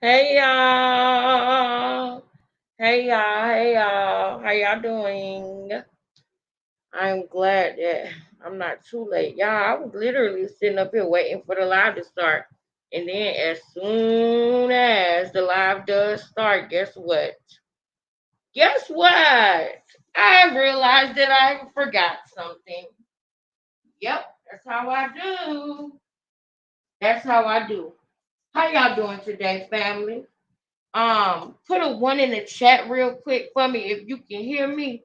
Hey y'all. Hey y'all. Hey y'all. How y'all doing? I'm glad that I'm not too late. Y'all, I was literally sitting up here waiting for the live to start. And then as soon as the live does start, guess what? Guess what? I realized that I forgot something. Yep, that's how I do. That's how I do. How y'all doing today, family? Put a one in the chat real quick for me if you can hear me.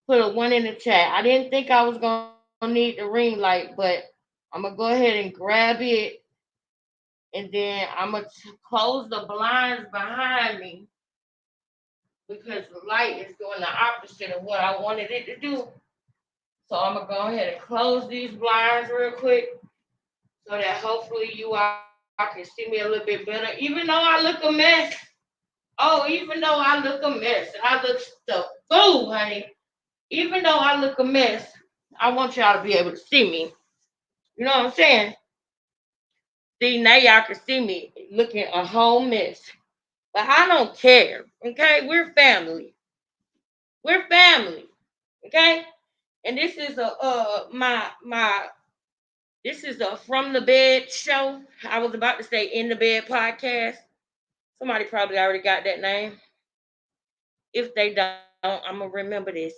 Put a one in the chat. I didn't think I was gonna need the ring light, but I'm gonna go ahead and grab it, and then I'm gonna close the blinds behind me because the light is doing the opposite of what I wanted it to do. So I'm gonna go ahead and close these blinds real quick so that hopefully you all can see me a little bit better. Even though I look a mess. Oh, even though I look a mess and I look the fool, honey. Even though I look a mess, I want y'all to be able to see me. You know what I'm saying? See, now y'all can see me looking a whole mess. But I don't care. Okay? We're family. We're family. Okay? And this is a my this is a from the bed show. I was about to say in the bed podcast. Somebody probably already got that name. If they don't, I'm gonna remember this.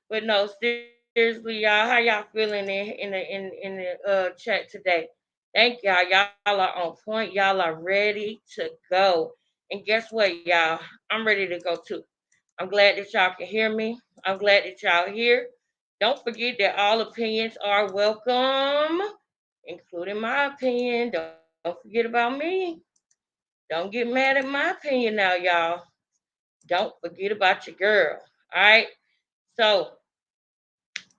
But no, seriously, y'all, how y'all feeling in the chat today? Thank y'all. Y'all are on point. Y'all are ready to go. And guess what, y'all? I'm ready to go too. I'm glad that y'all can hear me. I'm glad that y'all here. Don't forget that all opinions are welcome, including my opinion. Don't forget about me. Don't get mad at my opinion now, y'all. Don't forget about your girl. All right. So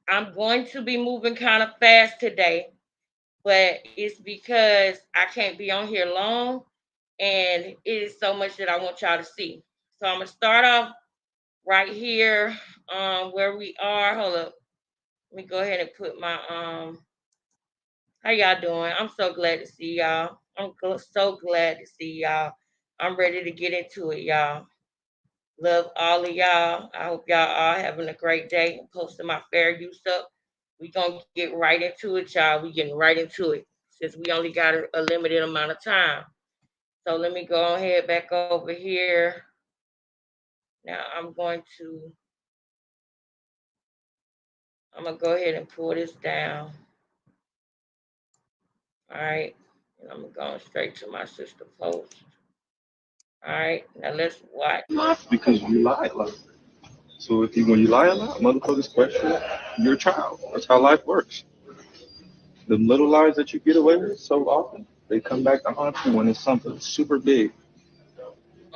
I'm going to be moving kind of fast today, but it's because I can't be on here long and it is so much that I want y'all to see. So I'm gonna start off right here where we are. Hold up. Let me go ahead and put my how y'all doing? I'm so glad to see y'all. So glad to see y'all. I'm ready to get into it, y'all. Love all of y'all. I hope y'all are having a great day. I'm posting my fair use up. We gonna get right into it, y'all. We getting right into it since we only got a limited amount of time. So let me go ahead back over here. Now I'm gonna go ahead and pull this down. All right. And I'm going straight to my sister post. All right. Now let's watch. Because you lie a lot. So when you lie a lot, motherfuckers question your child. That's how life works. The little lies that you get away with so often, they come back to haunt you when it's something super big.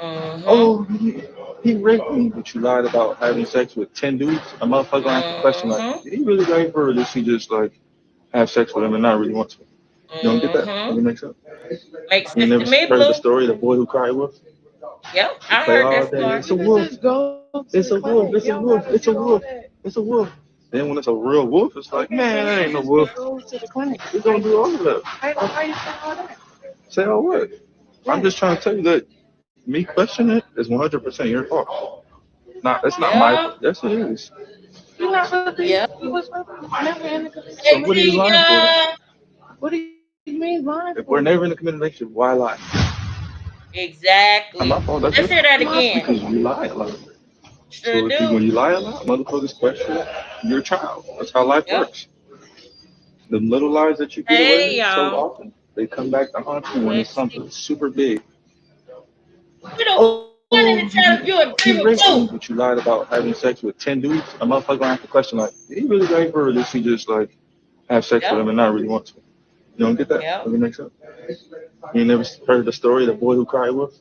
Mm-hmm. Oh, he raped me, but you lied about having sex with 10 dudes. A motherfucker gonna ask the question like, Mm-hmm. did he really rape her or did she just like have sex with him and not really want to? You don't get that? Does Mm-hmm. it make sense? Makes You sense to never me, heard the Blue. story, the boy who cried wolf? Yep, You I play heard all that day. story. It's a wolf. It's a wolf. It's a wolf. It's a wolf. It's a wolf. Then when it's a real wolf, it's like, man, that ain't no wolf. We're gonna do all of that. Say all what? I'm just trying to tell you that me questioning it is 100% your fault. Not that's not my Yep. fault. Yes, it is. Yep. So Hey what are you lying for then? Tia. What do you mean lying for? If we're never in a committed relationship, why lie? Not my Exactly. fault. That's your Let's hear fault. that again. Because you lie a lot. Sure So do. when you lie a lot, motherfuckers question your child. That's how life Yep. works. The little lies that you get away Hey with so y'all. often, they come back to haunt you when it's Let's see. something super big. Put a one in the Oh, chat if you agree with he Blue. raped me, but you lied about having sex with 10 dudes. A motherfucker gonna ask the question like, did he really rape her or did she just like have sex with Yep. him and not really want to? You don't get that? Yep. Does it make sense? You never heard the story, the boy who cried wolf?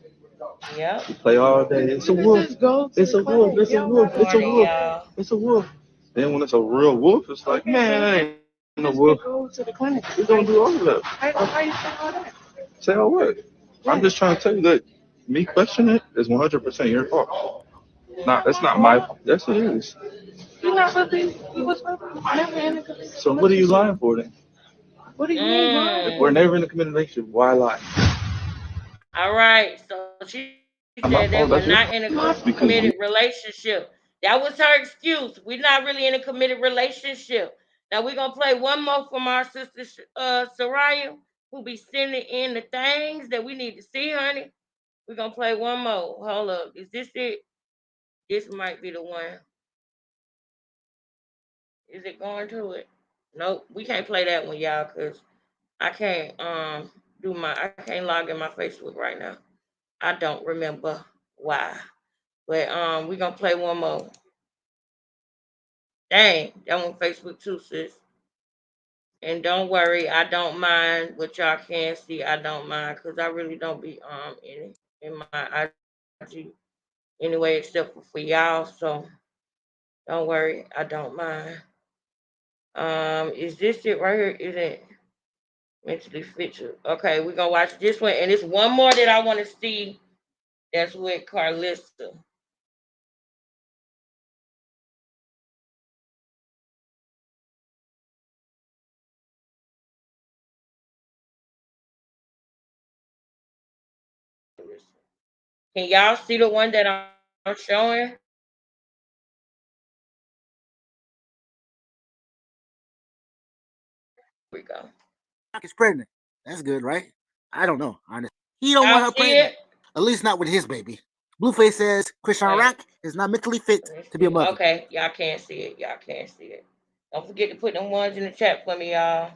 Yep. You play all day. It's a wolf. It's a wolf. It's a wolf. It's a Morning, wolf. y'all. It's a wolf. Then when it's a real wolf, it's like, man, that ain't no wolf. We're gonna do all of that. Say all what? I'm just trying to tell you that me questioning it is 100% your fault. Not that's not my fault. Yes, it is. So what are you lying for then? If we're Mm. never in a committed relationship, why lie? All right. So she said they were My not fault. in a That's your committed fault because we. relationship. That was her excuse. We're not really in a committed relationship. Now we're gonna play one more from our sister Soraya, who be sending in the things that we need to see, honey. We're gonna play one more. Hold up. Is this it? This might be the one. Is it going to it? Nope. We can't play that one, y'all, because I can't I can't log in my Facebook right now. I don't remember why. But we gonna play one more. Dang, that one Facebook too, sis. And don't worry, I don't mind what y'all can see. I don't mind because I really don't be in my IG anyway, except for y'all. So don't worry, I don't mind. Is this it right here? Is it mentally fit you? Okay, we're gonna watch this one, and it's one more that I want to see. That's with Carlista. Can y'all see the one that I'm showing? Here we go. Rock is pregnant. That's good, right? I don't know, honestly. He don't want Y'all her see it? pregnant. At least not with his baby. Blueface says Christian Wait, Rock is not mentally fit let me to be a see. mother. Okay, y'all can't see it. Y'all can't see it. Don't forget to put them ones in the chat for me, y'all.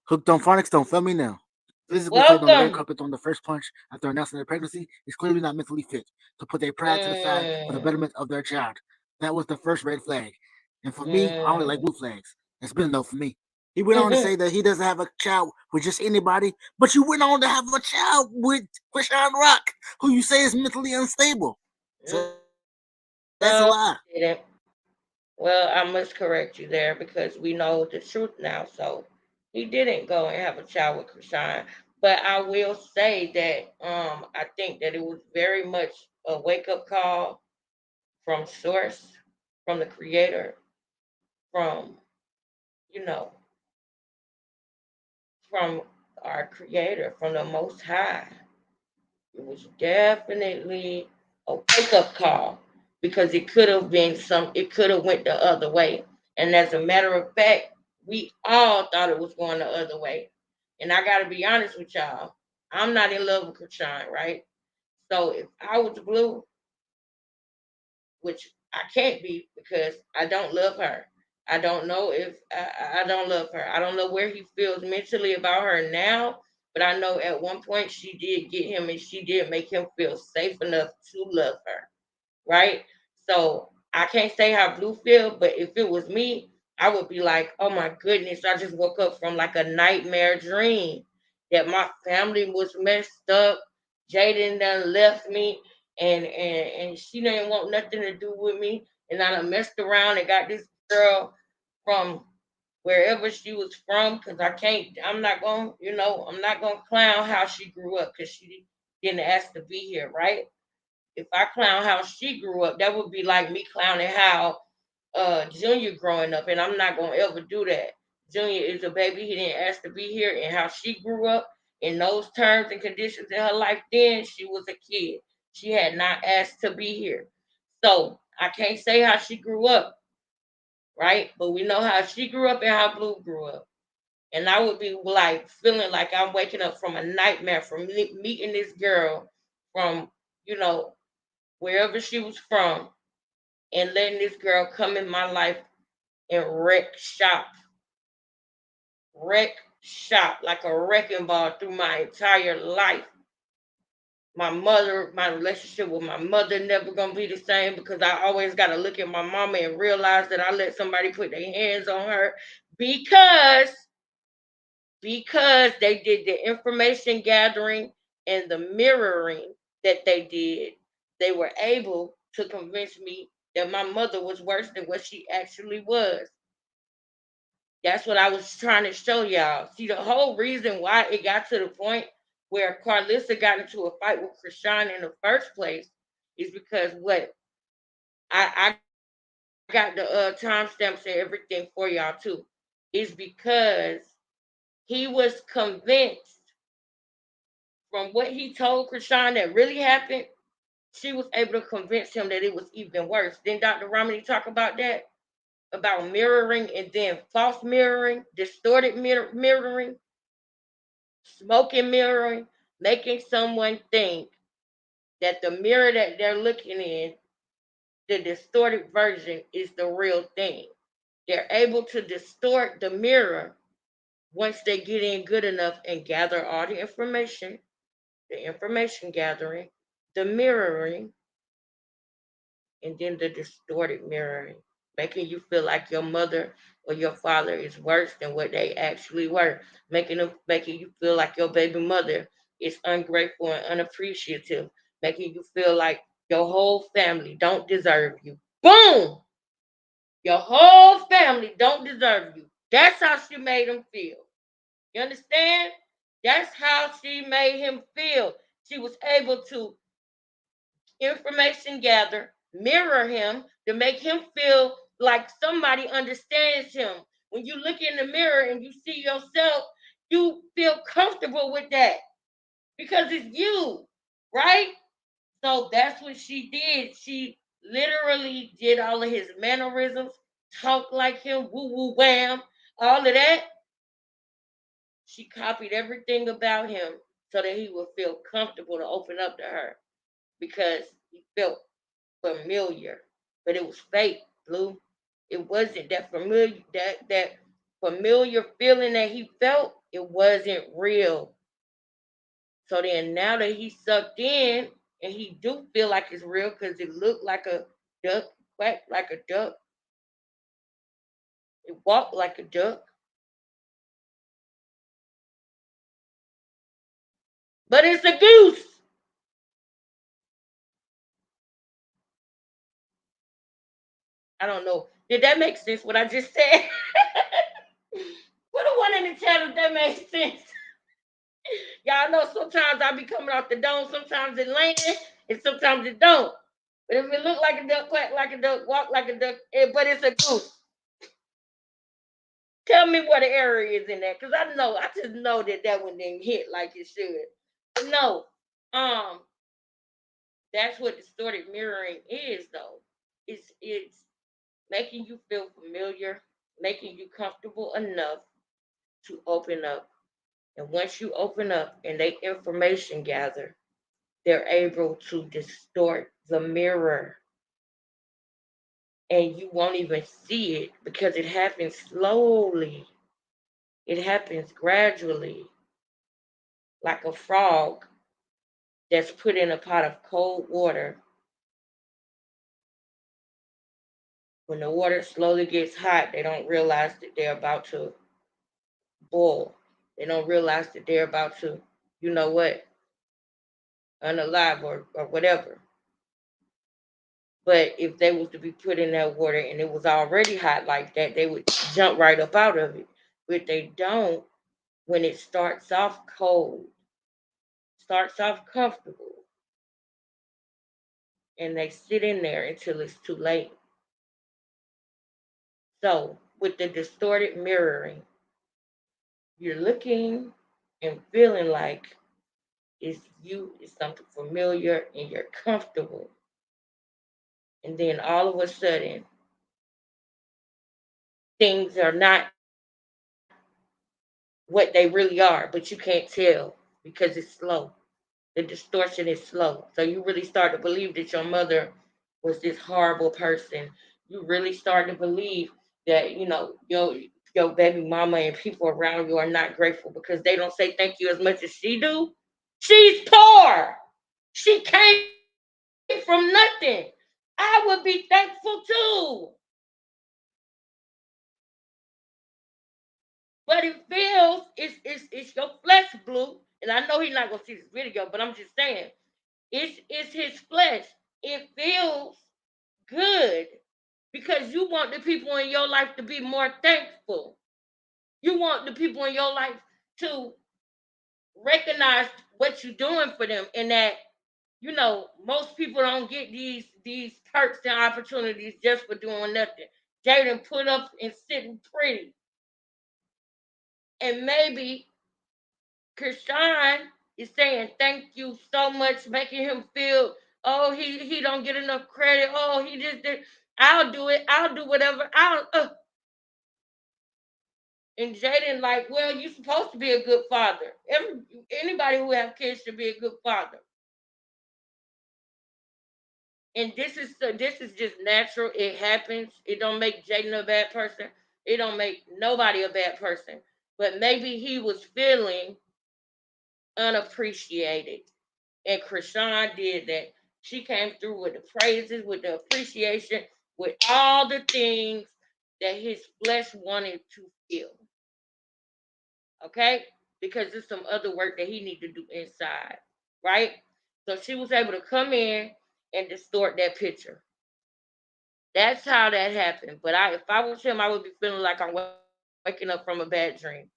Hooked on phonics don't fail me now. Physical failed on the red Welcome. carpet on the first punch after announcing their pregnancy is clearly not mentally fit to put their pride to the side for the Mm, betterment of their child. That was the first red flag. And for me, I only like mm. blue flags. It's been enough for me. He went on to say that he doesn't have a child with just anybody, but you went on to have a child with Christian Rock, who you say is mentally unstable. So that's a No, lie. he didn't. Well, I must correct you there because we know the truth now. So he didn't go and have a child with Krishan. But I will say that I think that it was very much a wake up call from source, from the creator, from you know, from our creator, from the most high. It was definitely a wake up call because it could have been it could have went the other way. And as a matter of fact, we all thought it was going the other way. And I gotta be honest with y'all. I'm not in love with Krishan, right? So if I was blue, which I can't be because I don't love her. I don't know if I don't love her. I don't know where he feels mentally about her now, but I know at one point she did get him and she did make him feel safe enough to love her, right? So I can't say how Blue feel, but if it was me, I would be like, oh my goodness, I just woke up from like a nightmare dream that my family was messed up. Jaden done left me and she didn't want nothing to do with me. And I done messed around and got this girl from wherever she was from because I'm not going, I'm not going to clown how she grew up because she didn't ask to be here, right? If I clown how she grew up, that would be like me clowning how Junior growing up, and I'm not gonna ever do that. Junior is a baby; he didn't ask to be here, and how she grew up in those terms and conditions in her life. Then she was a kid; she had not asked to be here, so I can't say how she grew up, right? But we know how she grew up and how Blue grew up. And I would be like feeling like I'm waking up from a nightmare from meeting this girl from, you know, wherever she was from and letting this girl come in my life and wreck shop like a wrecking ball through my entire life. My relationship with my mother never gonna be the same because I always gotta look at my mama and realize that I let somebody put their hands on her because they did the information gathering and the mirroring that they did. They were able to convince me that my mother was worse than what she actually was. That's what I was trying to show y'all. See, the whole reason why it got to the point where Carlissa got into a fight with Krishan in the first place is because what I got the timestamps and everything for y'all too. Is because he was convinced from what he told Krishan that really happened, she was able to convince him that it was even worse. Didn't Dr. Romney talk about that? About mirroring and then false mirroring, distorted mirroring, smoking mirroring, making someone think that the mirror that they're looking in, the distorted version, is the real thing. They're able to distort the mirror once they get in good enough and gather all the information gathering, the mirroring, and then the distorted mirroring, making you feel like your mother or your father is worse than what they actually were, making you feel like your baby mother is ungrateful and unappreciative, making you feel like your whole family don't deserve you. Boom! Your whole family don't deserve you. That's how she made him feel. You understand? That's how she made him feel. She was able to information gather, mirror him to make him feel like somebody understands him. When you look in the mirror and you see yourself, you feel comfortable with that because it's you, right? So that's what she did. She literally did all of his mannerisms, talk like him, woo woo wham, all of that. She copied everything about him so that he would feel comfortable to open up to her because he felt familiar, but it was fake, Blue. It wasn't that familiar feeling that he felt. It wasn't real. So then now that he sucked in and he do feel like it's real because it looked like a duck, quacked like a duck, it walked like a duck, but it's a goose. I don't know. Did that make sense? What I just said? Put a one in the chat if that makes sense. Y'all know sometimes I be coming off the dome, sometimes it lands, and sometimes it don't. But if it look like a duck, quack like a duck, walk like a duck, but it's a goose. Tell me what the error is in that, cause I just know that one didn't hit like it should. But no, um, that's what distorted mirroring is, though. It's making you feel familiar, making you comfortable enough to open up, and once you open up and they information gather, they're able to distort the mirror and you won't even see it because it happens slowly. It happens gradually, like a frog that's put in a pot of cold water. When the water slowly gets hot, they don't realize that they're about to boil. They don't realize that they're about to, you know what, unalive or whatever. But if they was to be put in that water and it was already hot like that, they would jump right up out of it. But they don't when it starts off cold, starts off comfortable, and they sit in there until it's too late. So with the distorted mirroring, you're looking and feeling like it's you, it's something familiar, and you're comfortable. And then all of a sudden, things are not what they really are, but you can't tell because it's slow. The distortion is slow. So you really start to believe that your mother was this horrible person. You really start to believe that, your baby mama and people around you are not grateful because they don't say thank you as much as she do. She's poor. She came from nothing. I would be thankful too. But it feels it's your flesh, Blue. And I know he's not gonna see this video, but I'm just saying it's his flesh. It feels good because you want the people in your life to be more thankful. You want the people in your life to recognize what you're doing for them, and that most people don't get these perks and opportunities just for doing nothing. Jaden put up and sitting pretty, and maybe Krishan is saying thank you so much, making him feel, oh, he don't get enough credit. Oh, he just did. I'll do it. I'll do whatever. And Jaden like, well, you're supposed to be a good father. Anybody who have kids should be a good father. And this is just natural. It happens. It don't make Jaden a bad person. It don't make nobody a bad person. But maybe he was feeling unappreciated. And Krishan did that. She came through with the praises, with the appreciation, with all the things that his flesh wanted to feel. Okay? Because there's some other work that he need to do inside. Right? So she was able to come in and distort that picture. That's how that happened. But if I was him, I would be feeling like I'm waking up from a bad dream.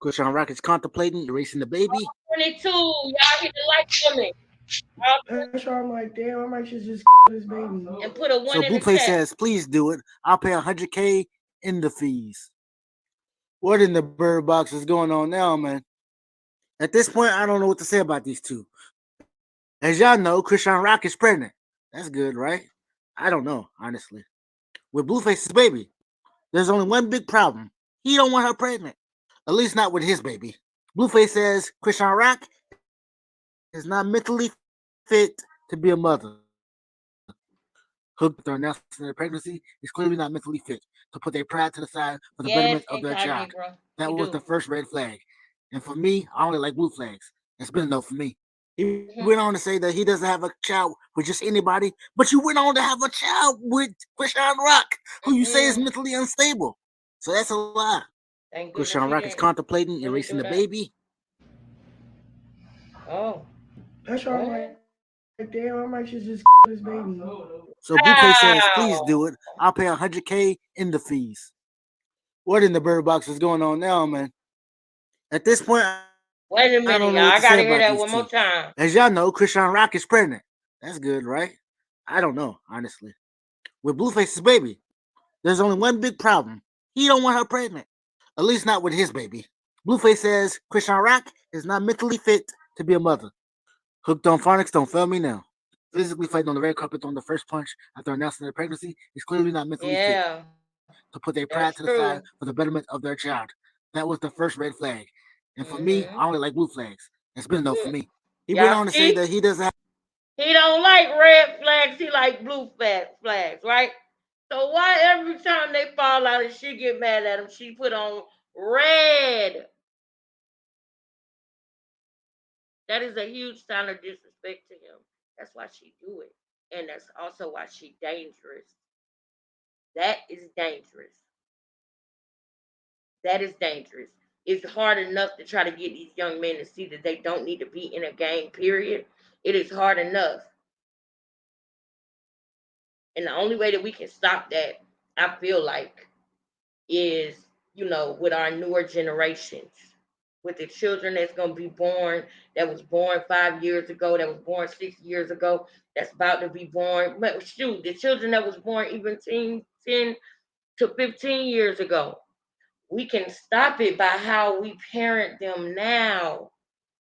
Christian Rock is contemplating erasing the baby. 22, y'all hit the like for me. That's why I'm like, damn, I might just this baby. And put a one So in the Blueface chat. says, please do it. I'll pay 100K in the fees. What in the bird box is going on now, man? At this point, I don't know what to say about these two. As y'all know, Christian Rock is pregnant. That's good, right? I don't know, honestly. With Blueface's baby, there's only one big problem. He don't want her pregnant. At least not with his baby. Blueface says Christian Rock is not mentally fit to be a mother. Hooked after announcing their pregnancy is clearly not mentally fit to put their pride to the side for the Yes, betterment of their child. incognito. That We was do. the first red flag. And for me, I only like blue flags. It's been enough for me. He Mm-hmm. went on to say that he doesn't have a child with just anybody, but you went on to have a child with Christian Rock, who you say is mentally unstable. So that's a lie. Thank goodness Christian he Rock is didn't contemplating really erasing do the that. baby. Oh. That's why I'm What? like, damn, I might just this baby. So Blueface says, please do it. I'll pay 100K in the fees. What in the bird box is going on now, man? At this point, Wait a I don't minute, know y'all. what to I say gotta about hear these that one two. more time. As y'all know, Christian Rock is pregnant. That's good, right? I don't know, honestly. With Blueface's baby, there's only one big problem. He don't want her pregnant. At least not with his baby. Blueface says Christian Rock is not mentally fit to be a mother. Hooked on phonics, don't fail me now. Physically fighting on the red carpet on the first punch after announcing their pregnancy is clearly not mentally fit Yeah, to put their that's pride to the true. side for the betterment of their child. That was the first red flag. And for me, Mm-hmm. I only like blue flags. It's been enough for me. He went Y'all on to say see? that he doesn't have. He don't like red flags. He like blue flags, right? So why every time they fall out and she get mad at him, she put on red? That is a huge sign of disrespect to him. That's why she do it. And that's also why she dangerous. That is dangerous. That is dangerous. It's hard enough to try to get these young men to see that they don't need to be in a gang, period. It is hard enough. And the only way that we can stop that, I feel like, is, with our newer generations, with the children that's going to be born, that was born 5 years ago, that was born 6 years ago, that's about to be born. But shoot, the children that was born even 10 to 15 years ago. We can stop it by how we parent them now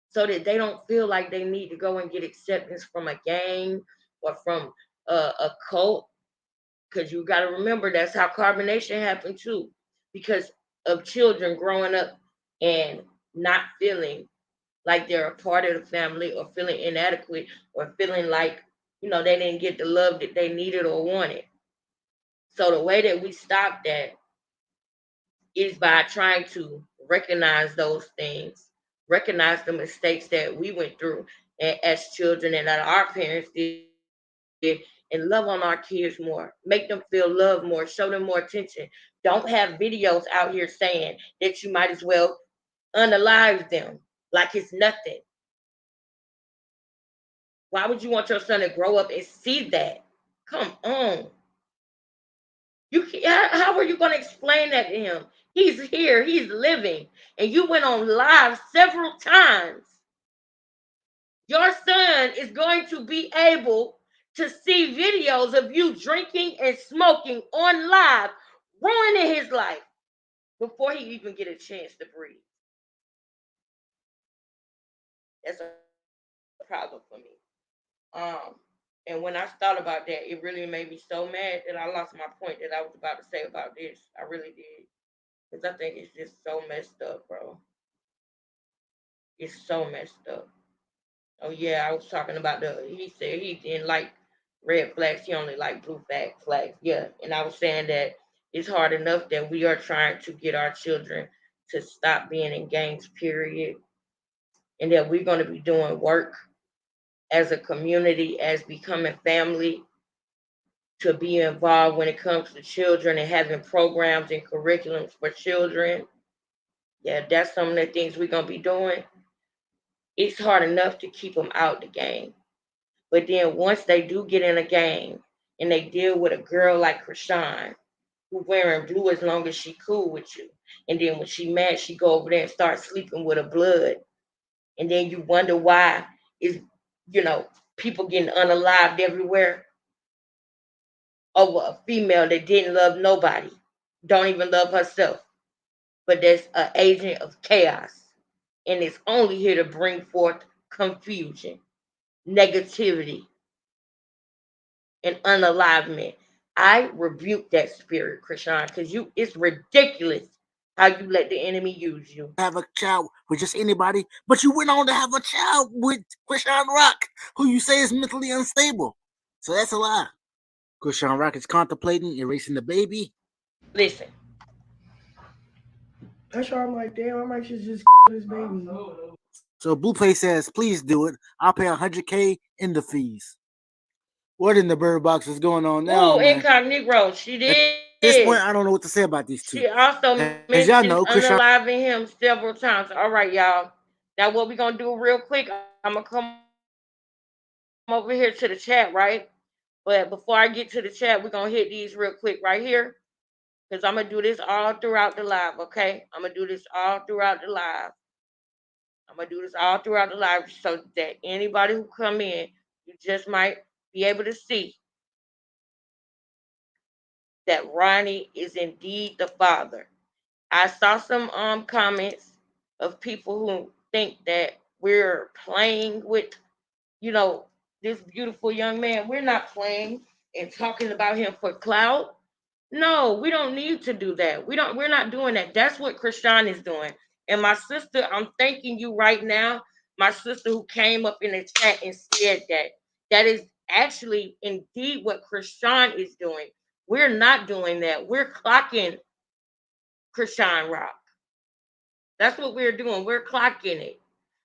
so that they don't feel like they need to go and get acceptance from a gang or from a cult. Because you got to remember that's how carbonation happened too, because of children growing up and not feeling like they're a part of the family, or feeling inadequate, or feeling like they didn't get the love that they needed or wanted. So the way that we stop that is by trying to recognize those things, recognize the mistakes that we went through as children and that our parents did, and love on our kids more, make them feel love more, show them more attention. Don't have videos out here saying that you might as well unalive them like it's nothing. Why would you want your son to grow up and see that? Come on. How are you going to explain that to him? He's here, he's living, and you went on live several times. Your son is going to be able to see videos of you drinking and smoking on live, ruining his life before he even get a chance to breathe. That's a problem for me. And when I thought about that, it really made me so mad that I lost my point that I was about to say about this. I really did. Because I think it's just so messed up, bro. It's so messed up. Oh yeah, I was talking about he said he didn't like red flags, he only liked blue flags. Yeah. And I was saying that it's hard enough that we are trying to get our children to stop being in gangs, period. And that we're gonna be doing work as a community, as becoming family, to be involved when it comes to children and having programs and curriculums for children. Yeah, that's some of the things we're going to be doing. It's hard enough to keep them out the game. But then once they do get in a game and they deal with a girl like Krishan, who wearing blue as long as she cool with you. And then when she mad, she go over there and start sleeping with her blood. And then you wonder why is, you know, people getting unalived everywhere over a female that didn't love nobody, don't even love herself, but that's an agent of chaos, and it's only here to bring forth confusion, negativity, and unalivement. I rebuke that spirit, Krishan, because it's ridiculous how you let the enemy use you. Have a child with just anybody, but you went on to have a child with Krishan Rock, who you say is mentally unstable. So that's a lie. Krishan Rock is contemplating erasing the baby. Listen. That's why I'm like, damn, I might just this baby. So Blueplay says, please do it. I'll pay $100K in the fees. What in the bird box is going on now, Ooh, man? incognito, she did. At this point, I don't know what to say about these two. She also As y'all mentioned know, Krishan unaliving him several times. All right, y'all. Now, what we're going to do real quick, I'm going to come over here to the chat, right? But before I get to the chat, we're going to hit these real quick right here. Because I'm going to do this all throughout the live, okay? I'm going to do this all throughout the live. I'm going to do this all throughout the live so that anybody who come in, you just might be able to see that Ronnie is indeed the father. I saw some comments of people who think that we're playing with, you know, this beautiful young man. We're not playing and talking about him for clout. No, we don't need to do that. We're not doing that. That's what Krishan is doing. And my sister, I'm thanking you right now, my sister who came up in the chat and said that. That is actually indeed what Krishan is doing. We're not doing that. We're clocking Krishan Rock. That's what we're doing. We're clocking it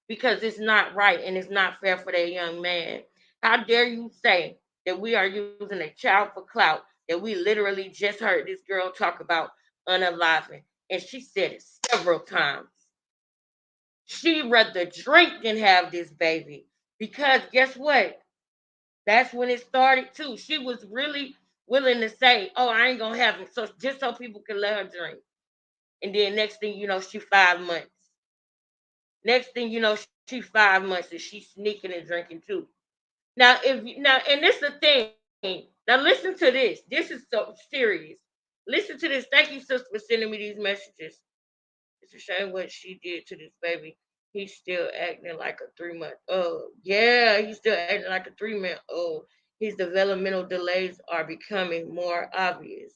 because it's not right and it's not fair for that young man. How dare you say that we are using a child for clout, that we literally just heard this girl talk about unaliving, and she said it several times. She rather drink than have this baby because guess what? That's when it started too. She was really willing to say, "Oh, I ain't gonna have him," so just so people can let her drink. And then next thing you know, she 5 months. Next thing you know, she 5 months and she's sneaking and drinking too. And this is the thing. Now listen to this. This is so serious. Listen to this. Thank you, sister, for sending me these messages. It's a shame what she did to this baby. He's still acting like a 3 month. Oh, yeah, he's still acting like a 3 month old. His developmental delays are becoming more obvious.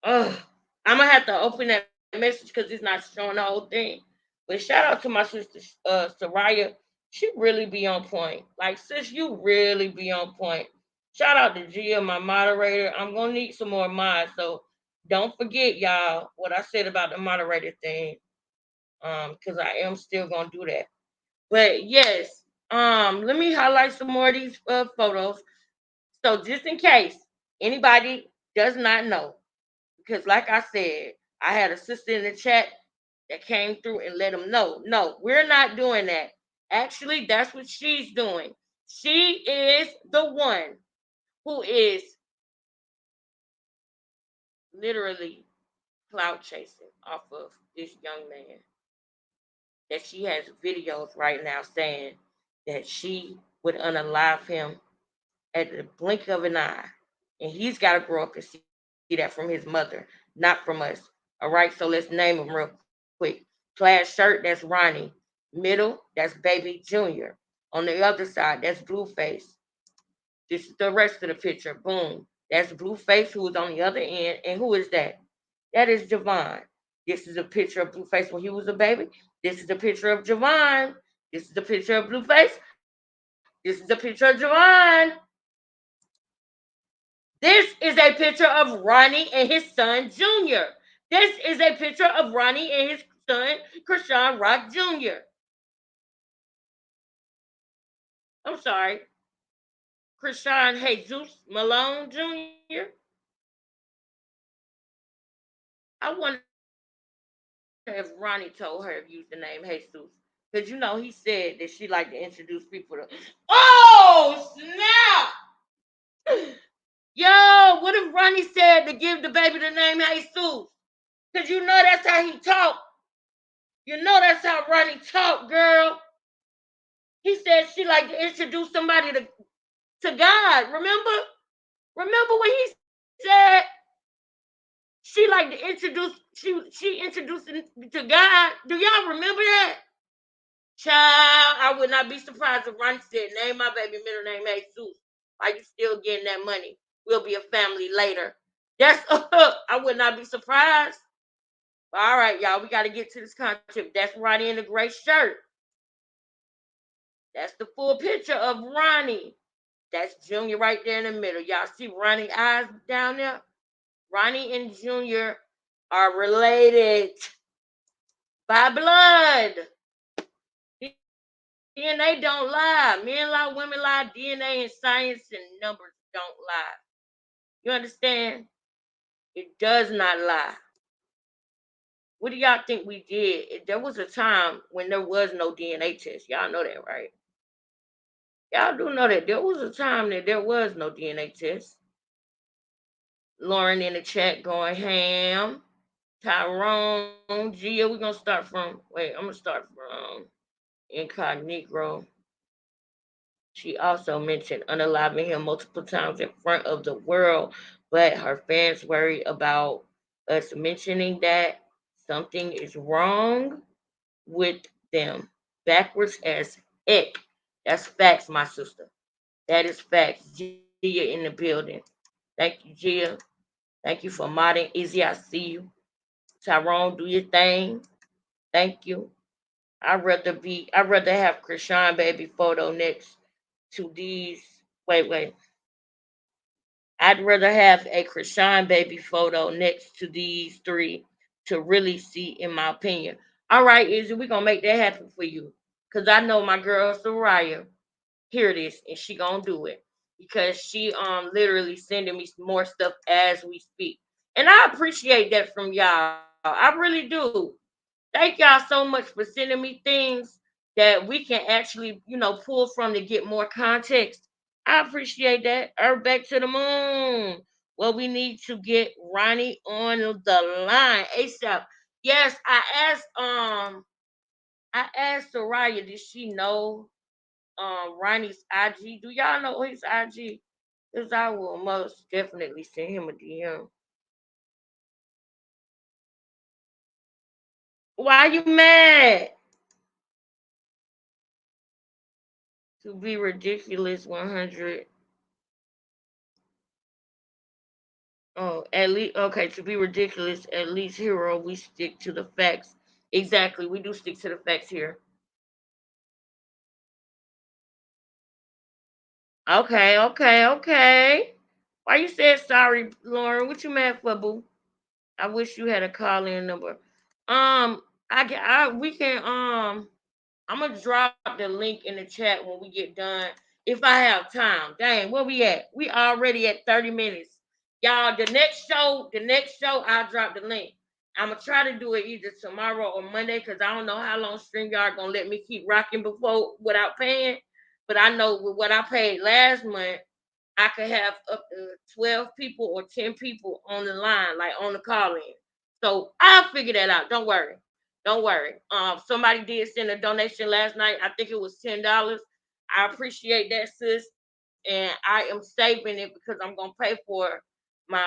Oh, I'm gonna have to open that message because it's not showing the whole thing. But shout out to my sister Soraya. She really be on point. Like sis, you really be on point. Shout out to Gia, my moderator. I'm gonna need some more mods, so don't forget, y'all, what I said about the moderator thing. Because I am still gonna do that. But yes, let me highlight some more of these photos. So just in case anybody does not know, because like I said, I had a sister in the chat that came through and let them know. No, we're not doing that. Actually, that's what she's doing. She is the one who is literally cloud chasing off of this young man. That she has videos right now saying that she would unalive him at the blink of an eye. And he's got to grow up and see that from his mother, not from us. All right, so let's name him real quick. Plaid shirt, that's Ronnie. Middle, that's Baby Junior. On the other side, that's Blueface. This is the rest of the picture. Boom. That's Blueface, who is on the other end. And who is that? That is Javon. This is a picture of Blueface when he was a baby. This is a picture of Javon. This is a picture of Blueface. This is a picture of Javon. This is a picture of Ronnie and his son Junior. This is a picture of Ronnie and his son Krishan Rock Jr. I'm sorry, Krishan Jesus Malone Jr. I wonder if Ronnie told her to use the name Jesus. Because he said that she like to introduce people to. Oh, snap! Yo, what if Ronnie said to give the baby the name Jesus? Because that's how he talk. That's how Ronnie talk, girl. He said she like to introduce somebody to God. Remember when he said she like to introduce she introduced to God? Do y'all remember that? Child, I would not be surprised if Ronnie said, "Name my baby middle name Jesus. Why you still getting that money? We'll be a family later." That's I would not be surprised. All right, y'all, we got to get to this content. That's Ronnie in the gray shirt. That's the full picture of Ronnie. That's Junior right there in the middle. Y'all see Ronnie eyes down there? Ronnie and Junior are related by blood. DNA don't lie. Men lie, women lie. DNA and science and numbers don't lie. You understand? It does not lie. What do y'all think we did? There was a time when there was no DNA test. Y'all know that, right? Y'all do know that there was a time that there was no DNA test. Lauren in the chat going ham. Tyrone, Gia, we're gonna start from. Wait, I'm gonna start from Incognito. She also mentioned unaliving him multiple times in front of the world, but her fans worry about us mentioning that something is wrong with them. Backwards as heck. That's facts, my sister. That is facts. Gia in the building. Thank you, Gia. Thank you for modding. Izzy, I see you. Tyrone, do your thing. Thank you. I'd rather have Krishan baby photo next to these. Wait. I'd rather have a Krishan baby photo next to these three to really see, in my opinion. All right, Izzy, we're gonna make that happen for you. Cause I know my girl Soraya hear this and she gonna do it. Because she literally sending me more stuff as we speak. And I appreciate that from y'all. I really do. Thank y'all so much for sending me things that we can actually, pull from to get more context. I appreciate that. Earth back to the moon. Well, we need to get Ronnie on the line ASAP. Yes, I asked Soraya, did she know Ronnie's IG? Do y'all know his IG? Because I will most definitely send him a DM. Why you mad? To be ridiculous 100. Oh, at least okay. To be ridiculous, at least hero, we stick to the facts. Exactly, we do stick to the facts here. Okay. Why you said sorry, Lauren? What you mad for, boo? I wish you had a call in number. We can I'm gonna drop the link in the chat when we get done. If I have time. Dang, where we at? We already at 30 minutes. Y'all, the next show, I'll drop the link. I'm gonna try to do it either tomorrow or Monday because I don't know how long StreamYard gonna let me keep rocking before without paying. But I know with what I paid last month, I could have up to 12 people or 10 people on the line, like on the call in. So I'll figure that out. Don't worry. Don't worry. Somebody did send a donation last night. I think it was $10. I appreciate that, sis. And I am saving it because I'm gonna pay for my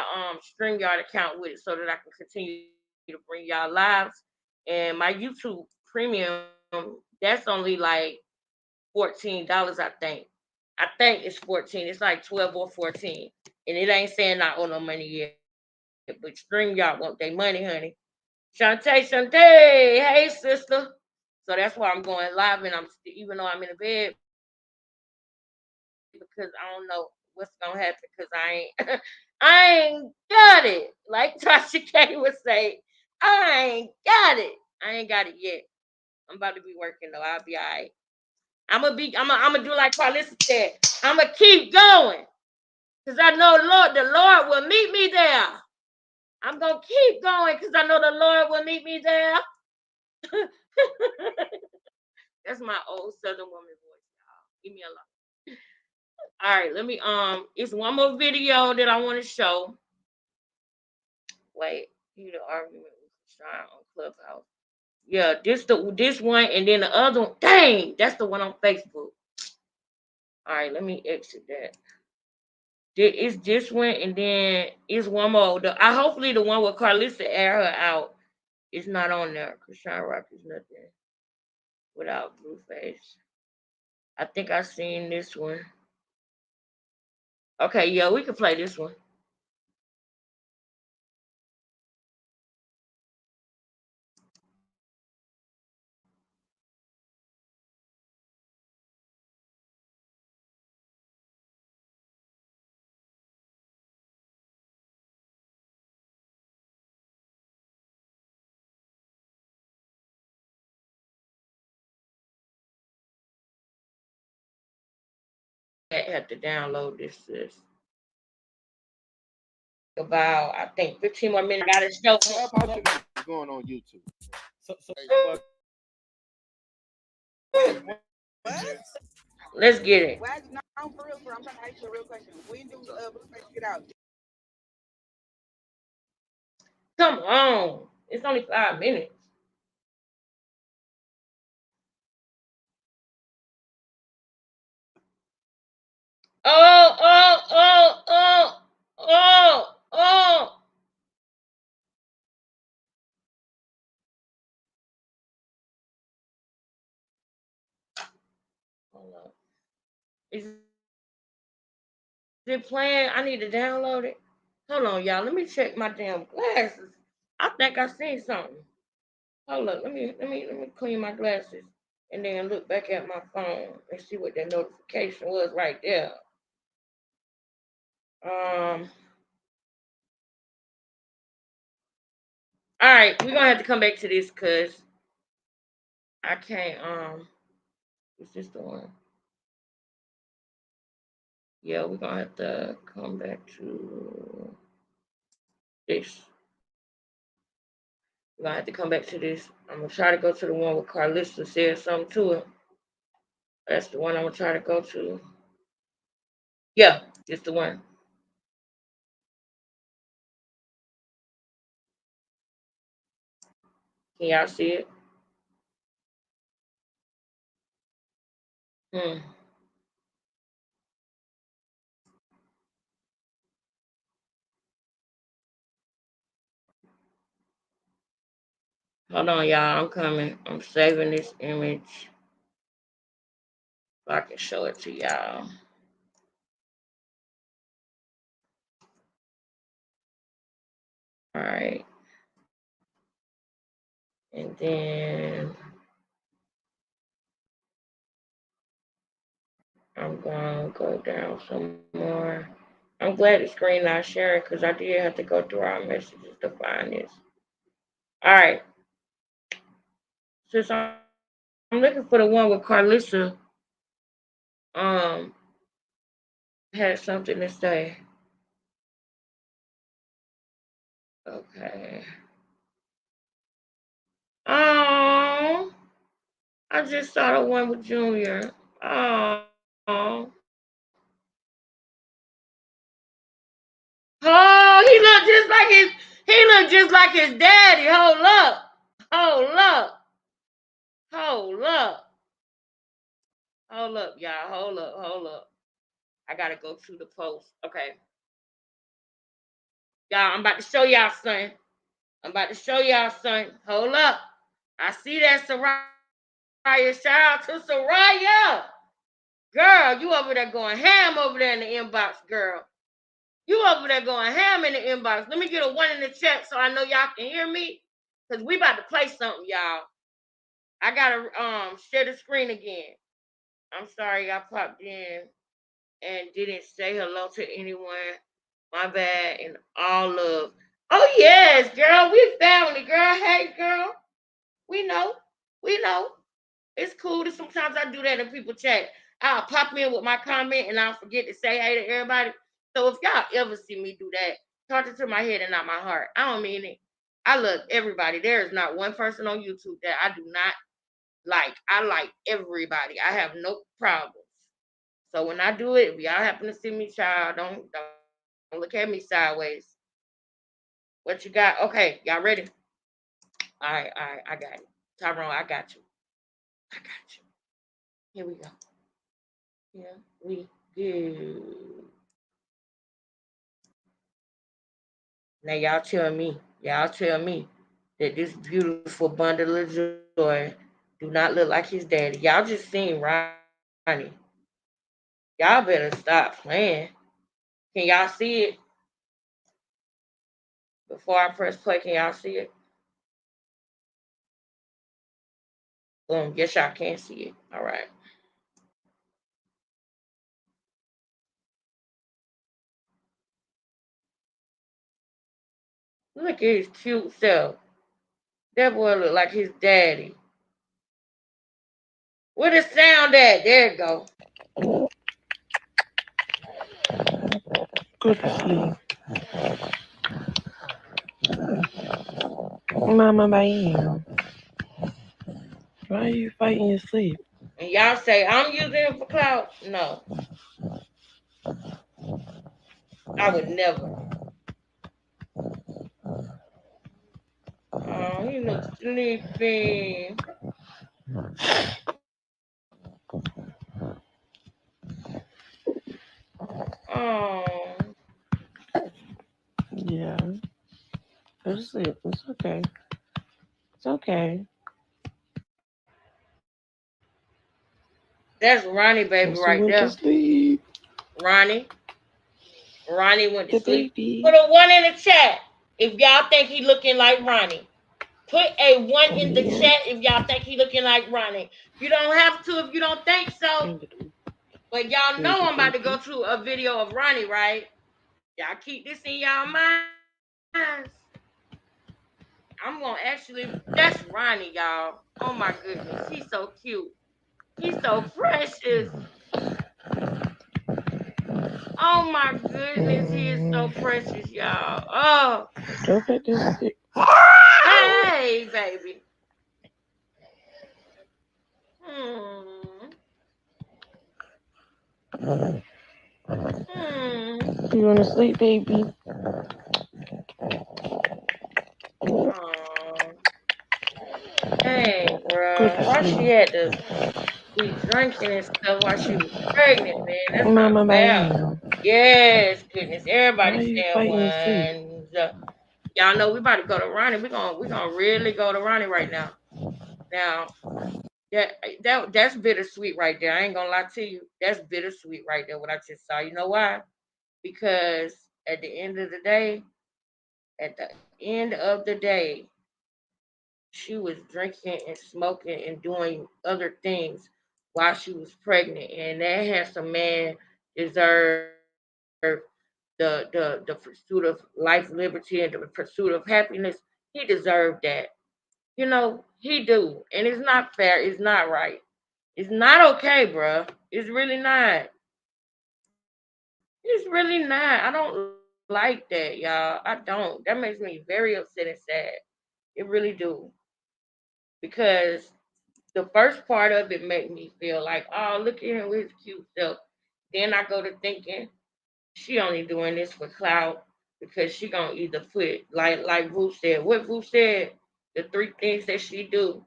StreamYard account with it so that I can continue to bring y'all lives. And my YouTube premium That's only like $14, I think. I think it's 14. It's like 12 or 14. And it ain't saying I owe no money yet. But StreamYard want their money, honey. Shantae, hey sister. So that's why I'm going live, and even though I'm in the bed because I don't know what's gonna happen because I ain't I ain't got it. Like Tasha K would say, I ain't got it. I ain't got it yet. I'm about to be working though. I'll be alright. I'm gonna do like Carlissa said. I'm gonna keep going because I know the Lord will meet me there. I'm gonna keep going because I know the Lord will meet me there. That's my old Southern woman voice, y'all. Leave me alone. All right, let me it's one more video that I want to show. Wait, you the argument with Sean on Clubhouse. Yeah, this one and then the other one. Dang, that's the one on Facebook. All right, let me exit that. It's this one and then it's one more. I hopefully the one with Carlissa air her out. It's not on there. Krishan Rock is nothing without Blueface. I think I seen this one. Okay, yeah, we can play this one. I have to download this. About I think 15 more minutes. I gotta show. Clubhouse is going on YouTube. So Let's get it. I'm for real. I'm trying to ask you a real question. When do Blueface get out? Come on. It's only 5 minutes. Oh, oh, oh, oh, oh, oh. Hold on. Is it playing? I need to download it. Hold on, y'all. Let me check my damn glasses. I think I seen something. Hold up. Let me clean my glasses and then look back at my phone and see what that notification was right there. All right, we're gonna have to come back to this because I can't. Is this the one? Yeah, we're gonna have to come back to this. We're gonna have to come back to this. I'm gonna try to go to the one with Carlissa said something to it. That's the one I'm gonna try to go to. Yeah, it's the one. Can y'all see it? Hmm. Hold on, y'all. I'm coming. I'm saving this image so I can show it to y'all. All right. And then I'm gonna go down some more. I'm glad the screen not sharing because I did have to go through our messages to find this. All right. Since I'm looking for the one with Carlissa, um, had something to say. Okay. Oh, I just saw the one with Junior. Oh, oh, he looked just like his daddy. Hold up, hold up, hold up, hold up, y'all. Hold up, hold up. I gotta go to the post. Okay, y'all. I'm about to show y'all something. I'm about to show y'all something. Hold up. I see that Ciroc Shout out to Soraya. Girl, you over there going ham over there in the inbox, girl. You over there going ham in the inbox. Let me get a one in the chat so I know y'all can hear me. Because we about to play something, y'all. I gotta share the screen again. I'm sorry I popped in and didn't say hello to anyone. My bad and all love. Oh yes, girl, we family, girl. Hey girl. We know. We know. It's cool that sometimes I do that in people chat. I'll pop in with my comment and I'll forget to say hey to everybody. So if y'all ever see me do that, talk it to my head and not my heart. I don't mean it. I love everybody. There is not one person on YouTube that I do not like. I like everybody. I have no problems. So when I do it, if y'all happen to see me, child, don't look at me sideways. What you got? Okay, y'all ready? All right, I got it. Tyrone, I got you. I got you. Here we go. Here we go. Now y'all tell me that this beautiful bundle of joy do not look like his daddy. Y'all just seen Ronnie. Y'all better stop playing. Can y'all see it? Before I press play, can y'all see it? Boom. Yes, y'all can see it. All right. Look at his cute self. That boy look like his daddy. Where the sound at? There it go. Go to sleep. Mama, bam. Why are you fighting your sleep? And y'all say I'm using him for clout? No, I would never. Oh, he looks sleepy. Oh, Yeah. Go to sleep. It's okay. It's okay. that's Ronnie baby Guess who right went to there. sleep? Ronnie. Ronnie went to The sleep. baby. Put a one in the chat if y'all think he looking like Ronnie. Put a one in the Yeah. chat if y'all think he looking like Ronnie. You don't have to if you don't think so. But y'all know I'm about to go to a video of Ronnie, right? Y'all keep this in y'all minds. I'm gonna actually that's Ronnie, y'all. Oh my goodness. He's so cute. He's so precious. Oh my goodness, he is so precious, y'all. Oh, Go back to sleep. hey, baby. Hmm. Hmm. You want to sleep, baby? Oh, dang, Go bro. to Why she sleep. had to be drinking and stuff while she was pregnant, man? That's not Mama, fair. bam. Yes, goodness. Why Everybody are you stand fighting your sleep? ones. Y'all know we about to go to Ronnie. We gonna really go to Ronnie right now. Now that's bittersweet right there. I ain't gonna lie to you. That's bittersweet right there. What I just saw. You know why? Because at the end of the day, at the end of the day, she was drinking and smoking and doing other things while she was pregnant, and that handsome man deserved the pursuit of life, liberty, and the pursuit of happiness. He deserved that. You know, he do. And it's not fair. It's not right. It's not okay, bruh. It's really not. It's really not. I don't like that, y'all. I don't. That makes me very upset and sad. It really do. Because the first part of it made me feel like, oh, look at him with his cute self. Then I go to thinking, she only doing this for clout because she gonna either put like Ruth said. What Ruth said, the three things that she do.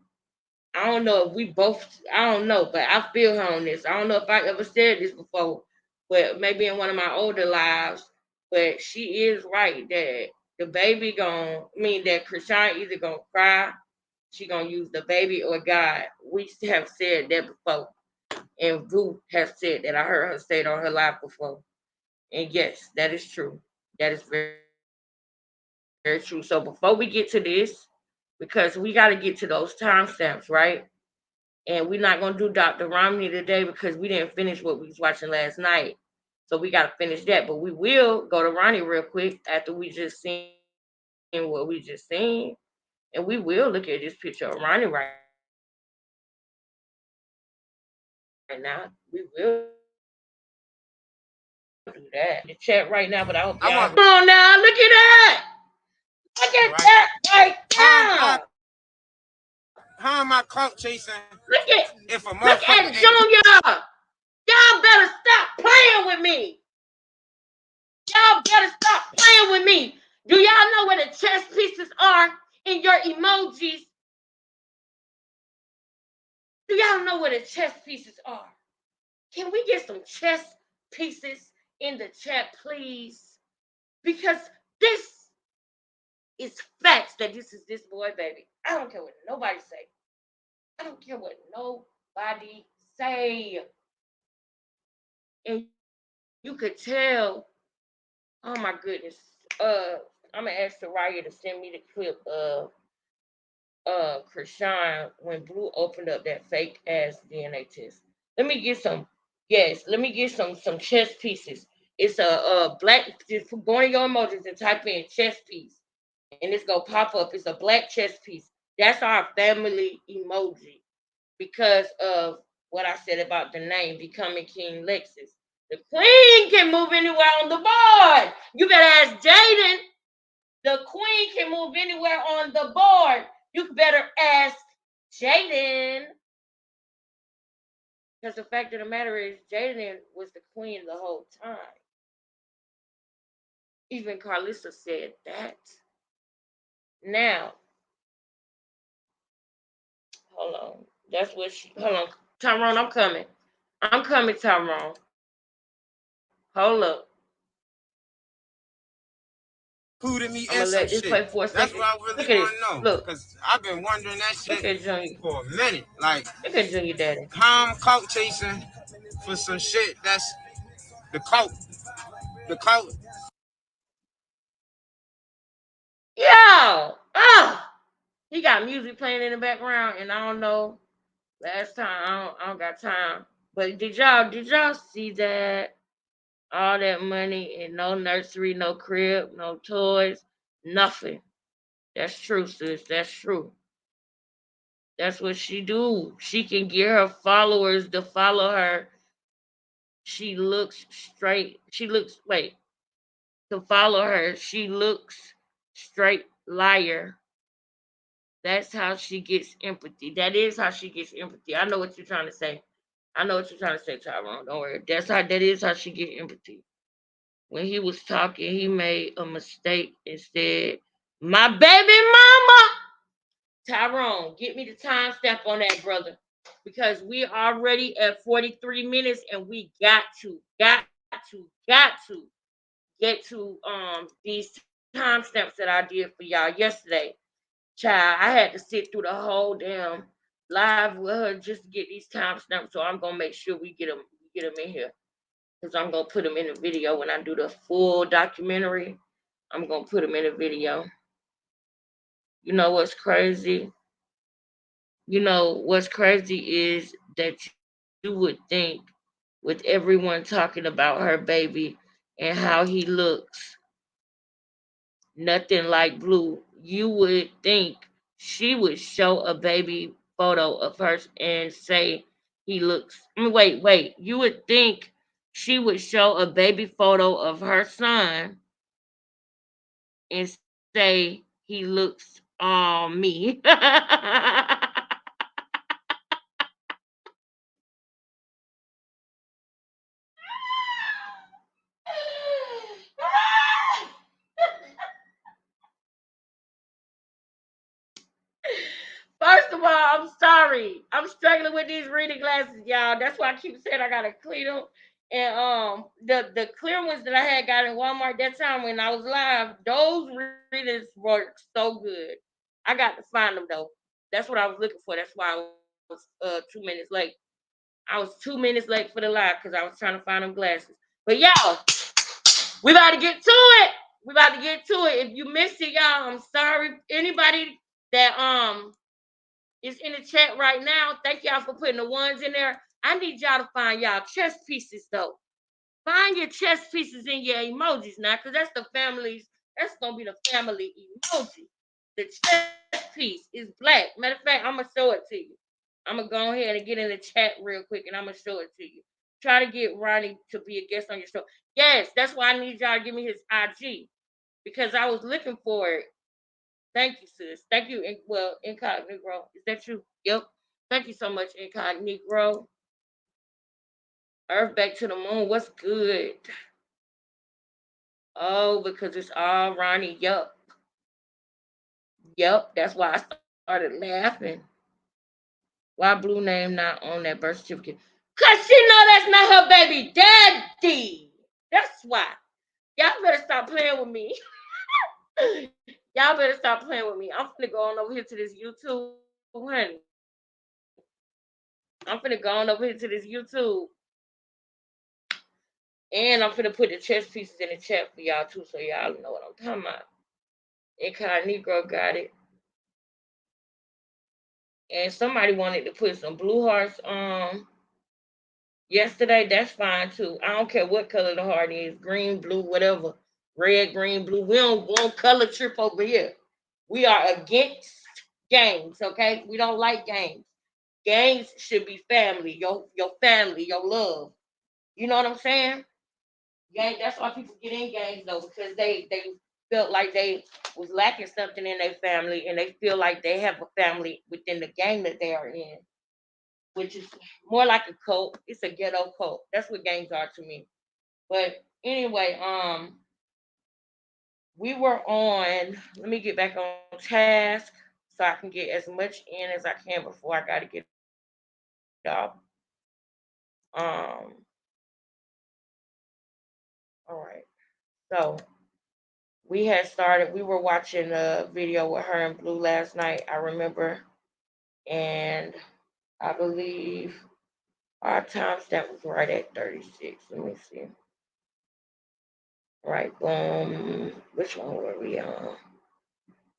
I don't know if we both. I don't know, but I feel her on this. I don't know if I ever said this before, but maybe in one of my older lives. But she is right that the baby gon' I mean that Krishan either gonna cry she gonna use the baby or God. We have said that before, and Ruth has said that. I heard her say it on her live before, and yes, that is true. That is very true. So before we get to this, because we got to get to those timestamps, right? And we're not gonna do Dr. Romney today because we didn't finish what we was watching last night. So we gotta finish that. But we will go to Ronnie real quick after we just seen what we just seen. And we will look at this picture of Ronnie right now. We will do that. We will do that. I'm gonna put it in the chat right now, but I hope y'all I read want it. Come on now, look at that. Look at right. that right I there. how am I clout chasing if a Look motherfucker at ain't Junior. Y'all better stop playing with me. Y'all better stop playing with me. Do y'all know where the chess pieces are in your emojis? Do y'all know where the chess pieces are? Can we get some chess pieces in the chat, please? Because this is facts that this is this boy, baby. I don't care what nobody say. I don't care what nobody say. And you could tell, oh my goodness. I'm gonna ask Soraya to send me the clip of Krishan when Blue opened up that fake ass DNA test. Let me get some. Yes, let me get some chess pieces. It's a black. Just go in your emojis and type in chess piece, and it's gonna pop up. It's a black chess piece. That's our family emoji because of what I said about the name becoming King Lexus. The queen can move anywhere on the board. You better ask Jaden. The queen can move anywhere on the board. You better ask Jaden. Because the fact of the matter is, Jaden was the queen the whole time. Even Carlissa said that. Now, hold on. That's what she. Hold on. Tyrone, I'm coming. I'm coming, Tyrone. Hold up. including I'm me gonna in let some this play shit? for a second. That's what I Look really at this. want to know. Look. Cause I've been wondering that Look shit at Junior. for a minute. Like Look at Junior Daddy. how I'm clout chasing for some shit that's the clout. The clout. Yo! Oh! He got music playing in the background, and I don't know. Last time I don't got time. But did y'all see that? All that money and no nursery, no crib, no toys, nothing. That's true, sis. That's true. That's what she do. She can get her followers to follow her. She looks straight. She looks wait to follow her. She looks straight liar. That's how she gets empathy. That is how she gets empathy. I know what you're trying to say. I know what you're trying to say, Tyrone. Don't worry. That is how she get empathy. When he was talking, he made a mistake and said, "My baby mama." Tyrone, get me the time step on that, brother. Because we already at 43 minutes and we got to get to these timestamps that I did for y'all yesterday. Child, I had to sit through the whole damn live with her just to get these timestamps. So I'm gonna make sure we get them in here. Because I'm gonna put them in the video when I do the full documentary. I'm gonna put them in the video. You know what's crazy? You know what's crazy is that you would think, with everyone talking about her baby and how he looks, nothing like Blue, you would think she would show a baby photo of her and say he looks. I mean, wait. You would think she would show a baby photo of her son and say he looks all me. First of all, I'm sorry. I'm struggling with these reading glasses, y'all. That's why I keep saying I gotta clean them. And the clear ones that I had got in Walmart that time when I was live, those readers work so good. I got to find them though. That's what I was looking for. That's why I was 2 minutes late. I was 2 minutes late for the live because I was trying to find them glasses. But y'all, we about to get to it. We about to get to it. If you missed it, y'all, I'm sorry. Anybody that is in the chat right now, thank y'all for putting the ones in there. I need y'all to find y'all chest pieces though. Find your chest pieces in your emojis now, because that's the family's, that's gonna be the family emoji. The chest piece is black. Matter of fact, I'm gonna show it to you. I'm gonna go ahead and get in the chat real quick and I'm gonna show it to you. Try to get Ronnie to be a guest on your show. Yes, that's why I need y'all to give me his IG because I was looking for it. Thank you, sis. Thank you. Well, Incognito. Is that you? Yep. Thank you so much, Incognito. Earth back to the moon. What's good? Oh, because it's all Ronnie. Yup. Yup. That's why I started laughing. Why Blue name not on that birth certificate? Cause she know that's not her baby daddy. That's why. Y'all better stop playing with me. Y'all better stop playing with me. I'm finna go on over here to this YouTube, honey. I'm finna go on over here to this YouTube. And I'm finna put the chess pieces in the chat for y'all too, so y'all know what I'm talking about. Incognito got it. And somebody wanted to put some blue hearts yesterday. That's fine too. I don't care what color the heart is, green, blue, whatever. Red, green, blue. We don't want color trip over here. We are against games, okay? We don't like games. Games should be family, your family, your love. You know what I'm saying? Gang, that's why people get in gangs though, because they felt like they was lacking something in their family and they feel like they have a family within the gang that they are in, which is more like a cult. It's a ghetto cult. That's what gangs are to me. But anyway, we were on, let me get back on task so I can get as much in as I can before I gotta get off. Um all right. So we had started, we were watching a video with her and Blue last night, I remember. And I believe our timestamp was right at 36. Let me see. Right, boom. Which one were we on?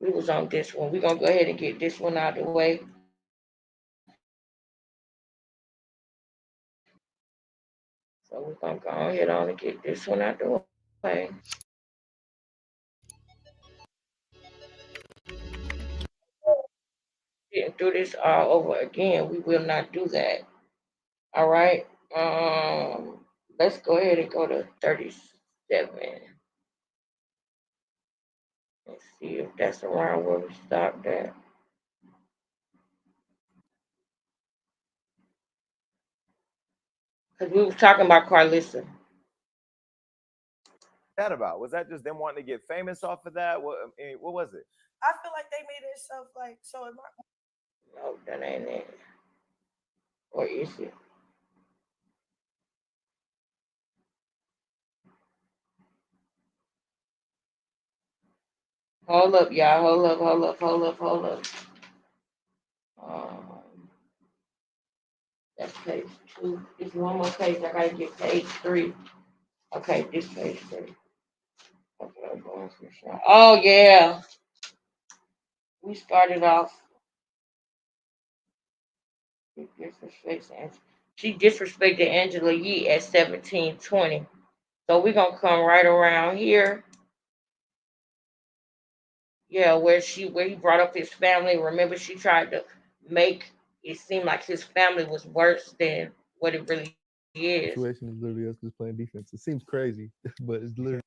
We was on this one. We're gonna go ahead and get this one out of the way. So we're gonna go ahead on and get this one out of the way. Getting through this all over again. We will not do that. All right. Let's go ahead and go to 37. Let's see if that's around where we stopped at. Because we was talking about Carlissa. That about? Was that just them wanting to get famous off of that? What was it? I feel like they made it stuff like so. No, that ain't it. Or is it? Hold up, y'all. Hold up. Um, that's page 2. It's one more page. I gotta get page 3. Okay, this page 3. Okay, I'm going for sure. Oh yeah, we started off. She disrespected Angela Yee at 17:20. So we're gonna come right around here. Yeah, where he brought up his family. Remember, she tried to make it seem like his family was worse than what it really is. Situation is literally us just playing defense. It seems crazy, but it's literally.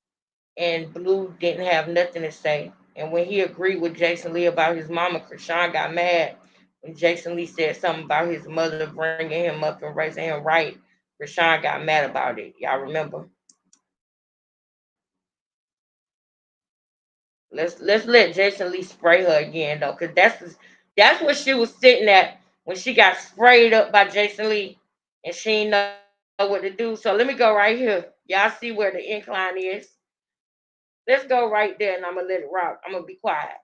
And Blue didn't have nothing to say. And when he agreed with Jason Lee about his mama, Krishan got mad when Jason Lee said something about his mother bringing him up and raising him right. Krishan got mad about it. Y'all remember? Let's let Jason Lee spray her again though, cause that's what she was sitting at when she got sprayed up by Jason Lee, and she didn't know what to do. So let me go right here. Y'all see where the incline is? Let's go right there, and I'm gonna let it rock. I'm gonna be quiet.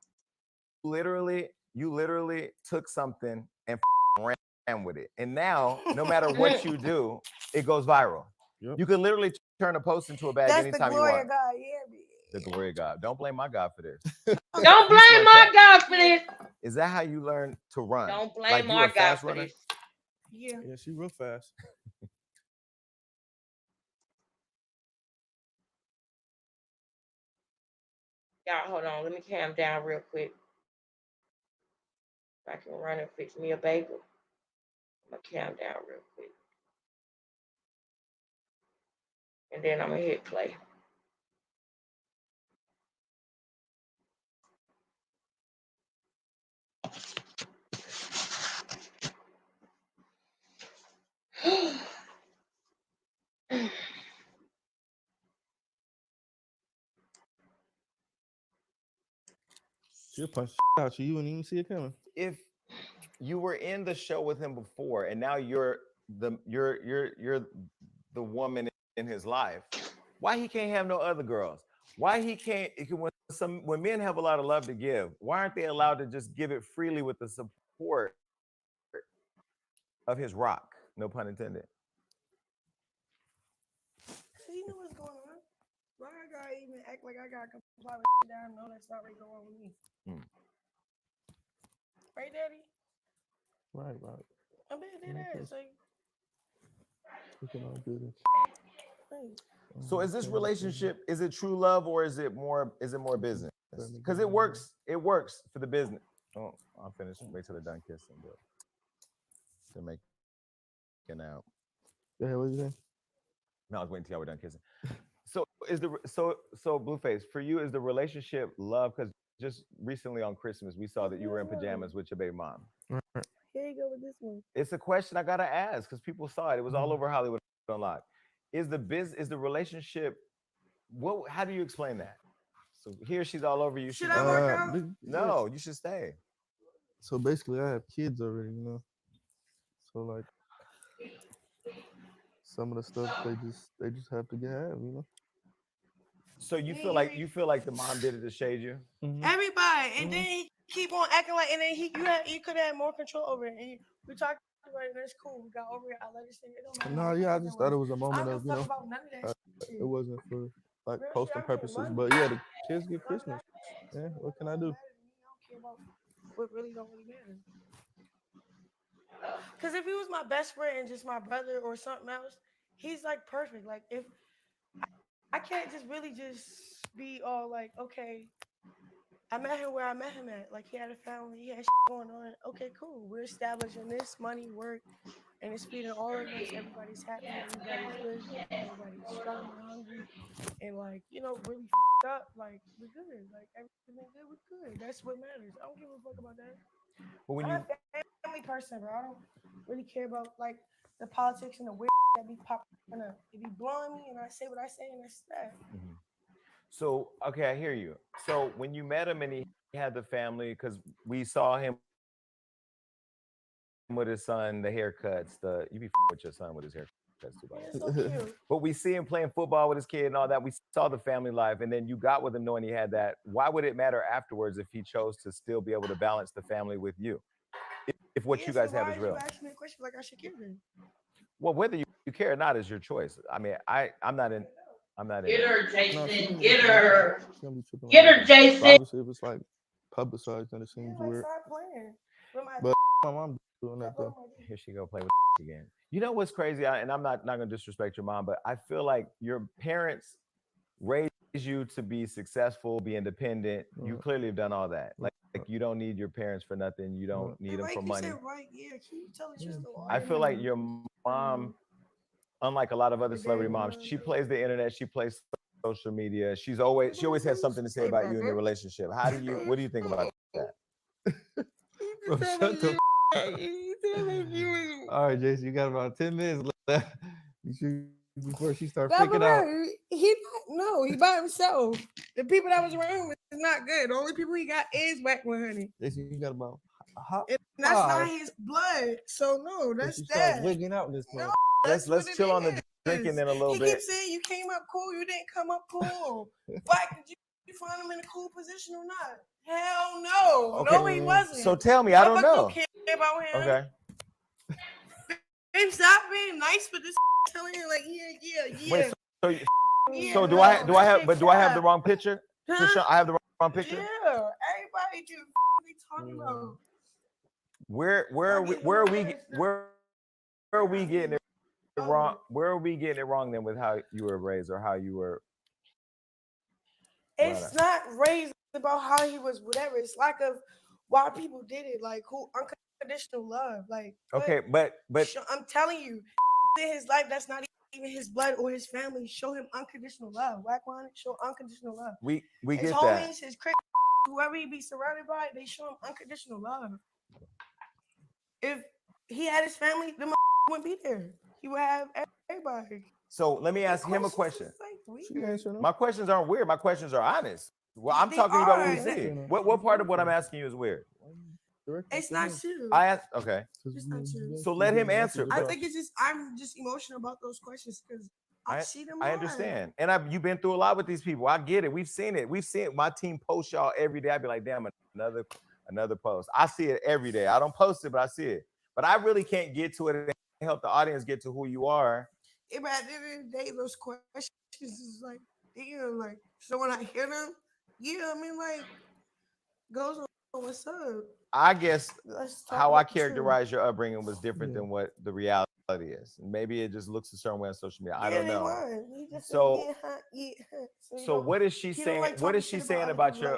Literally You literally took something and ran with it. And now, no matter what you do, it goes viral. Yep. You can literally turn a post into a bag That's the anytime you glory want. of God. Yeah, The glory of God. Don't blame my God for this. Don't blame my God for this. Is that how you learn to run? Don't blame Like you my a God fast for runner? this. yeah. Yeah, she real fast. Y'all, hold on. Let me calm down real quick. If I can run and fix me a bagel. I'm going to calm down real quick. And then I'm going to hit play. She'll punch the out you wouldn't even see it coming. If you were in the show with him before and now you're the woman in his life, why he can't have no other girls? Why he can't when men have a lot of love to give, why aren't they allowed to just give it freely with the support of his rock? No pun intended. So you know what's going on? Why I gotta even act like I gotta comply with that? I know that's not really going on with me. Right, Daddy? Right. I'm being dead ass. Like, Looking all good. hey. So is this relationship, is it true love or is it more business? Because it works for the business. Oh, I'll finish. Wait till they're done kissing, but they're making out. Yeah, what you saying? No, I was waiting till y'all were done kissing. So is so Blueface, for you, is the relationship love? Because just recently on Christmas, we saw that you were in pajamas with your baby mom. Here you go with this one. It's a question I gotta ask because people saw it. It was all over Hollywood Unlocked. Is the relationship? How do you explain that? So here she's all over you. Should I work out? No, you should stay. So basically, I have kids already, you know. So like, some of the stuff they just have to have, you know. So you feel like the mom did it to shade you? Everybody, and then he keep on acting like, and then you could have more control over it. And we talked about it. That's cool. We got over it. I let it stay. It don't matter. No, yeah, I just thought it was a I moment don't of, give a fuck about none of that shit. it wasn't for like Real shit, posting I'm getting purposes. money. But yeah, the kids get Christmas. Yeah, what can I do? I don't care about what really don't really matter. Because if he was my best friend and just my brother or something else, he's like perfect. Like if I can't just really just be all like, okay, I met him where I met him at. Like he had a family, he had shit going on. Okay, cool. We're establishing this money, work, and it's feeding all of us. Everybody's happy, everybody's good, everybody's strong and hungry, and like, you know, really up. Like we're good. Like everything good, we're good. That's what matters. I don't give a fuck about that. But when I'm a family person, bro. I don't really care about like the politics and the weird that be popping up. It be blowing me, and I say what I say, and that's that. So okay, I hear you. So when you met him and he had the family, because we saw him with his son, the haircuts, you be with your son with his haircuts too, by It's the way. so cute. But we see him playing football with his kid and all that. We saw the family life, and then you got with him knowing he had that. Why would it matter afterwards if he chose to still be able to balance the family with you? If what you guys so have why is real. You ask me a question like I should care then? Well, whether you care or not is your choice. I mean, I'm not in. Get her, No, Jason. Get her. She's gonna be tripping Get like her, that. Jason. But obviously, if it's like publicized, then it seems Like, weird. stop playing. But my mom doing that though. Here she go play with again. You know what's crazy? And I'm not gonna disrespect your mom, but I feel like your parents raised you to be successful, be independent. You clearly have done all that. Like you don't need your parents for nothing. You don't need them for money. Right, yeah. Can you tell the truth? I feel like your mom, unlike a lot of other celebrity moms, she plays the internet, she plays social media. She always has something to say about you and your relationship. What do you think about that? Bro, shut the All right, Jason, you got about 10 minutes left before she starts freaking out. He by himself. The people that was around him is not good. The only people he got is whack 100. Jason, you got about and that's not his blood. So no, that's that. Wigging out this no, let's chill on the drinking in a little bit. He keeps saying you came up cool, you didn't come up cool. Why did you find him in a cool position or not? Hell no. Okay. No, he wasn't. So tell me, I don't know. Care about him. Okay. Babe, stop being nice with this telling him like, yeah. Wait, so no, do I have the wrong picture? Huh? I have the wrong picture. Yeah, everybody do. What they talking about? Where are we getting it wrong? Where are we getting it wrong then with how you were raised or how you were? It's not raised about how he was, whatever. It's like of why people did it, like who unconditional love, like. Okay, but I'm telling you, in his life, that's not even his blood or his family. Show him unconditional love. Whack one, show unconditional love. We his get homies, that. His Chris, whoever he be surrounded by, they show him unconditional love. If he had his family, the wouldn't be there. He would have everybody. So let me ask him a question. Like my questions aren't weird. My questions are honest. Well, I'm talking about what we see. What part of what I'm asking you is weird? It's not true. I asked. Okay. It's not true. So let him answer. I think it's just I'm just emotional about those questions because I see them. I understand, and you've been through a lot with these people. I get it. We've seen it. My team posts y'all every day. I'd be like, damn, another post. I see it every day. I don't post it, but I see it. But I really can't get to it and help the audience get to who you are. Yeah, but at the end of the day, those questions is like, damn, like, so when I hear them, yeah, I mean, like, goes on, what's up? I guess how I characterize your upbringing was different than what the reality is. Maybe it just looks a certain way on social media. I don't know. So what is she saying? Like what is she saying about your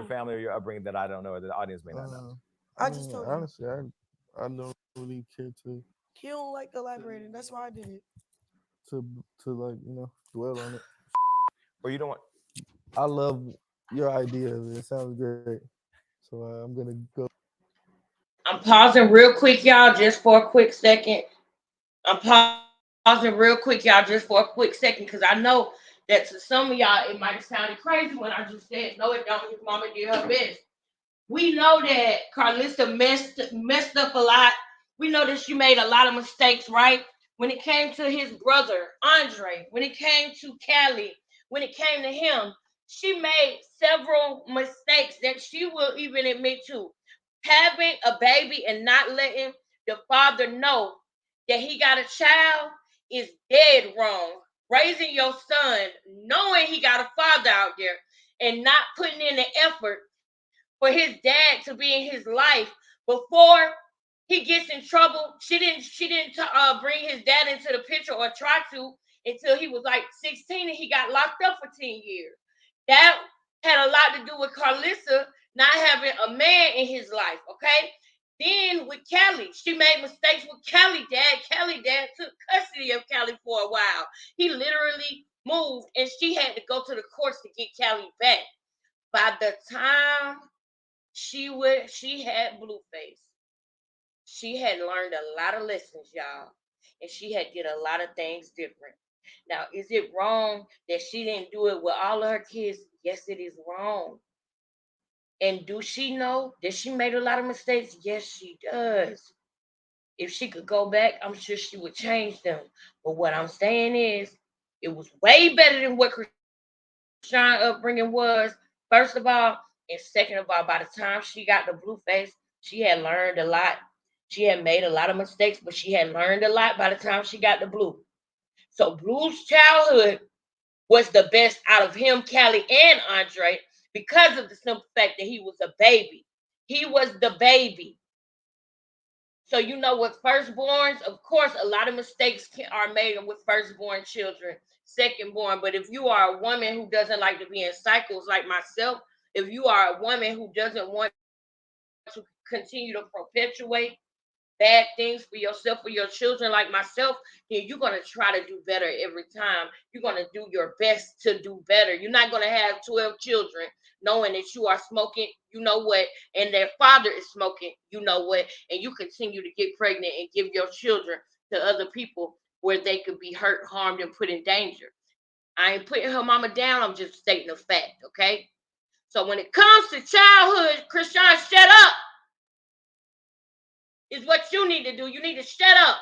family or your upbringing that I don't know or the audience may not know? I just told you. Honestly, I don't really care to. He don't like elaborating. That's why I did it. To like dwell on it. Or you don't want? I love your idea of it. It sounds great. So I'm gonna go. I'm pausing real quick, y'all, just for a quick second. Because I know that to some of y'all it might have sounded crazy when I just said no, it don't. His mama did her best. We know that Carlissa messed up a lot. We know that she made a lot of mistakes, right? When it came to his brother, Andre, when it came to Callie, when it came to him, she made several mistakes that she will even admit to. Having a baby and not letting the father know that he got a child is dead wrong. Raising your son, knowing he got a father out there, and not putting in the effort for his dad to be in his life before he gets in trouble. She didn't bring his dad into the picture or try to until he was like 16 and he got locked up for 10 years. That had a lot to do with Carlissa not having a man in his life, okay? Then with Callie, she made mistakes with Callie dad. Callie dad took custody of Callie for a while. He literally moved and she had to go to the courts to get Callie back. By the time she had Blueface, she had learned a lot of lessons, y'all, and she had did a lot of things different. Now, is it wrong that she didn't do it with all of her kids? Yes, it is wrong. And do she know that she made a lot of mistakes? Yes, she does. If she could go back, I'm sure she would change them. But what I'm saying is, it was way better than what Krishan's upbringing was, first of all. And second of all, by the time she got the Blueface, she had learned a lot. She had made a lot of mistakes, but she had learned a lot by the time she got the Blue. So Blue's childhood was the best out of him, Callie, and Andre because of the simple fact that he was a baby. He was the baby. So with firstborns, of course, a lot of mistakes are made with firstborn children, secondborn. But if you are a woman who doesn't like to be in cycles like myself, if you are a woman who doesn't want to continue to perpetuate bad things for yourself or your children like myself, then you're going to try to do better every time. You're going to do your best to do better. You're not going to have 12 children knowing that you are smoking, and their father is smoking, and you continue to get pregnant and give your children to other people where they could be hurt, harmed, and put in danger. I ain't putting her mama down. I'm just stating a fact, okay? So when it comes to childhood, Krishan, shut up. Is what you need to do. You need to shut up.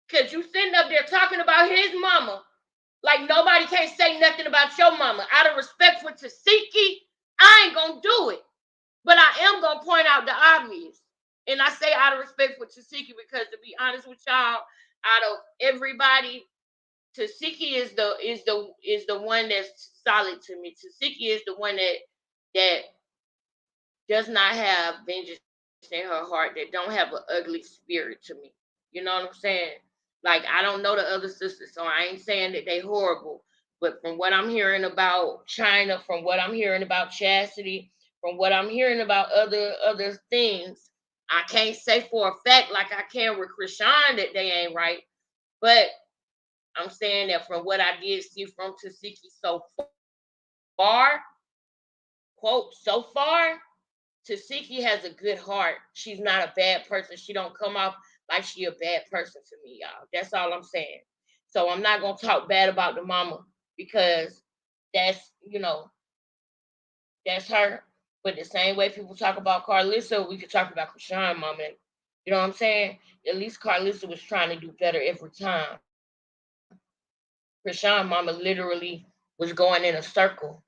Because you sitting up there talking about his mama Like nobody can't say nothing about your mama. Out of respect for Tasiki, I ain't gonna do it. But I am gonna point out the obvious. And I say out of respect for Tasiki because, to be honest with y'all, out of everybody, Tasiki is the one that's solid to me. Tasiki is the one that does not have vengeance in her heart, that don't have an ugly spirit to me. You know what I'm saying? Like, I don't know the other sisters, so I ain't saying that they horrible. But from what I'm hearing about China, from what I'm hearing about Chastity, from what I'm hearing about other things, I can't say for a fact like I can with Krishan that they ain't right. But I'm saying that from what I did see from Tasiki so far, quote, so far, Tasiki has a good heart. She's not a bad person. She don't come off like she a bad person to me, y'all. That's all I'm saying. So I'm not gonna talk bad about the mama because that's, that's her. But the same way people talk about Carlissa, we could talk about Krishan mama. You know what I'm saying? At least Carlissa was trying to do better every time. Krishan mama literally was going in a circle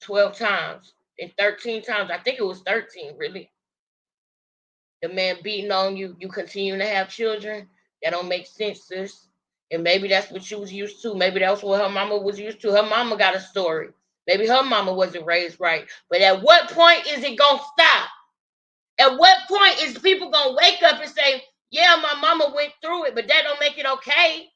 12 times and 13 times. I think it was 13, really. The man beating on you, you continue to have children. That don't make sense, sis. And maybe that's what she was used to. Maybe that's what her mama was used to. Her mama got a story. Maybe her mama wasn't raised right. But at what point is it going to stop? At what point is people going to wake up and say, yeah, my mama went through it, but that don't make it okay?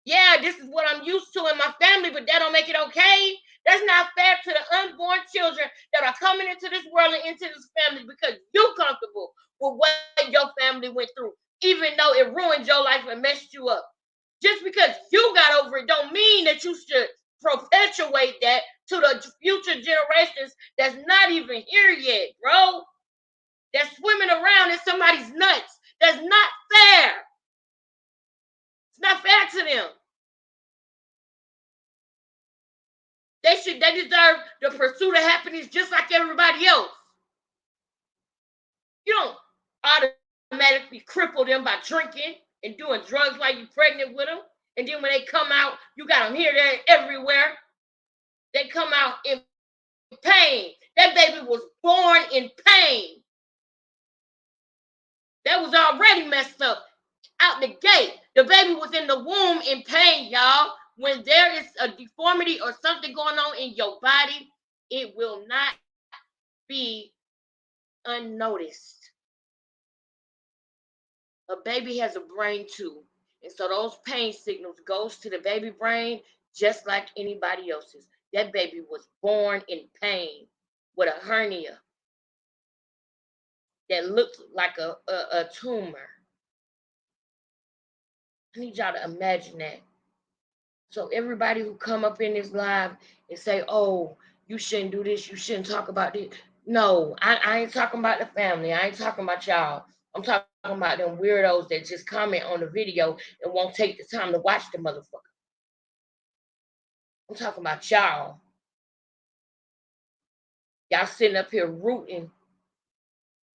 Yeah, this is what I'm used to in my family, but that don't make it okay. That's not fair to the unborn children that are coming into this world and into this family because you're comfortable with what your family went through, even though it ruined your life and messed you up. Just because you got over it don't mean that you should perpetuate that to the future generations that's not even here yet, bro. That's swimming around in somebody's nuts. That's not fair. It's not fair to them. They deserve the pursuit of happiness just like everybody else. You don't automatically cripple them by drinking and doing drugs while you're pregnant with them. And then when they come out, you got them here, there, everywhere. They come out in pain. That baby was born in pain. That was already messed up out the gate. The baby was in the womb in pain, y'all. When there is a deformity or something going on in your body, it will not be unnoticed. A baby has a brain too, and so those pain signals goes to the baby brain just like anybody else's. That baby was born in pain with a hernia that looked like a tumor. I need y'all to imagine that. So everybody who come up in this live and say, oh, you shouldn't do this, you shouldn't talk about this. No, I ain't talking about the family. I ain't talking about y'all. I'm talking about them weirdos that just comment on the video and won't take the time to watch the motherfucker. I'm talking about y'all. Y'all sitting up here rooting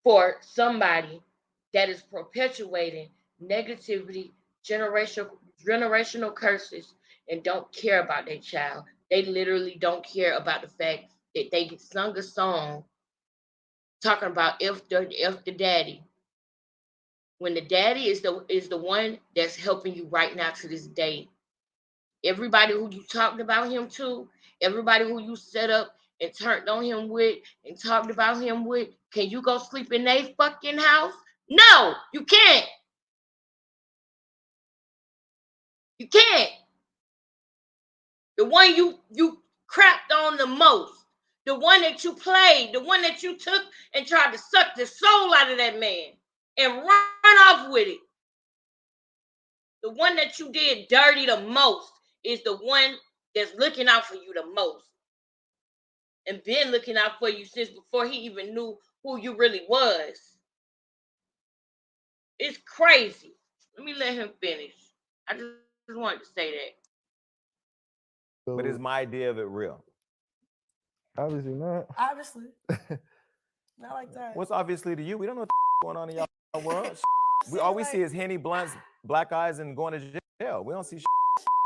for somebody that is perpetuating negativity, generational curses, and don't care about their child. They literally don't care about the fact that they sung a song talking about if the daddy, when the daddy is the one that's helping you right now to this day. Everybody who you talked about him to, everybody who you set up and turned on him with and talked about him with, can you go sleep in their fucking house? No, you can't. You can't. The one you crapped on the most, the one that you played, the one that you took and tried to suck the soul out of that man and run off with it. The one that you did dirty the most is the one that's looking out for you the most and been looking out for you since before he even knew who you really was. It's crazy. Let me let him finish. I just wanted to say that. But is my idea of it real? Obviously not. Obviously. Not like that. What's obviously to you? We don't know what's going on in y'all world. All we see is Henny Blunts, black eyes, and going to jail. We don't see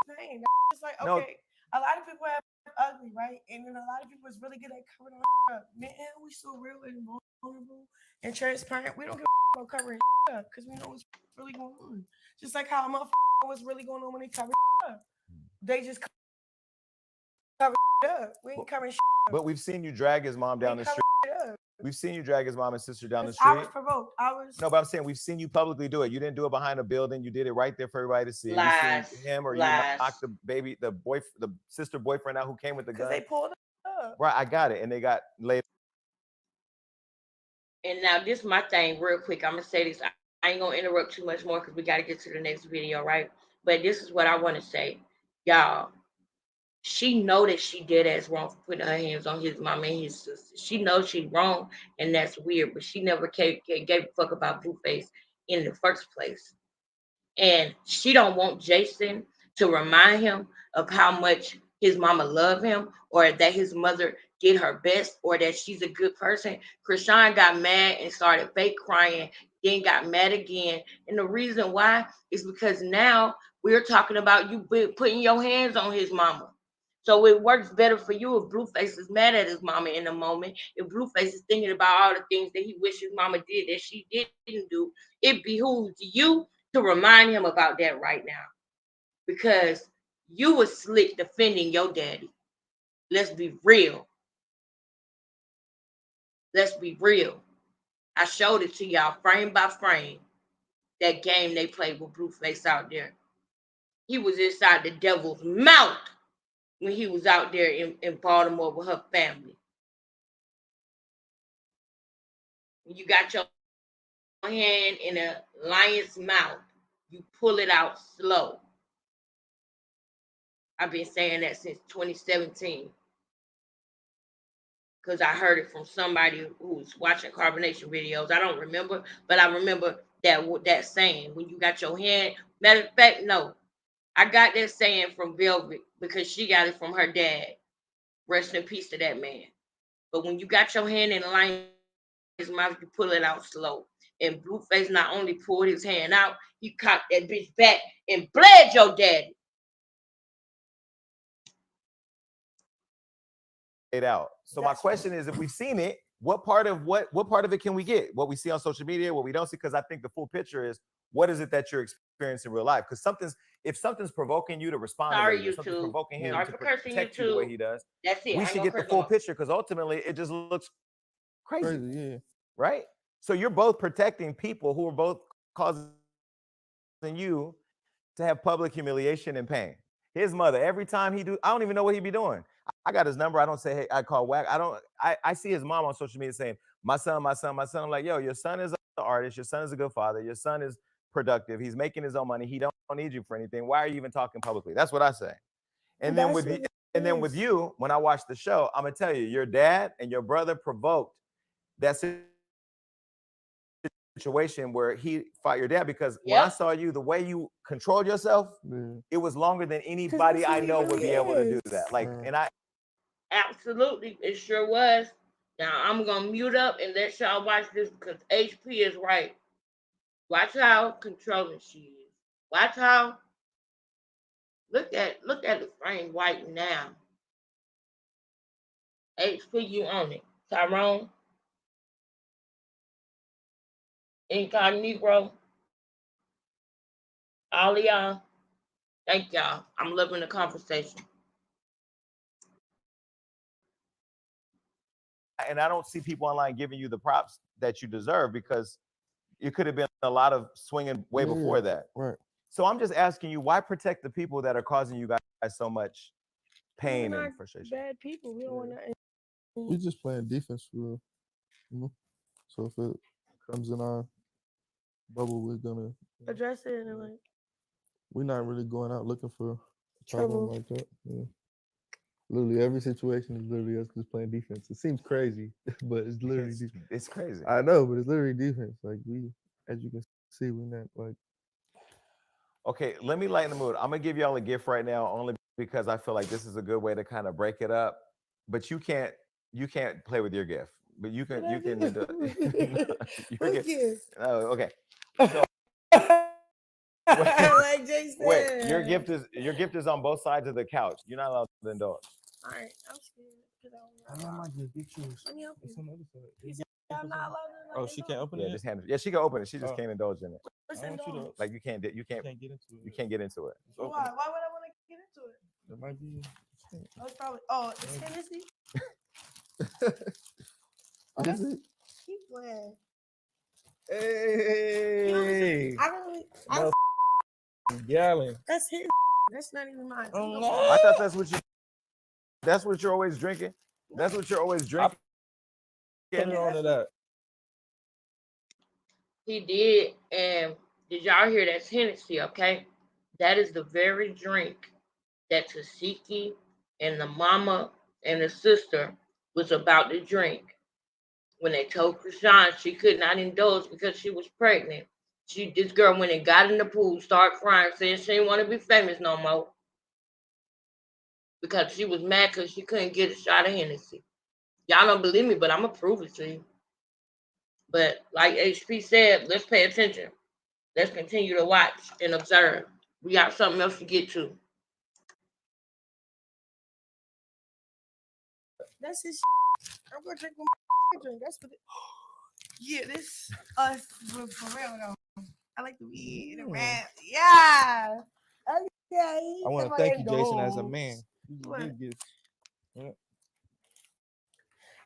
Dang, like, No. okay, a lot of people have ugly, right? And then a lot of people is really good at covering up. Man, we so real and vulnerable and transparent. We don't give a about covering up because we know what's really going on. Just like how a motherfucker what's really going on when they cover up. They just cover up. We ain't covering up. But we've seen you drag his mom down the street. Up. We've seen you drag his mom and sister down the I street. was provoked. No, but I'm saying we've seen you publicly do it. You didn't do it behind a building. You did it right there for everybody to see. Lies. We seen him or Lies. you knocked the sister boyfriend out who came with the gun. They pulled up. Right, I got it. And they got laid. And now this is my thing real quick. I'm going to say this. I ain't going to interrupt too much more because we got to get to the next video, right? But this is what I want to say. Y'all, she know that she did as wrong for putting her hands on his mom and his sister. She knows she's wrong, and that's weird, but she never gave a fuck about Blueface in the first place. And she don't want Jason to remind him of how much his mama love him, or that his mother did her best, or that she's a good person. Krishan got mad and started fake crying, then got mad again. And the reason why is because now we're talking about you putting your hands on his mama. So it works better for you if Blueface is mad at his mama in the moment. If Blueface is thinking about all the things that he wishes mama did that she didn't do, it behooves you to remind him about that right now. Because you was slick defending your daddy. Let's be real. Let's be real. I showed it to y'all frame by frame. That game they played with Blueface out there. He was inside the devil's mouth when he was out there in Baltimore with her family. When you got your hand in a lion's mouth, you pull it out slow. I've been saying that since 2017. Because I heard it from somebody who was watching carbonation videos. I don't remember, but I remember that saying. When you got your hand, matter of fact, no. I got that saying from Velvet because she got it from her dad. Rest in peace to that man. But when you got your hand in the lion's mouth, you pull it out slow. And Blueface not only pulled his hand out, he cocked that bitch back and bled your daddy. Out. So my question is, if we've seen it, what part of it can we get? What we see on social media, what we don't see? Because I think the full picture is what is it that you're experiencing in real life? Because if something's provoking you to respond, sorry, to something's provoking him to protect you the way he does, that's it. We should get the full picture because ultimately it just looks crazy. Yeah. Right? So you're both protecting people who are both causing you to have public humiliation and pain. His mother, every time I don't even know what he'd be doing. I got his number. I don't say, hey, I call whack. I see his mom on social media saying, my son, my son, my son. I'm like, yo, your son is an artist. Your son is a good father. Your son is productive. He's making his own money. He don't need you for anything. Why are you even talking publicly? That's what I say. And then with you, when I watch the show, I'm gonna tell you, your dad and your brother provoked that situation where he fought your dad because when I saw you, the way you controlled yourself, it was longer than anybody I know would be able to do that. Like, and I absolutely, it sure was. Now I'm gonna mute up and let y'all watch this because HP is right. Watch how controlling she is. Watch how look at the frame white now. HP, you on it. Tyrone. Incognito. All y'all. Thank y'all. I'm loving the conversation. And I don't see people online giving you the props that you deserve because it could have been a lot of swinging way before that. Right. So I'm just asking you, why protect the people that are causing you guys so much pain and frustration? Bad people. We don't want to. We just playing defense for real. You know? So if it comes in our bubble, we're gonna address it and like. We're not really going out looking for trouble like that. Yeah. Literally every situation is literally us just playing defense. It seems crazy, but it's literally it's crazy. I know, but it's literally defense. Like we, as you can see, we're not like. Okay, let me lighten the mood. I'm gonna give y'all a gift right now, only because I feel like this is a good way to kind of break it up. But you can't play with your gift. But you can do it. Oh, okay. So, Like Jay said. Wait, your gift is on both sides of the couch. You're not allowed to indulge. All right, I'm scared. I might just get yours. Let me help It's you. on the other side. You said I'm not allowed to. Oh, she can't open Yeah, it. just hand it. Yeah, she can open it. She just Oh. can't indulge in it. What's I want you indulge? to. Like you can't Can't get into it. you can't get into it. Just open Why? it. Why would I want to get into it? It might be. Oh, it's probably. Oh, it's Hennessy. What is it? Keep playing. Hey. I really. No gallon. That's his. That's not even mine. Oh, No. I thought that's what you. That's what you're always drinking. That's what you're always drinking. Put it on to that. He did, and did y'all hear that's Hennessy, okay? That is the very drink that Tasiki and the mama and the sister was about to drink when they told Krishan she could not indulge because she was pregnant. This girl went and got in the pool, started crying, saying she didn't want to be famous no more because she was mad because she couldn't get a shot of Hennessy. Y'all don't believe me, but I'm going to prove it to you. But like HP said, let's pay attention. Let's continue to watch and observe. We got something else to get to. That's his. I'm gonna drink my drink. That's what. Yeah, this us for real though. I like the weed, the rap. Yeah. Okay. I want to thank you, Jason, as a man. What? Yeah.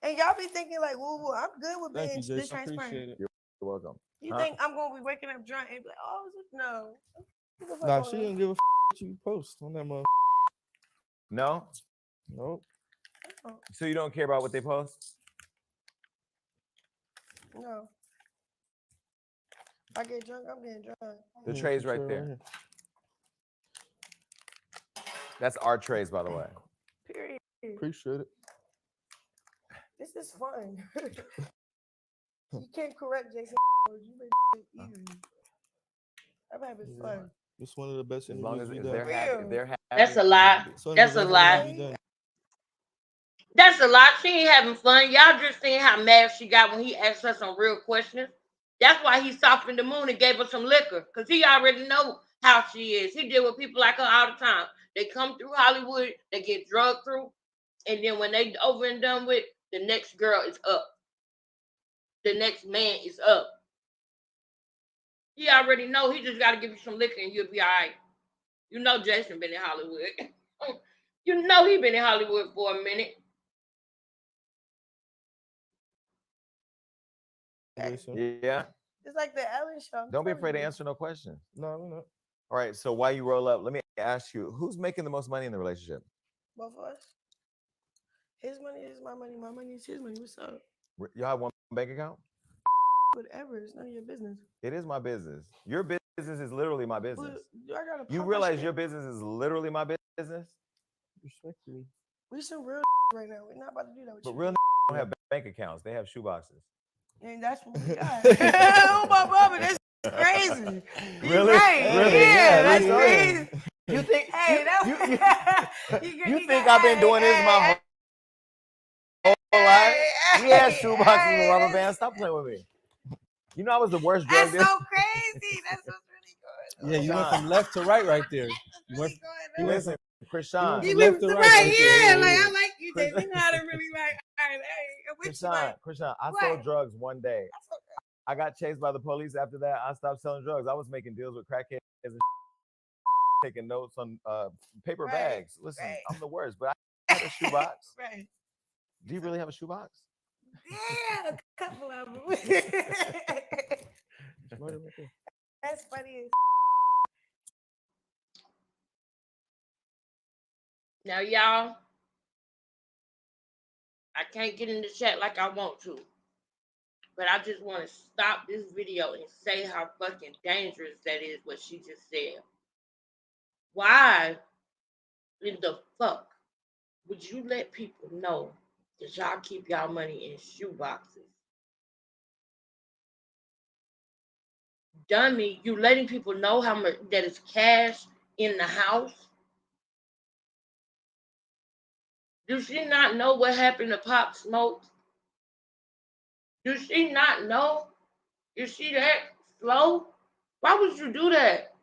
And y'all be thinking like, woo, I'm good with Thank being you, this Jason. I transparent. appreciate it. You're welcome. You think I'm gonna be waking up drunk and be like, oh, no. Nah, she didn't give a what you post on that mother. No. Nope. So you don't care about what they post? No. If I get drunk, I'm getting drunk. The tray's right there. That's our trays, by the way. Period. Appreciate it. This is fun. You can't correct Jason. You made it easy. I'm having fun. It's one of the best As long as interviews we've they're done. happy, if they're happy. That's a lie. That's a lie. That's a lot. She ain't having fun. Y'all just seen how mad she got when he asked her some real questions. That's why he softened the moon and gave her some liquor, because he already know how she is. He deal with people like her all the time. They come through Hollywood, they get drugged through, and then when they over and done with, the next girl is up. The next man is up. He already know. He just got to give you some liquor and you'll be all right. You know Jason been in Hollywood. You know he been in Hollywood for a minute. Yeah. It's like the Ellen show. Don't be afraid to answer no questions. No, we're not. All right. So while you roll up, let me ask you, who's making the most money in the relationship? Both of us. His money is my money. My money is his money. What's up? Y'all have one bank account? Whatever. It's none of your business. It is my business. Your business is literally my business. I gotta You realize your business is literally my business? Respectfully. We some real right now. We're not about to do that with But you. real don't have bank accounts. They have shoeboxes. And that's what we got. Oh my brother, that's crazy. Really? Right. Really? Yeah, that's really? crazy. You think? Hey, You think I've been doing this my whole life? We had shoeboxes and rubber bands. Stop playing with me. You know I was the worst drug dealer. That's so crazy. That's what's really good. Yeah, you went from left to right there. You went. Listen, Krishan. You went to to right, right, yeah. right Like there. I like you, Jason. You know how to really like. All right, hey, Krishan, I sold drugs one day. I got chased by the police. After that, I stopped selling drugs. I was making deals with crackheads and taking notes on paper bags. Listen, I'm the worst, but I had a shoebox. Right. Do you really have a shoebox? Yeah, a couple of them. That's funny. Now, y'all, I can't get in the chat like I want to, but I just want to stop this video and say how fucking dangerous that is, what she just said. Why in the fuck would you let people know that y'all keep y'all money in shoe boxes? Dummy, you letting people know how much that is cash in the house? Does she not know what happened to Pop Smoke? Does she not know? Is she that slow? Why would you do that?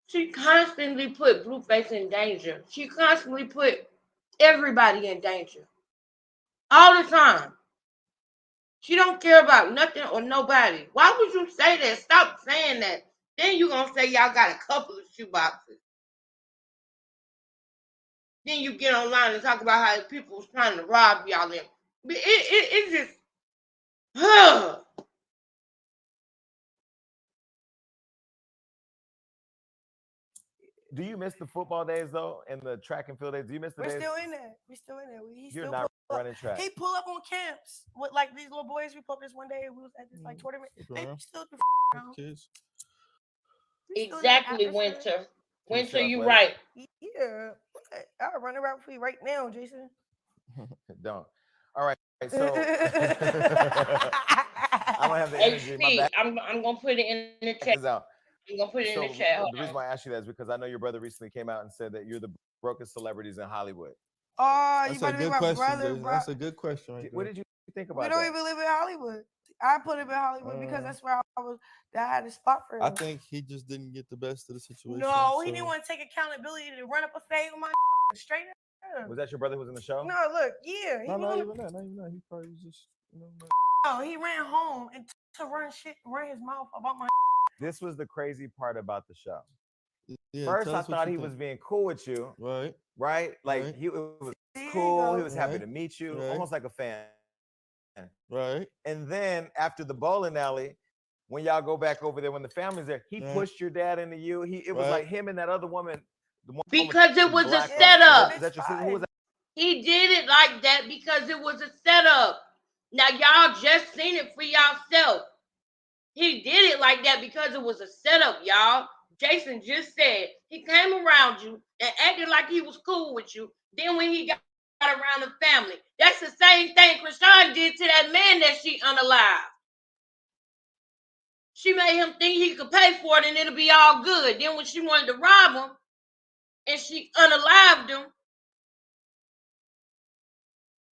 She constantly put Blueface in danger. She constantly put everybody in danger. All the time. She don't care about nothing or nobody. Why would you say that? Stop saying that. Then you gonna say y'all got a couple of shoeboxes. Then you get online and talk about how people was trying to rob y'all. It's just, huh. Do you miss the football days though, and the track and field days? Do you miss the We're days? still in there. We're still in there. You're not running track. He pull up on camps with like these little boys. We pulled up this one day. We was at this like tournament. They still do Kids. Exactly, Winter. Winter, you right. Yeah, I'll run around for you right now, Jason. Don't. All right, so I don't have the energy. My back I'm gonna put it in the chat. is out. I'm gonna put it in the So chat. the reason why I asked you that is because I know your brother recently came out and said that you're the brokest celebrities in Hollywood. Oh, That's you a better be good my question, brother, Jason. bro. That's a good question right What there. did you think about We that? don't even live in Hollywood. I put him in Hollywood because that's where I was. That I had a spot for him. I think he just didn't get the best of the situation. No, he didn't want to take accountability to run up a fade with my straight up. Was that your brother who was in the show? No, look, yeah. Not even that. Not even that. He probably was just, No, he ran home and to run his mouth about my. This was the crazy part about the show. Yeah, first, I thought he was being cool with you. Right. Right? Like right. he was cool. He was happy to meet you, right. almost like a fan. Right. And then after the bowling alley, when y'all go back over there, when the family's there, he pushed your dad into you. It was like him and that other woman. Because it was a setup. Is that your sister? Who was that? He did it like that because it was a setup. Now y'all just seen it for yourself. He did it like that because it was a setup, y'all. Jason just said he came around you and acted like he was cool with you. Then when he got around the family, that's the same thing Krishan did to that man that she unalived. She made him think he could pay for it and it'll be all good. Then when she wanted to rob him and she unalived him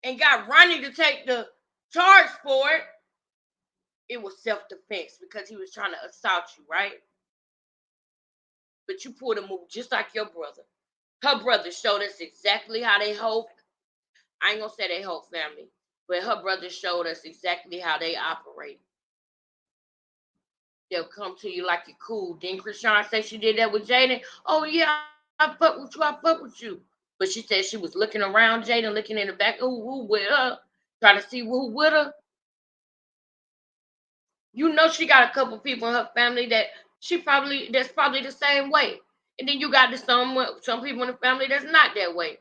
and got Ronnie to take the charge for it, it was self-defense because he was trying to assault you, right? But you pulled a move just like your brother. Her brother showed us exactly how they hold. I ain't gonna say they whole family, but her brother showed us exactly how they operate. They'll come to you like you're cool. Didn't Krishan say she did that with Jaden? Oh yeah, I fuck with you, I fuck with you. But she said she was looking around Jaden, looking in the back, who with her, trying to see who with her. You know she got a couple people in her family that's probably the same way. And then you got some people in the family that's not that way.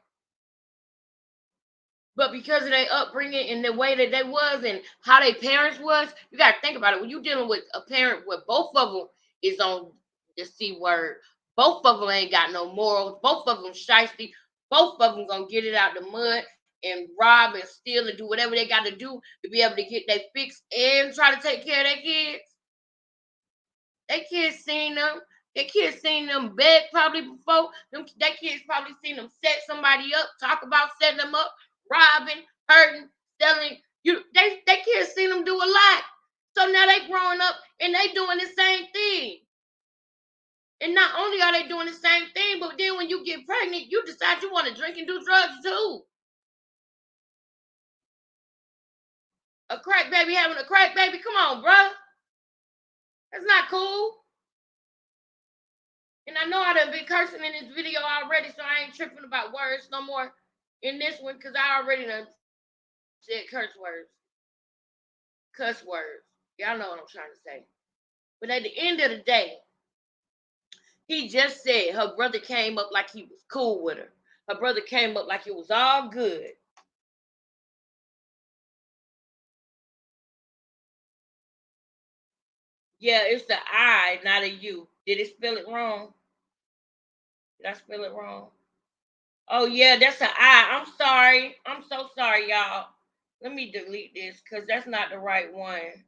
But because of their upbringing and the way that they was and how their parents was, you got to think about it. When you're dealing with a parent where both of them is on the C word, both of them ain't got no morals, both of them shiesty, both of them gonna get it out the mud and rob and steal and do whatever they got to do to be able to get their fix and try to take care of their kids. They kids seen them. Their kids seen them beg probably before. Their kids probably seen them set somebody up, talk about setting them up, robbing, hurting, selling. They kids seen them do a lot. So now they growing up and they doing the same thing. And not only are they doing the same thing, but then when you get pregnant, you decide you want to drink and do drugs too. A crack baby having a crack baby? Come on, bruh. That's not cool. And I know I done been cursing in this video already, so I ain't tripping about words no more in this one because I already done said cuss words. Y'all know what I'm trying to say. But at the end of the day, he just said her brother came up like he was cool with her. Her brother came up like it was all good. Yeah, it's the I, not a you. Did it spell it wrong? Did I spell it wrong? Oh, yeah, that's an I. I'm sorry. I'm so sorry, y'all. Let me delete this because that's not the right one.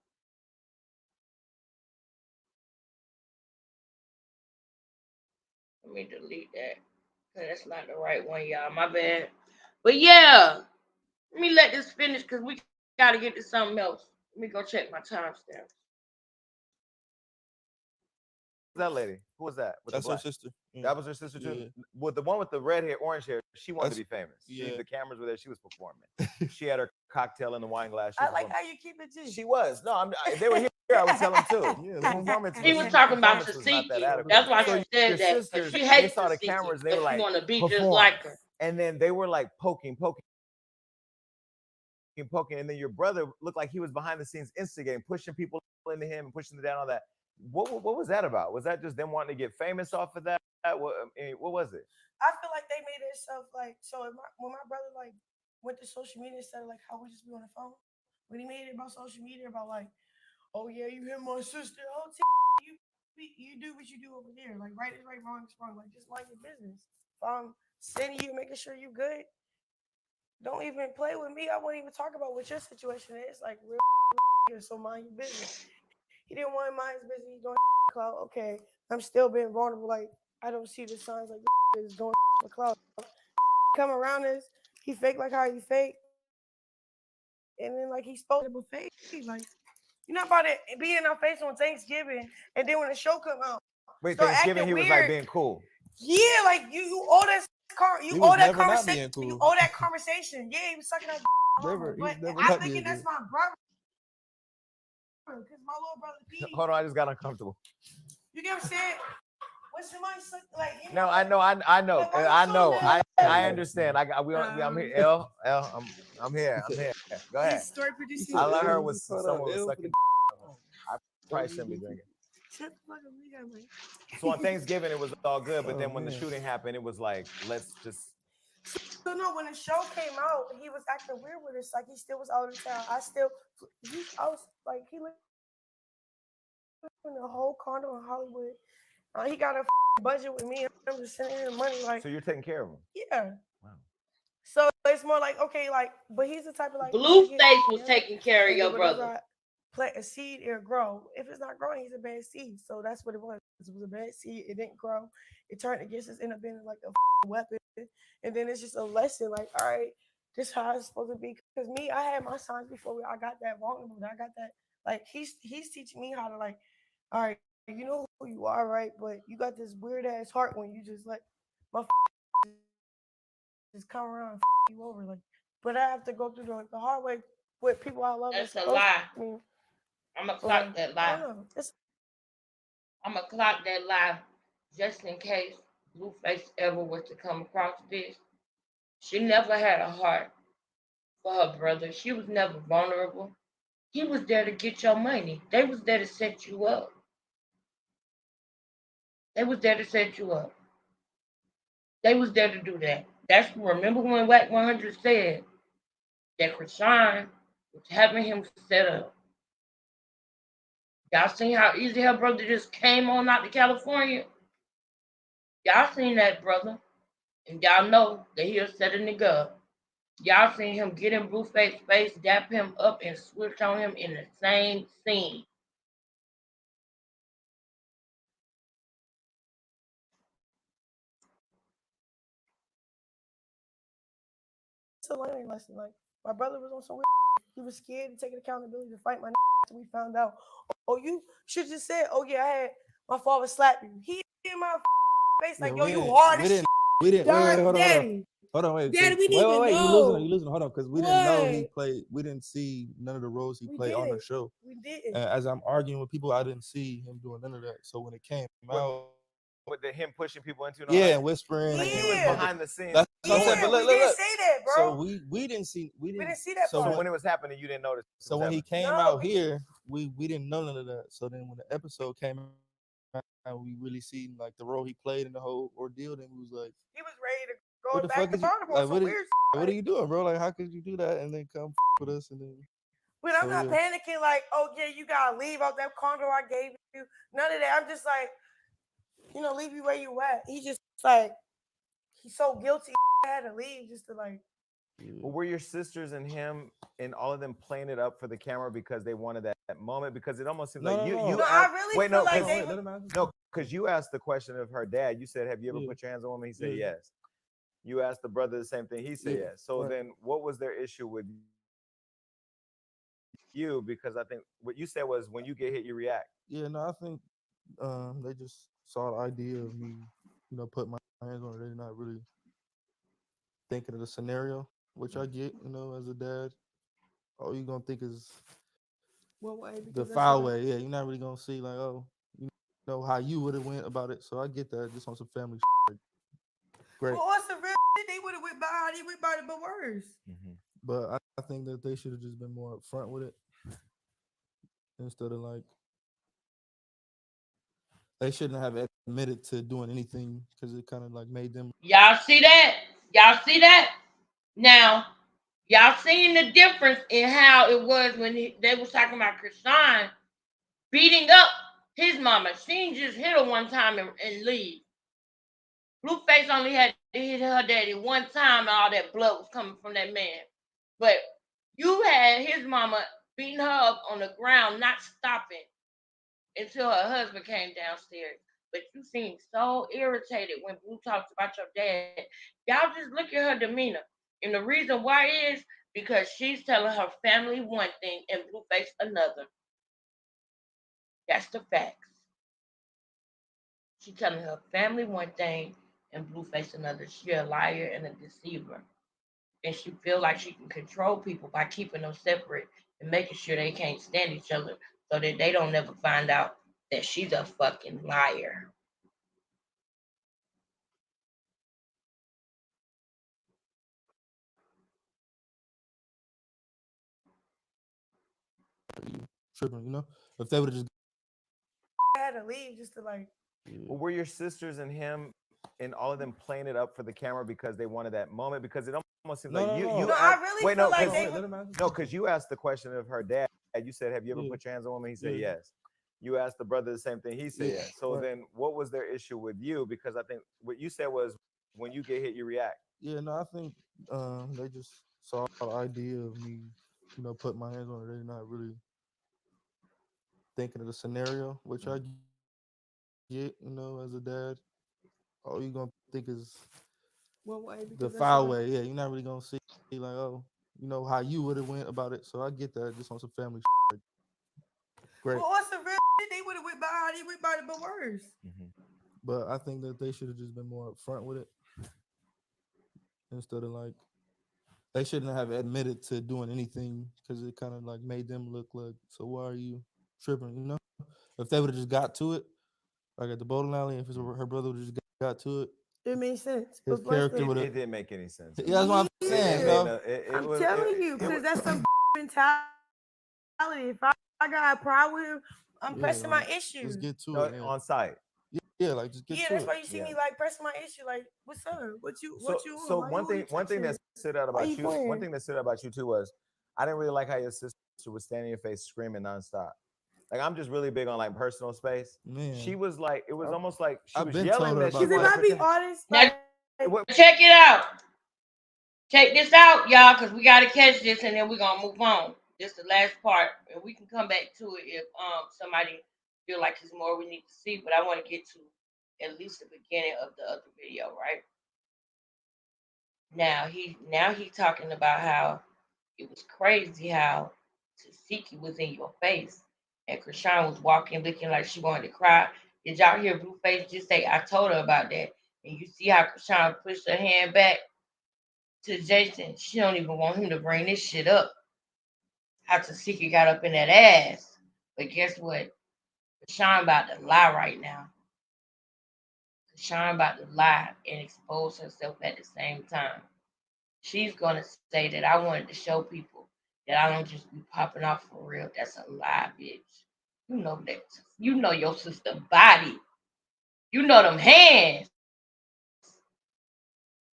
Let me delete that because that's not the right one, y'all. My bad. But yeah, let me let this finish because we got to get to something else. Let me go check my timestamps. that lady? Who was that? That's her sister. Yeah. That was her sister too. Yeah. With the one with the red hair, orange hair, she wanted to be famous. Yeah. The cameras were there. She was performing. She had her cocktail in the wine glass. I like how you keep it G. She was. No, if they were here, I would tell them too. Yeah, the performance. He was talking about performance the was not that Tasiki. adequate. That's why So she said your that. But sisters, she they hates saw the Tasiki, cameras. They but were she like, want to be just perform. like her. And then they were like poking, and then your brother looked like he was behind the scenes instigating, pushing people into him and pushing them down on that. What was that about? Was that just them wanting to get famous off of that? What was it? I feel like they made it stuff like so. When my brother like went to social media instead of like how we just be on the phone, when he made it about social media about like, oh yeah, you hit my sister, oh you do what you do over there, like right is right, wrong is wrong, like just mind your business. If I'm sending you, making sure you good, don't even play with me. I won't even talk about what your situation is. Like real here, so mind your business. He didn't want to mind his business. He's doing clout. Okay, I'm still being vulnerable. Like I don't see the signs like this is doing for clout. Come around us, he fake like how he fake, and then like he's supposed to be fake. Like you're not about to be in our face on Thanksgiving, and then when the show come out, Wait, start Thanksgiving, acting he was weird. like being cool. Yeah, like you owe that He was never not being conversation. cool. You owe that conversation. Yeah, he was sucking that. Never, But he's never I'm not thinking being that's cool. my brother. Because my little brother P. Hold on, I just got uncomfortable. You get what I'm saying? When somebody like you No, know, I know. I understand. I'm here. L, I'm here. Go ahead. His story producer. All I heard was someone was sucking. I probably shouldn't be drinking. Shut the fuck up, nigga. Like, So on Thanksgiving it was all good, but then when the shooting happened, it was like, let's just. so no, when the show came out, he was acting weird with us. Like he still was out of town. I was like, he lived in the whole condo in Hollywood. He got a budget with me. I'm just sending him money. Like, So you're taking care of him. Yeah. Wow. So it's more like, okay, like, but he's the type of like Blueface was taking care of your brother. Plant a seed, it'll grow. If it's not growing, he's a bad seed. So that's what it was. It was a bad seed. It didn't grow. It turned against us, ended up being like a weapon. And then it's just a lesson. Like, all right, this is how it's supposed to be. Because me, I had my signs before I got that vulnerable. I got that. Like, he's teaching me how to like, all right, you know who you are, right? But you got this weird ass heart when you just like, my just come around and you over. Like, but I have to go through the hard way with people I love. That's a lie. I'm gonna clock that lie. I'm gonna clock that lie just in case Blueface ever was to come across this. She never had a heart for her brother. She was never vulnerable. He was there to get your money. They was there to set you up. They was there to set you up. They was there to do that. Remember when Whack 100 said that Krishan was having him set up. Y'all seen how easy her brother just came on out to California? Y'all seen that, brother. And y'all know that he'll set a nigga up. Y'all seen him get in Blueface's face, dap him up, and switch on him in the same scene. It's a learning lesson. Like, my brother was on some weird. He was scared to take accountability to fight my until we found out. Oh, you should just said, oh yeah, I had my father slap you. He in my face like, yo, you hard as shit. We didn't. Wait, hold on. Daddy, we didn't wait. know. You losing. Hold on, because we didn't know he played. We didn't see none of the roles he played on the show. We didn't. As I'm arguing with people, I didn't see him doing none of that. So when it came out, with him pushing people into and whispering, like he was behind the scenes. That's what I'm saying. But look, didn't say that, bro. So we didn't see that. So when it was happening, you didn't notice. So when he came out here, we didn't know none of that. So then when the episode came out, we really seen like the role he played in the whole ordeal. Then we was like, he was ready to go what the back fuck to Baltimore. Like, what are you doing, bro? Like, how could you do that and then come with us and then? But I'm not panicking like, oh yeah, you gotta leave out that condo I gave you. None of that. I'm just like, leave you where you at. He just like, he's so guilty. He had to leave just to like. Well, were your sisters and him and all of them playing it up for the camera because they wanted that moment? Because it almost seems like you. No, I really feel like they. No, because you asked the question of her dad. You said, "Have you ever put your hands on a woman?" He said, "Yes." You asked the brother the same thing. He said, "Yes." So then, what was their issue with you? Because I think what you said was when you get hit, you react. Yeah, no, I think They just saw the idea of me, putting my hands on it. They're not really thinking of the scenario, which I get, as a dad. All you gonna think is What way? the Because that's foul what. way. Yeah, you're not really gonna see like, oh, you know how you would have went about it. So I get that just on some family. Like, great, Well, on some real shit, they would have went by how they went by it, but worse. but I think that they should have just been more upfront with it instead of like they shouldn't have admitted to doing anything because it kind of like made them. Y'all see that? Y'all see that? Now, y'all seen the difference in how it was when they was talking about Krishan beating up his mama. She ain't just hit her one time and leave. Blueface only had to hit her daddy one time and all that blood was coming from that man. But you had his mama beating her up on the ground, not stopping until her husband came downstairs. But you seem so irritated when Blue talks about your dad. Y'all just look at her demeanor. And the reason why is because she's telling her family one thing and Blueface another. That's the facts. She's telling her family one thing and Blueface another. She's a liar and a deceiver. And she feel like she can control people by keeping them separate and making sure they can't stand each other so that they don't never find out that she's a fucking liar. Tripping, if they would have just. I had to leave just to like. Well, were your sisters and him and all of them playing it up for the camera because they wanted that moment? Because it almost seems like you. No, asked, I really wait, feel no, like because they would. no, because you asked the question of her dad. You said, "Have you ever Yeah. put your hands on a woman?" He said, Yeah. "Yes." You asked the brother the same thing. He said, Yeah, "Yes." So right. then, what was their issue with you? Because I think what you said was, when you get hit, you react. Yeah, no, I think they just saw the idea of me, putting my hands on it. They're not really thinking of the scenario, which I get, as a dad. All you gonna think is What way? the Because that's foul what. way. Yeah, you're not really gonna see like, oh, how you would have went about it. So I get that just on some family. Like, great, Well, on some real shit, they would have went by how they went by it, but worse. but I think that they should have just been more upfront with it instead of like they shouldn't have admitted to doing anything because it kind of like made them look like. So why are you tripping? If they would have just got to it, like at the bowling alley, if her brother would have just got to it, It makes sense. his But plus character the. would have. It didn't make any sense. Yeah, that's what I'm It saying. made no. It I'm was. telling you, because that's some mentality. If I got a problem with him, I'm Yeah, pressing my like issue. just get to No, it. Yeah, on site. yeah, like just get Yeah, to that's it. why you see Yeah. me like pressing my issue. Like, what's up? What you So on? so Why you one thing that touching? stood out Why about you you, one playing? thing that stood out about you too was I didn't really like how your sister was standing in your face screaming nonstop. Like, I'm just really big on like personal space. She Man, was like, it was I, almost like she I've was been told yelling her that she about Because if wanted to that. I put be your honest, Now like check it out. Check this out, y'all, because we gotta catch this and then we're gonna move on. This is the last part, and we can come back to it if somebody feel like there's more we need to see. But I want to get to at least the beginning of the other video, right? Now he talking about how it was crazy how Tasiki was in your face and Krishan was walking looking like she wanted to cry. Did y'all hear Blueface just say, I told her about that? And you see how Krishan pushed her hand back to Jason. She don't even want him to bring this shit up. How Tasiki got up in that ass. But guess what? Krishan about to lie right now. Krishan about to lie and expose herself at the same time. She's gonna say that I wanted to show people that I don't just be popping off for real. That's a lie, bitch. You know that. You know your sister body. You know them hands.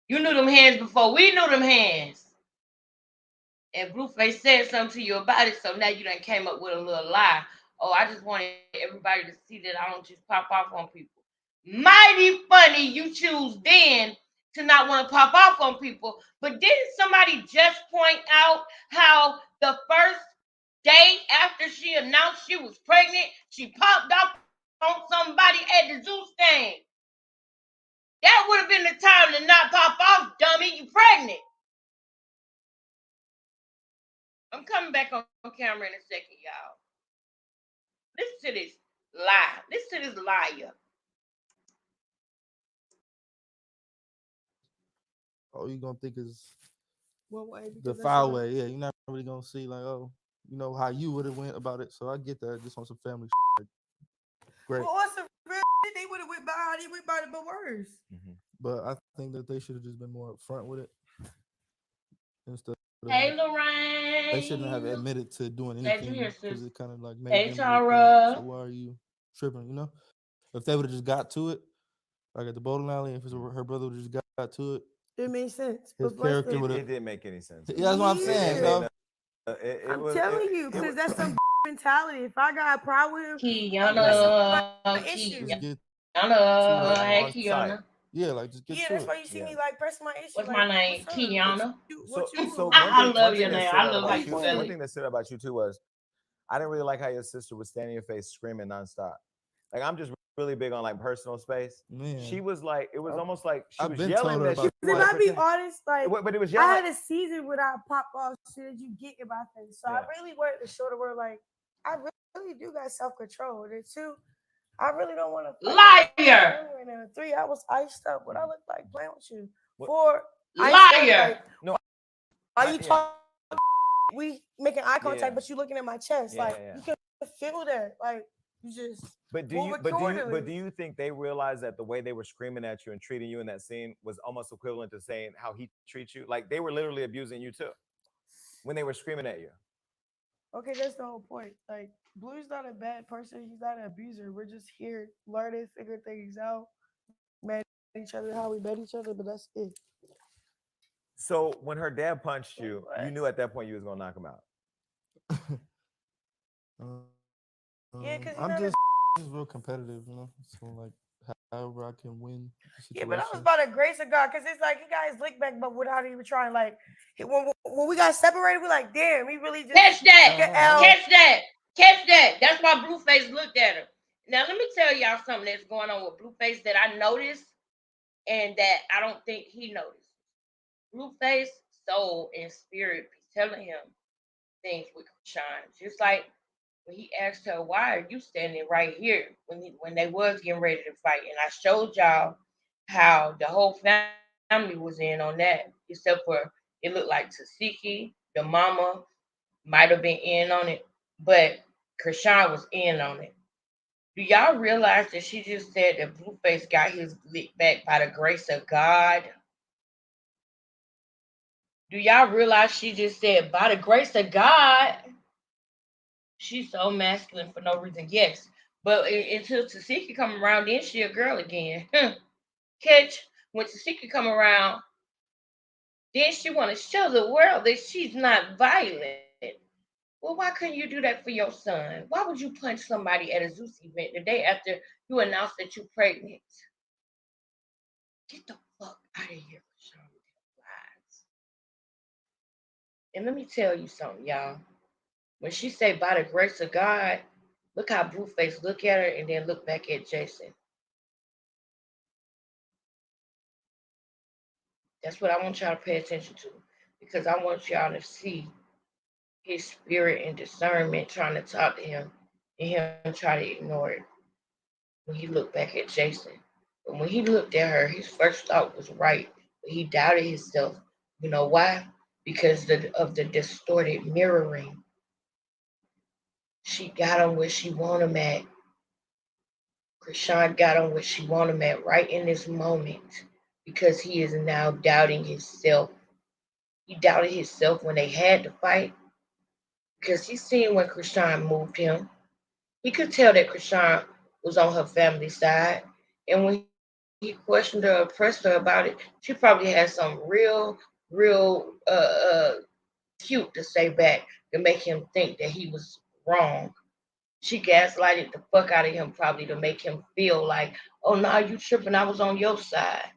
You knew them hands before we knew them hands. And Blueface said something to you about it, so now you done came up with a little lie. Oh, I just wanted everybody to see that I don't just pop off on people. Mighty funny you choose then to not want to pop off on people. But didn't somebody just point out how the first day after she announced she was pregnant, she popped off on somebody at the Zeus thing? That would have been the time to not pop off, dummy. You pregnant. I'm coming back on camera in a second, y'all. Listen to this. Lie. Listen to this liar. All you gonna think is What way? the Because that's foul what way. Yeah, you're not really gonna see like, oh, you know how you would have went about it. So I get that. Just on some family. Like, great. Well, what's the real shit? They would have went by how they went by it, but worse. But I think that they should have just been more upfront with it instead of Hey, like they shouldn't have Lorraine. admitted to doing Glad you anything here, because sis. it kind of like made Hey, them look like, so Tara. why are you tripping? You know, if they would have just got to it, like at the bowling alley, if her brother would have just got to it, It makes sense. his But character would It have. didn't make any sense. Yeah, that's what I'm It, saying. it You made know, no, it I'm was telling you, it because was that's some mentality. If I got a problem with him, I'm yeah, pressing my Kiana. issue. just get to Kiana. it. Hey, on site. Kiana. Yeah, like just get Yeah, to that's it. why you see Yeah. me like pressing my issue. What's Like, my name? what's up? Kiana. What you So want? I one love your thing that name. stood I out look What about like you you, you, one want? silly. thing that stood out about you too was I didn't really like how your sister was standing in your face screaming nonstop. Like I'm just really big on like personal space. Man, She was like, it was almost like she I've was been yelling told her that she about If wanted I to be protect. honest, like But it was I yelling. had a season where I pop off shit that you get in my face. So I really wanted to show the world like I really do got self control. And then two, I really don't want to fight Liar. right now. Three, I was iced up. What I look like playing with you. What? Four, iced up. Liar. Like, No, are you yeah, talking? We making eye contact, yeah, but you looking at my chest. yeah, Like yeah. you can feel that. Like you just But do move you accordingly. think they realized that the way they were screaming at you and treating you in that scene was almost equivalent to saying how he treats you? Like they were literally abusing you too when they were screaming at you. Okay, that's the whole point. Like Blue's not a bad person. He's not an abuser. We're just here learning, figure things out, met each other, how we met each other, but that's it. So when her dad punched Like you, what? you knew at that point you was gonna knock him out. Yeah, because I'm you're not a just real competitive, you know. So like, however I can win the yeah, but that was situation. by the grace of God, because it's like you guys lick back, but without even trying. Like when we got separated, we're like, damn, we really just Catch that. took an L. Catch that. Catch that. That's why Blueface looked at her. Now let me tell y'all something that's going on with Blueface that I noticed and that I don't think he noticed. Blueface soul and spirit be telling him things with Shine. Just like when he asked her, "Why are you standing right here?" When they was getting ready to fight, and I showed y'all how the whole family was in on that, except for it looked like Tasiki, the mama, might have been in on it, but Krishan was in on it. Do y'all realize that she just said that Blueface got his lick back by the grace of God? Do y'all realize she just said by the grace of God? She's so masculine for no reason. Yes, but until Tasiki come around, then she a girl again. Catch when Tasiki come around, then she want to show the world that she's not violent. Well, why couldn't you do that for your son? Why would you punch somebody at a Zeus event the day after you announced that you're pregnant? Get the fuck out of here, Sean. And let me tell you something, y'all. When she say by the grace of God, look how Blueface look at her and then look back at Jason. That's what I want y'all to pay attention to because I want y'all to see his spirit and discernment trying to talk to him and him try to ignore it when he looked back at Jason. But when he looked at her, his first thought was right, but he doubted himself. You know why? Because of the distorted mirroring. She got him where she want him at. Krishan got him where she want him at right in this moment because he is now doubting himself. He doubted himself when they had to fight because he seen when Krishan moved him. He could tell that Krishan was on her family side. And when he questioned her or pressed her about it, she probably had some real cute to say back to make him think that he was wrong. She gaslighted the fuck out of him probably to make him feel like, oh, no, you tripping. I was on your side.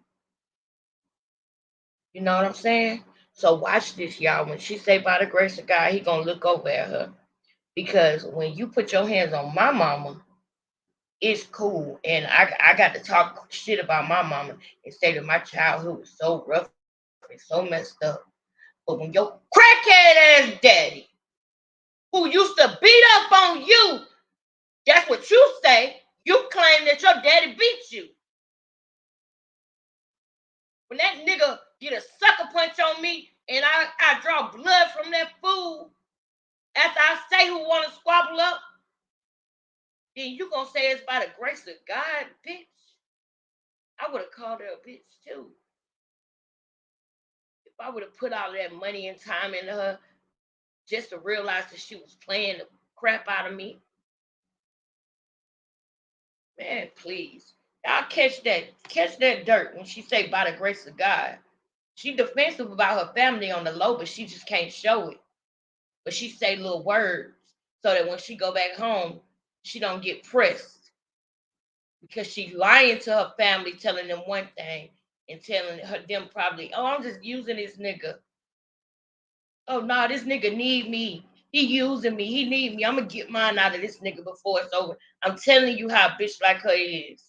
You know what I'm saying? So watch this, y'all. When she say by the grace of God, he gonna look over at her. Because when you put your hands on my mama, it's cool. And I got to talk shit about my mama and say that my childhood was so rough and so messed up. But when your crackhead ass daddy, who used to beat up on you, That's what you say. You claim that your daddy beat you. When that nigga get a sucker punch on me and I draw blood from that fool after I say who want to squabble up, then you gonna say it's by the grace of God, bitch. I would have called her a bitch too. If I would have put all that money and time into her just to realize that she was playing the crap out of me. Man, please. Y'all catch that dirt when she say by the grace of God. She defensive about her family on the low, but she just can't show it. But she say little words so that when she go back home, she don't get pressed. Because she lying to her family, telling them one thing and telling them probably, oh, I'm just using this nigga. Oh, no, this nigga need me. He using me. He need me. I'm going to get mine out of this nigga before it's over. I'm telling you how a bitch like her is.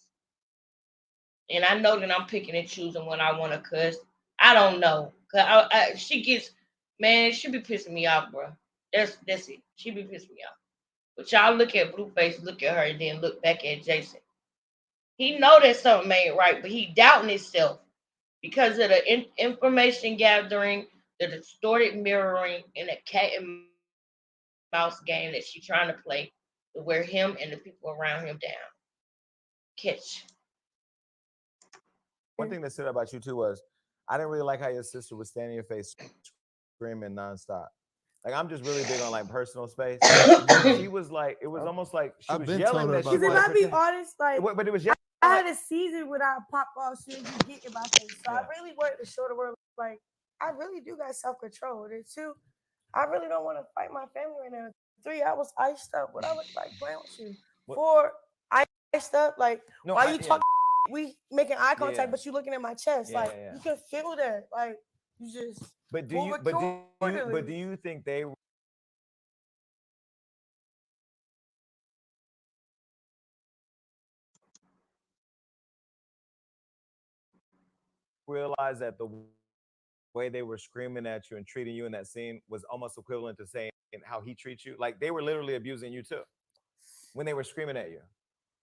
And I know that I'm picking and choosing when I want to cuss. I don't know. Cause she gets, man, she be pissing me off, bro. That's it. She be pissing me off. But y'all look at Blueface, look at her, and then look back at Jason. He know that something ain't right, but he doubting himself because of the information gathering, the distorted mirroring, and the cat and mouse game that she's trying to play to wear him and the people around him down. Catch. One thing that stood out about you too was I didn't really like how your sister was standing in your face screaming nonstop. Like I'm just really big on like personal space. She was like, it was almost like she was yelling that she Because if I be honest, like, but it was I had a season when I pop off as soon as you get in my face. So I really wanted to show the world, like, I really do got self-control. And two, I really don't want to fight my family right now. 3, I was iced up. What I look like playing with you. 4, iced up. Like, no, why you talking? We making eye contact, but you looking at my chest. Yeah, like, you can feel that. Like, you just. But do you think they realize that the way they were screaming at you and treating you in that scene was almost equivalent to saying how he treats you? Like they were literally abusing you too when they were screaming at you.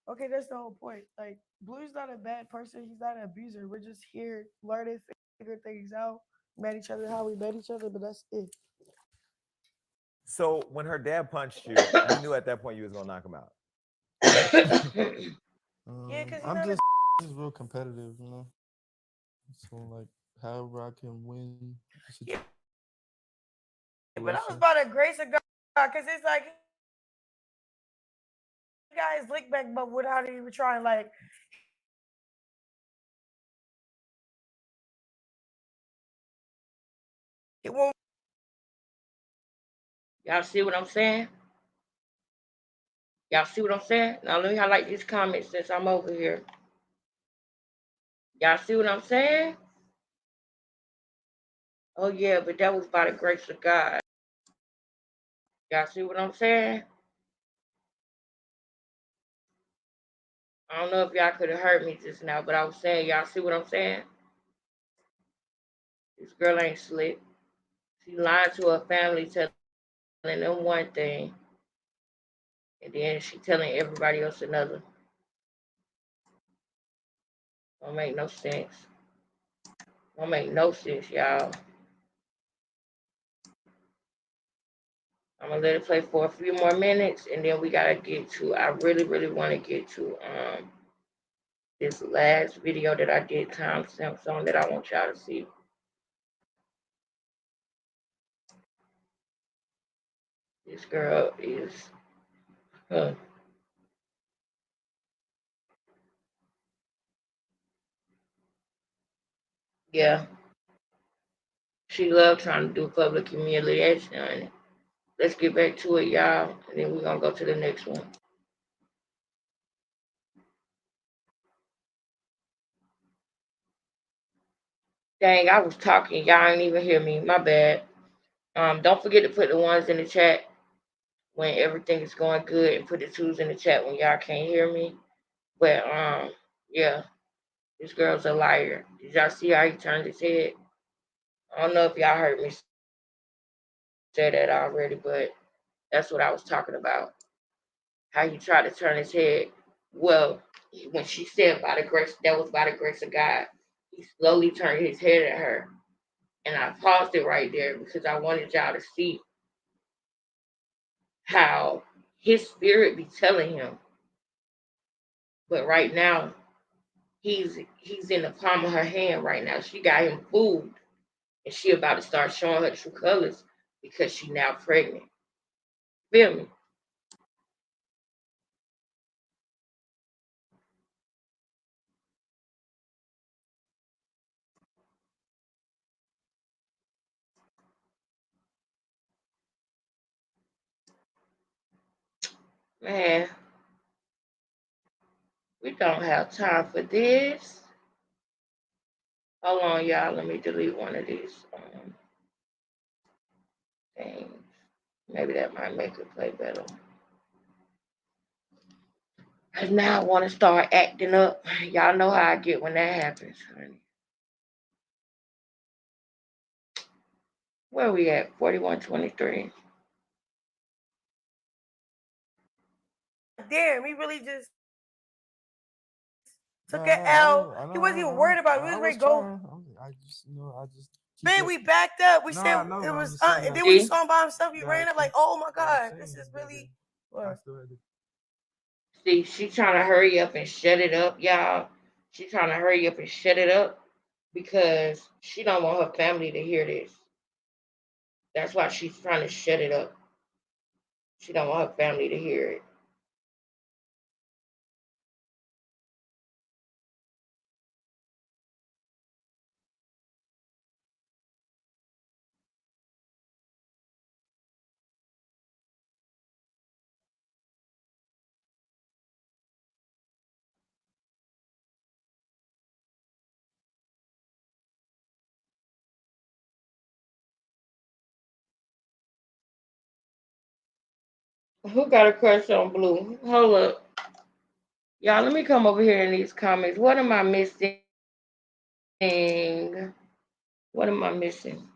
Okay, that's the whole point. Like, Blue's not a bad person. He's not an abuser. We're just here learning, figure things out, met each other how we met each other, but that's it. So when her dad punched you, he knew at that point you was gonna knock him out. Yeah, because I'm just real competitive, you know. So like, however I can win. Yeah. But that was by the grace of God, because it's like guys lick back, but without even trying. Like, it won't. Y'all see what I'm saying? Y'all see what I'm saying? Now let me highlight these comments since I'm over here. Y'all see what I'm saying? Oh yeah, but that was by the grace of God. Y'all see what I'm saying? I don't know if y'all could have heard me just now, but I was saying, y'all see what I'm saying? This girl ain't slick. She lied to her family, telling them one thing, and then she telling everybody else another. Don't make no sense. Don't make no sense, y'all. I'm gonna let it play for a few more minutes, and then we gotta get to. I really, really want to get to this last video that I did timestamps on that I want y'all to see. This girl is. Yeah, she loved trying to do public humiliation. Let's get back to it, y'all, and then we're gonna go to the next one. Dang, I was talking, y'all ain't even hear me. My bad. Don't forget to put the ones in the chat when everything is going good, and put the twos in the chat when y'all can't hear me. But yeah, this girl's a liar. Did y'all see how he turned his head? I don't know if y'all heard me say that already, but that's what I was talking about. how he tried to turn his head. Well, when she said by the grace, that was by the grace of God, he slowly turned his head at her. And I paused it right there because I wanted y'all to see how his spirit be telling him. But right now, he's in the palm of her hand right now. She got him food. And she about to start showing her true colors because she now pregnant. Feel me? Man, we don't have time for this. Hold on, y'all. Let me delete one of these things. Maybe that might make it play better. Cause now I want to start acting up. Y'all know how I get when that happens, honey. Where we at? 4123. Damn, he really just took an L. He wasn't even worried about it. We was ready to go. I just, I just keep Man, it. we backed up. We No, said I know, it I'm was, just saying, and then like, when you See? saw him by himself, you gotta ran up like, keep oh my what I'm God, this saying, is really. I still had to. See, she trying to hurry up and shut it up, y'all. She trying to hurry up and shut it up because she don't want her family to hear this. That's why she's trying to shut it up. She don't want her family to hear it. Who got a crush on Blue? Hold up. Y'all, let me come over here in these comments. What am I missing? What am I missing?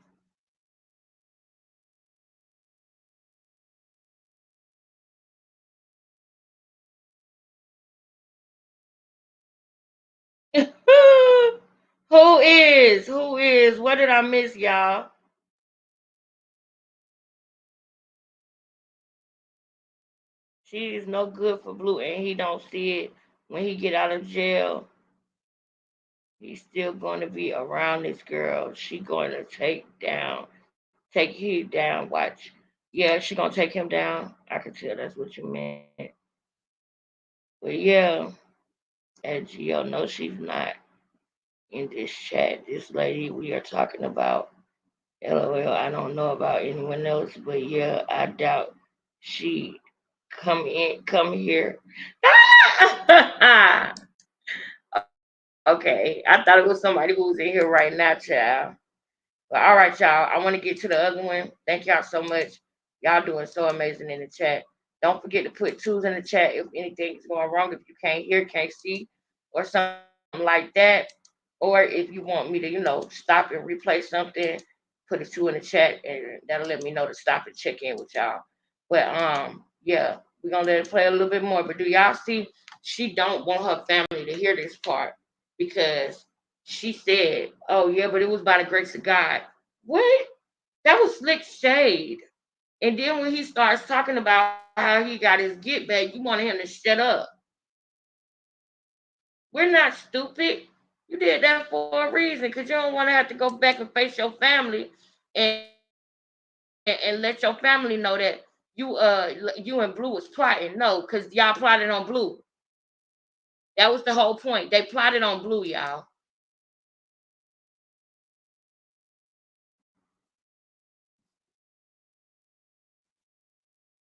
Who is? Who is? What did I miss, y'all? She is no good for Blue, and he don't see it when he get out of jail. He's still going to be around this girl. She going to take him down. Watch. Yeah, she gonna take him down. I can tell that's what you meant. But yeah, and Gio, no, she's not in this chat. This lady we are talking about. LOL. I don't know about anyone else, but yeah, I doubt she come here. Okay, I thought it was somebody who was in here right now, child. But all right, y'all. I want to get to the other one. Thank y'all so much. Y'all doing so amazing in the chat. Don't forget to put twos in the chat if anything's going wrong, if you can't hear, can't see, or something like that. Or if you want me to, stop and replay something, put a two in the chat, and that'll let me know to stop and check in with y'all. But yeah, we're gonna let it play a little bit more. But do y'all see? She don't want her family to hear this part because she said, "Oh yeah, but it was by the grace of God." What? That was slick shade. And then when he starts talking about how he got his get back, you wanted him to shut up. We're not stupid. You did that for a reason because you don't want to have to go back and face your family and and let your family know that you and Blue was plotting. No, because y'all plotted on Blue. That was the whole point. They plotted on Blue, y'all.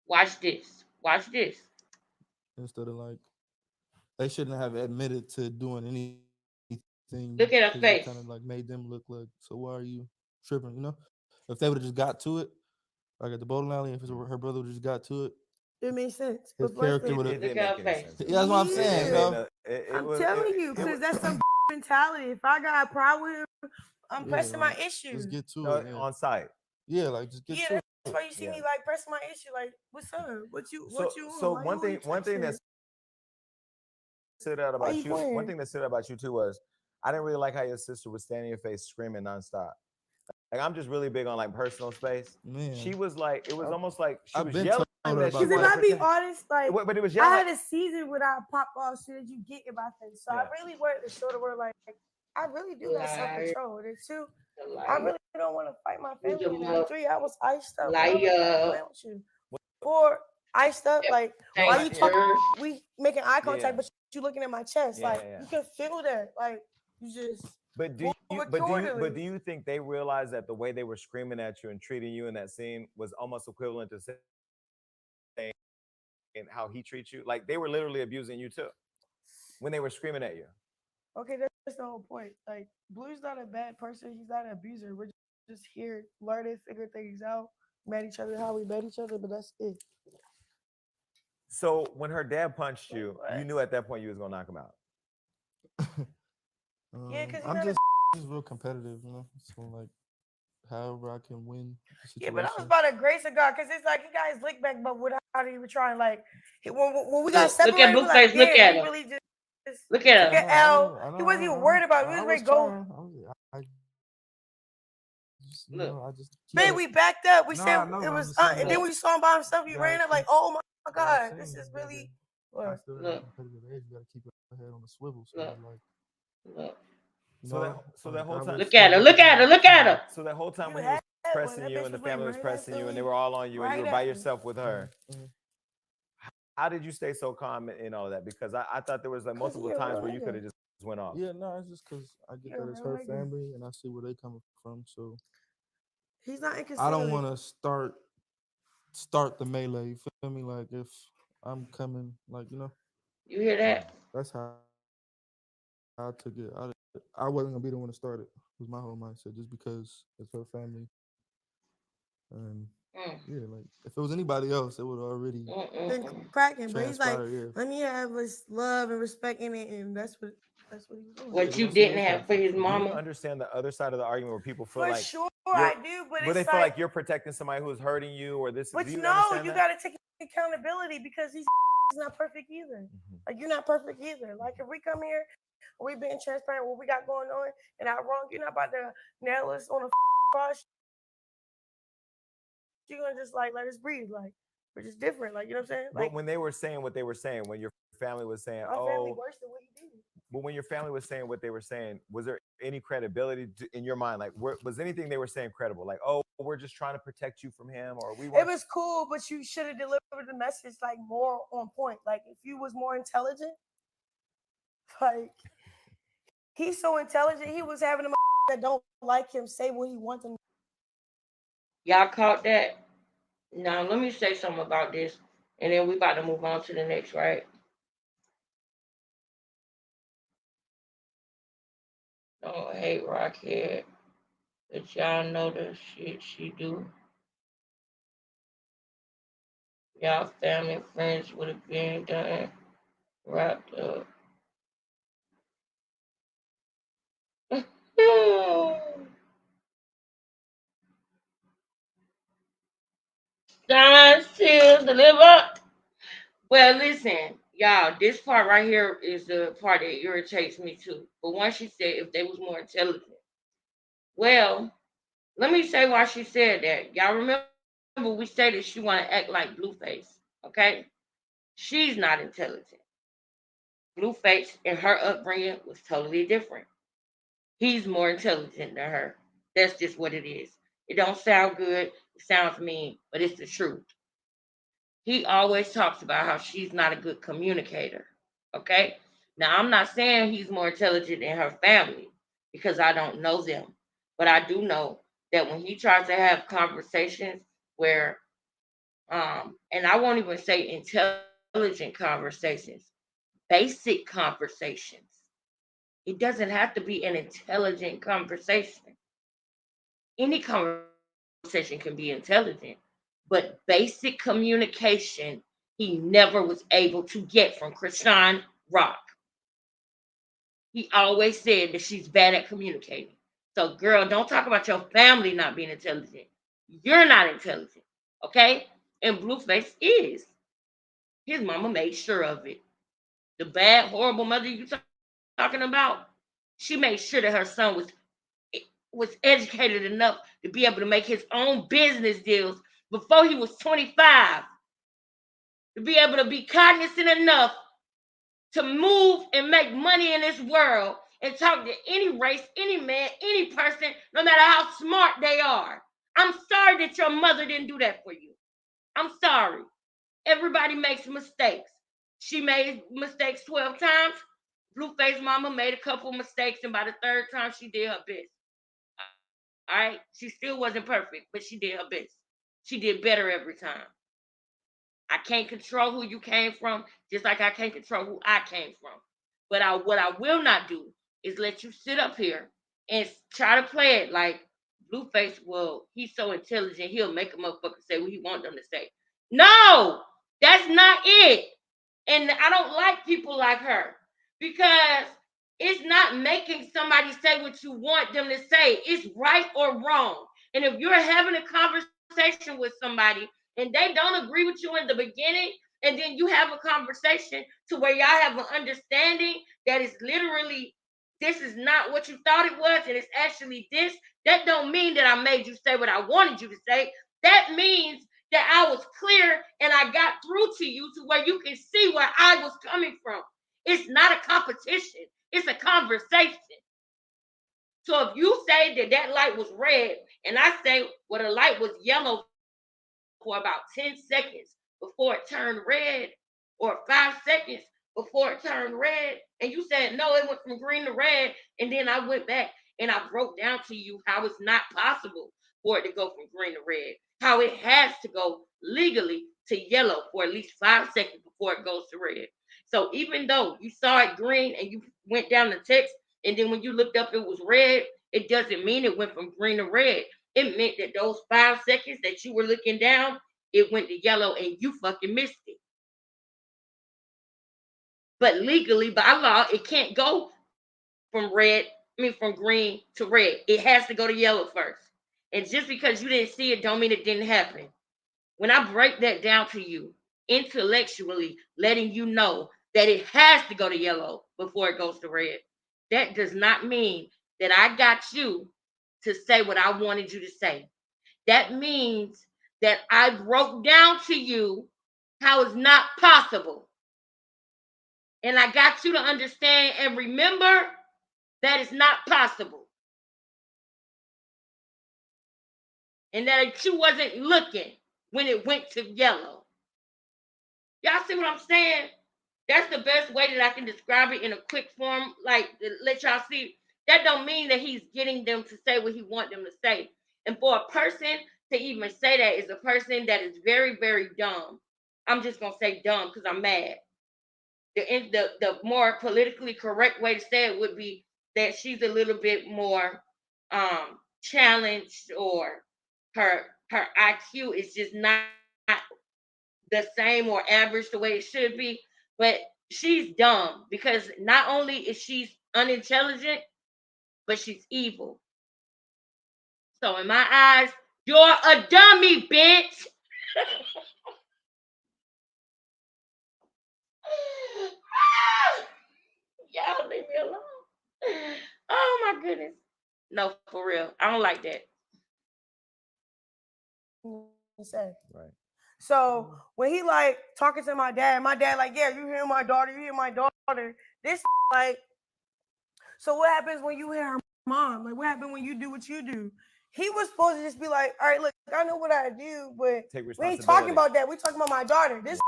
Watch this. Watch this. Instead of like, they shouldn't have admitted to doing anything Look because at it her kind of face. like made them look like, so why are you tripping? If they would have just got to it, like at the bowling alley, if her brother would just got to it, It makes sense. his But plus, character would have. It Look didn't at make her any face. sense to Yeah, me. that's what I'm It saying. yeah, didn't. I'm telling you, because that's some mentality. If I got a problem with him, I'm pressing my Just issues. get to no, it. Yeah, on site. yeah, like just get Yeah, to it. why you see me like pressing my issue. Like, what's up? What you So on? one thing that stood out about you, one thing that stood out about you too was I didn't really like how your sister was standing in your face screaming nonstop. Like I'm just really big on like personal space. Man, she was like, it was almost like she I've was been yelling told her that she about Because if that. I be honest, like, but it was I yelling. had a season when I pop off shit that you get in my face. So I really wanted to show the world, like, I really do got self-control. And two, I really don't want to fight my family. And 3, I was iced up. I was playing with you. 4, iced up. Like, why you talking? We making eye contact, but you looking at my chest. Like, you can feel that. Like, you just. But do you think they realized that the way they were screaming at you and treating you in that scene was almost equivalent to saying how he treats you? Like they were literally abusing you too when they were screaming at you. Okay, that's the whole point. Like Blue's not a bad person. He's not an abuser. We're just here learning, figure things out, met each other how we met each other, but that's it. So when her dad punched you, you knew at that point you was gonna knock him out. Yeah, because I'm just real competitive, you know. So like, however I can win. Yeah, but I was by the grace of God, because it's like he got his lick back, but without even trying. Like when we got separated, look at Blueface. Like, look at him. Really just look at him. Look at L. He wasn't even worried about it. He was ready to go. Man, we backed up. We said it was, and then we saw him by himself. He ran up like, oh my God, this is really. Look. You gotta keep your head on the swivel. So Look. So that whole time, look at her. Look at her. Look at her. So that whole time when he was pressing you and the family was pressing you and they were all on you and you were by yourself with her, how did you stay so calm in all of that? Because I thought there was like multiple times where you could have just went off. Yeah, no, it's just because I get that it's her family and I see where they coming from. So he's not inconsiderate. I don't want to start the melee. You feel me? Like if I'm coming, like you hear that? That's how I took it. I wasn't gonna be the one to start it. Was my whole mindset, just because it's her family. And yeah, like if it was anybody else, it would already been cracking. But he's like, let me have this love and respect in it, and that's what he was doing. What you didn't have for his mama. Do you understand the other side of the argument where people feel for like sure I do, but they feel like you're protecting somebody who's hurting you or this. But do you you got to take accountability because he's not perfect either. Like you're not perfect either. Like if we come here, we being transparent, what we got going on, and I'm wrong, you're not about to nail us on a cross. You're gonna just like let us breathe, like we're just different, like you know what I'm saying. Like but when they were saying what they were saying, when your family was saying, my family worse than what he did. But when your family was saying what they were saying, was there any credibility in your mind? Like, was anything they were saying credible? Like, oh, we're just trying to protect you from him, or we? It was cool, but you should have delivered the message like more on point. Like if you was more intelligent, like he's so intelligent, he was having them that don't like him say what he wants them. Y'all caught that? Now let me say something about this, and then we about to move on to the next, right? Don't hate Rockhead, but y'all know the shit she do. Y'all family and friends would have been done wrapped up. Sign, seals, deliver. Well, listen, y'all, this part right here is the part that irritates me too. But once she said if they was more intelligent. Well, let me say why she said that. Y'all remember we stated she want to act like Blueface, okay? She's not intelligent. Blueface and her upbringing was totally different. He's more intelligent than her. That's just what it is. It don't sound good. It sounds mean, but it's the truth. He always talks about how she's not a good communicator. Okay? Now, I'm not saying he's more intelligent than her family because I don't know them. But I do know that when he tries to have conversations where, and I won't even say intelligent conversations, basic conversations. It doesn't have to be an intelligent conversation. Any conversation can be intelligent, but basic communication he never was able to get from Krishan Rock. He always said that she's bad at communicating. So, girl, don't talk about your family not being intelligent. You're not intelligent. Okay? And Blueface is. His mama made sure of it. The bad, horrible mother you talking about, she made sure that her son was educated enough to be able to make his own business deals before he was 25. To be able to be cognizant enough to move and make money in this world and talk to any race, any man, any person, no matter how smart they are. I'm sorry that your mother didn't do that for you. I'm sorry. Everybody makes mistakes. She made mistakes 12 times. Blueface mama made a couple mistakes, and by the third time, she did her best. All right? She still wasn't perfect, but she did her best. She did better every time. I can't control who you came from, just like I can't control who I came from. But what I will not do is let you sit up here and try to play it like Blueface. Well, he's so intelligent, he'll make a motherfucker say what he wants them to say. No, that's not it. And I don't like people like her because it's not making somebody say what you want them to say. It's right or wrong. And if you're having a conversation with somebody and they don't agree with you in the beginning, and then you have a conversation to where y'all have an understanding that is literally this is not what you thought it was, and it's actually this, that don't mean that I made you say what I wanted you to say. That means that I was clear and I got through to you to where you can see where I was coming from. It's not a competition. It's a conversation. So if you say that that light was red and I say, well, the light was yellow for about 10 seconds before it turned red, or 5 seconds before it turned red, and you said, no, it went from green to red, and then I went back and I broke down to you how it's not possible for it to go from green to red, how it has to go legally to yellow for at least 5 seconds before it goes to red. So even though you saw it green and you went down the text, and then when you looked up it was red, it doesn't mean it went from green to red. It meant that those 5 seconds that you were looking down, it went to yellow and you fucking missed it. But legally, by law, it can't go from from green to red. It has to go to yellow first. And just because you didn't see it don't mean it didn't happen. When I break that down to you intellectually, letting you know that it has to go to yellow before it goes to red, that does not mean that I got you to say what I wanted you to say. That means that I broke down to you how it's not possible. And I got you to understand and remember that it's not possible. And that you wasn't looking when it went to yellow. Y'all see what I'm saying? That's the best way that I can describe it in a quick form, like let y'all see. That don't mean that he's getting them to say what he wants them to say. And for a person to even say that is a person that is very, very dumb. I'm just gonna say dumb because I'm mad. The more politically correct way to say it would be that she's a little bit more challenged, or her IQ is just not the same or average the way it should be. But she's dumb because not only is she unintelligent, but she's evil. So in my eyes, you're a dummy, bitch. Y'all leave me alone. Oh my goodness. No, for real. I don't like that. Right. So when he like talking to my dad like, yeah, you hear my daughter, you hear my daughter. This like, so what happens when you hear her mom? Like, what happened when you do what you do? He was supposed to just be like, all right, look, I know what I do, but we ain't talking about that. We talking about my daughter. This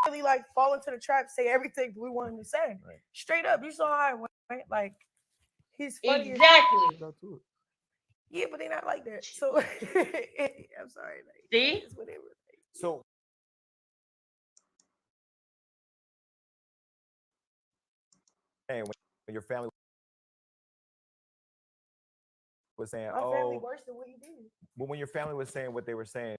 really like fall into the trap, say everything we want him to say. Right. Straight up, you saw how it went, right? Like, he's funny. Exactly. Yeah, but they're not like that. So I'm sorry. Like, see? It's whatever. So when your family was saying, my family worse than what he did. But when your family was saying what they were saying,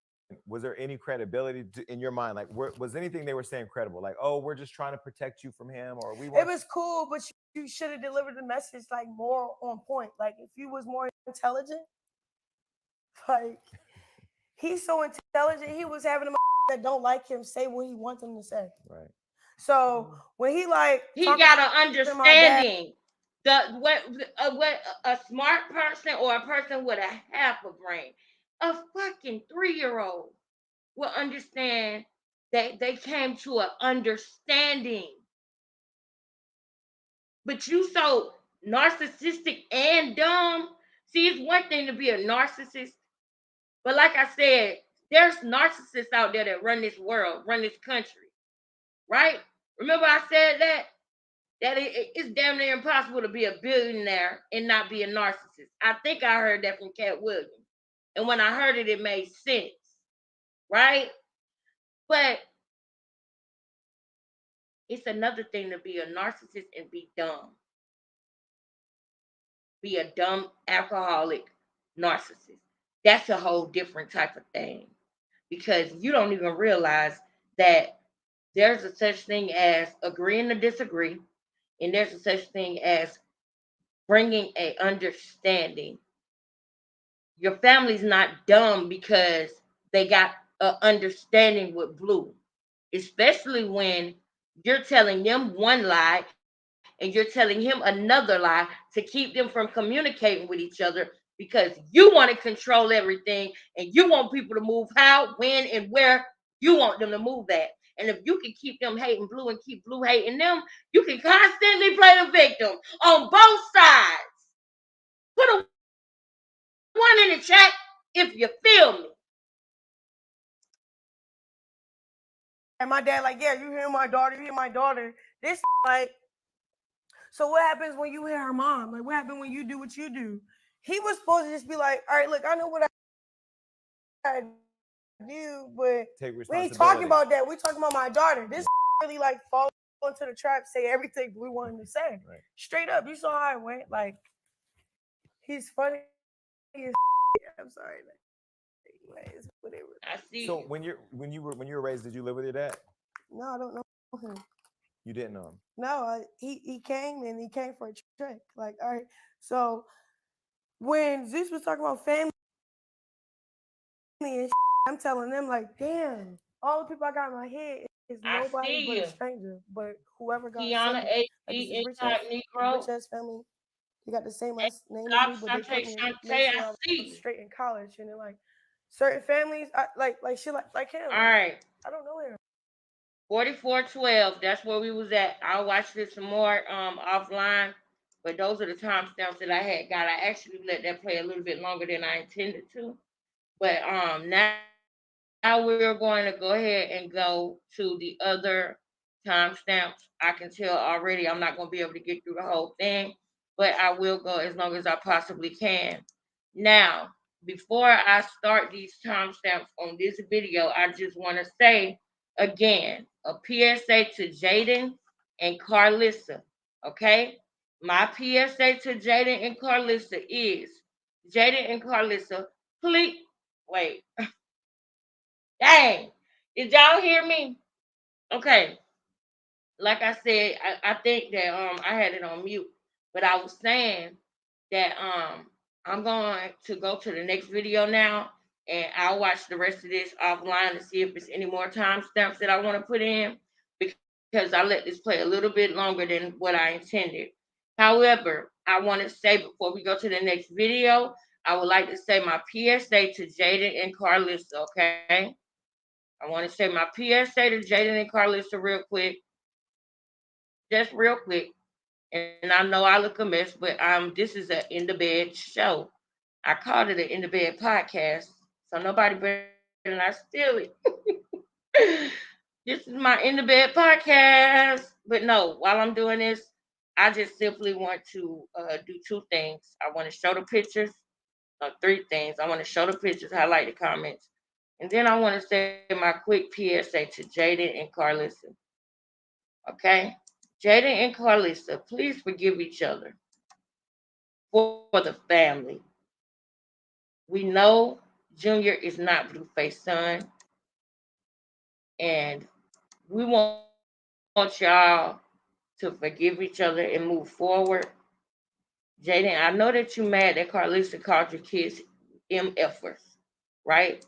was there any credibility in your mind? Like, was anything they were saying credible? Like, oh, we're just trying to protect you from him, or we want. It was cool, but you should have delivered the message like more on point. Like, if you was more intelligent, like he's so intelligent. He was having them that don't like him say what he wants them to say. Right. So when he he got an understanding. What a smart person or a person with a half a brain, a fucking 3-year-old will understand that they came to an understanding. But you so narcissistic and dumb. See, it's one thing to be a narcissist, but like I said, there's narcissists out there that run this world, run this country, right? Remember I said that it's damn near impossible to be a billionaire and not be a narcissist. I think I heard that from Cat Williams, and when I heard it, it made sense, right? But it's another thing to be a narcissist and be dumb. Be a dumb alcoholic narcissist. That's a whole different type of thing, because you don't even realize that there's a such thing as agreeing to disagree, and there's a such thing as bringing a understanding. Your family's not dumb because they got an understanding with Blue, especially when you're telling them one lie and you're telling him another lie to keep them from communicating with each other, because you want to control everything and you want people to move how, when, and where you want them to move at. And if you can keep them hating Blue and keep Blue hating them, you can constantly play the victim on both sides. Put a 1 in the chat if you feel me. And my dad like, yeah, you hear my daughter, you hear my daughter. This like, so what happens when you hear her mom? Like, what happened when you do what you do? He was supposed to just be like, all right, look, I know what I do, but we ain't talking about that. We talking about my daughter. This really like fall into the trap, say everything we wanted to say. Right. Straight up. You saw how it went. Like, he's funny as I'm sorry. Like, anyways, whatever. I see. So when you were raised, did you live with your dad? No, I don't know him. You didn't know him. No, he came for a trick. Like, all right. So when Zeus was talking about family and I'm telling them like, damn, all the people I got in my head is nobody but a stranger. But whoever God Kiana, sent me, like this is rich ass family. They got the same last name as me, but they put me in made sure I was straight in college. And then like certain families, like shit like him. All right. I don't know him. 4412. That's where we was at. I'll watch this some more offline. But those are the timestamps that I had got. I actually let that play a little bit longer than I intended to. But now we're going to go ahead and go to the other timestamps. I can tell already I'm not going to be able to get through the whole thing, but I will go as long as I possibly can. Now, before I start these timestamps on this video, I just want to say again a PSA to Jaden and Carlissa. Okay, my PSA to Jaden and Carlissa is Jaden and Carlissa, please wait. Dang, did y'all hear me? Okay, like I said, I think that I had it on mute, but I was saying that I'm going to go to the next video now, and I'll watch the rest of this offline to see if there's any more timestamps that I want to put in, because I let this play a little bit longer than what I intended. However, I want to say before we go to the next video, I would like to say my PSA to Jaden and Carlissa, okay? I want to say my PSA to Jaden and Carlissa real quick. Just real quick. And I know I look a mess, but this is an in the bed show. I called it an in the bed podcast, so nobody better not steal it. This is my in the bed podcast. But no, while I'm doing this, I just simply want to do 2 things. I want to show the pictures. 3 things. I want to show the pictures, highlight the comments, and then I want to say my quick PSA to Jaden and Carlissa. Okay? Jaden and Carlissa, please forgive each other for the family. We know Junior is not Blueface's son, and we want y'all to forgive each other and move forward. Jaden, I know that you're mad that Carlissa called your kids MFers, right?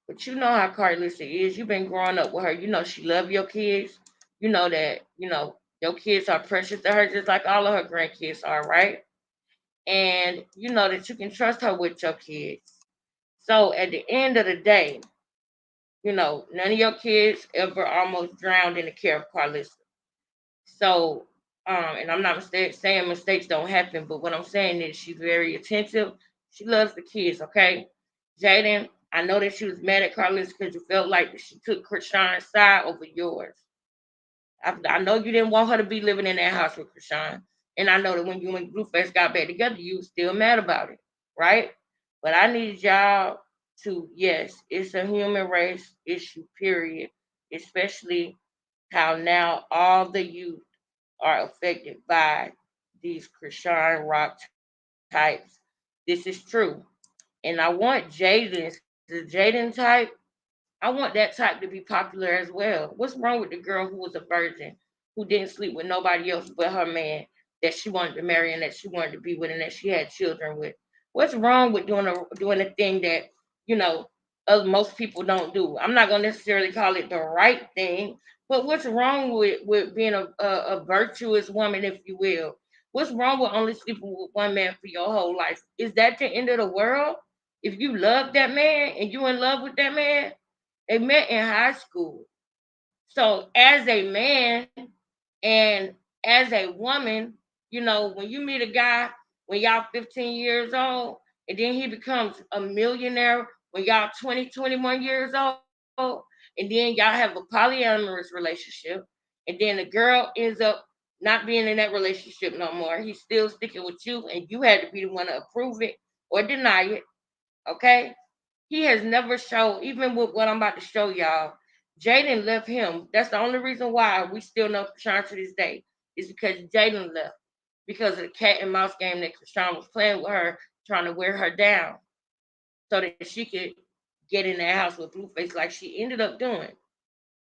But you know how Carlissa is. You've been growing up with her. You know she love your kids. You know that, your kids are precious to her just like all of her grandkids are, right? And you know that you can trust her with your kids. So at the end of the day, none of your kids ever almost drowned in the care of Carlissa. So, and I'm not saying mistakes don't happen, but what I'm saying is she's very attentive. She loves the kids, okay? Jaden, I know that she was mad at Carlos because you felt like she took Krishan's side over yours. I know you didn't want her to be living in that house with Krishan. And I know that when you and Blueface got back together, you were still mad about it, right? But I need y'all to, yes, it's a human race issue, period. Especially how now all the youth are affected by these Krishan Rock types. This is true. And I want the Jaden type, I want that type to be popular as well. What's wrong with the girl who was a virgin, who didn't sleep with nobody else but her man that she wanted to marry and that she wanted to be with and that she had children with? What's wrong with doing a thing that you know most people don't do? I'm not gonna necessarily call it the right thing, but what's wrong with being a virtuous woman, if you will? What's wrong with only sleeping with one man for your whole life? Is that the end of the world? If you love that man and you in love with that man, they met in high school. So as a man and as a woman, when you meet a guy when y'all 15 years old, and then he becomes a millionaire when y'all 20, 21 years old, and then y'all have a polyamorous relationship, and then the girl ends up not being in that relationship no more. He's still sticking with you, and you had to be the one to approve it or deny it. Okay? He has never shown, even with what I'm about to show y'all, Jaden left him. That's the only reason why we still know Krishan to this day, is because Jaden left. Because of the cat and mouse game that Krishan was playing with her, trying to wear her down so that she could get in that house with Blueface like she ended up doing,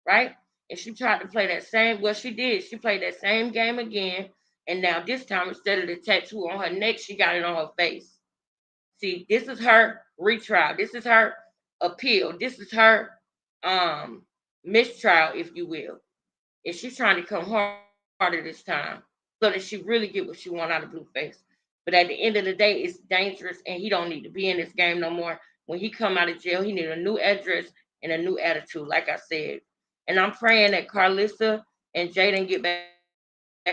right? And she tried to play that same, well, she did. She played that same game again. And now this time, instead of the tattoo on her neck, she got it on her face. See, this is her retrial. This is her appeal. This is her mistrial, if you will. And she's trying to come harder this time so that she really get what she want out of Blueface. But at the end of the day, it's dangerous, and he don't need to be in this game no more. When he come out of jail, he need a new address and a new attitude, like I said. And I'm praying that Carlissa and Jaden get back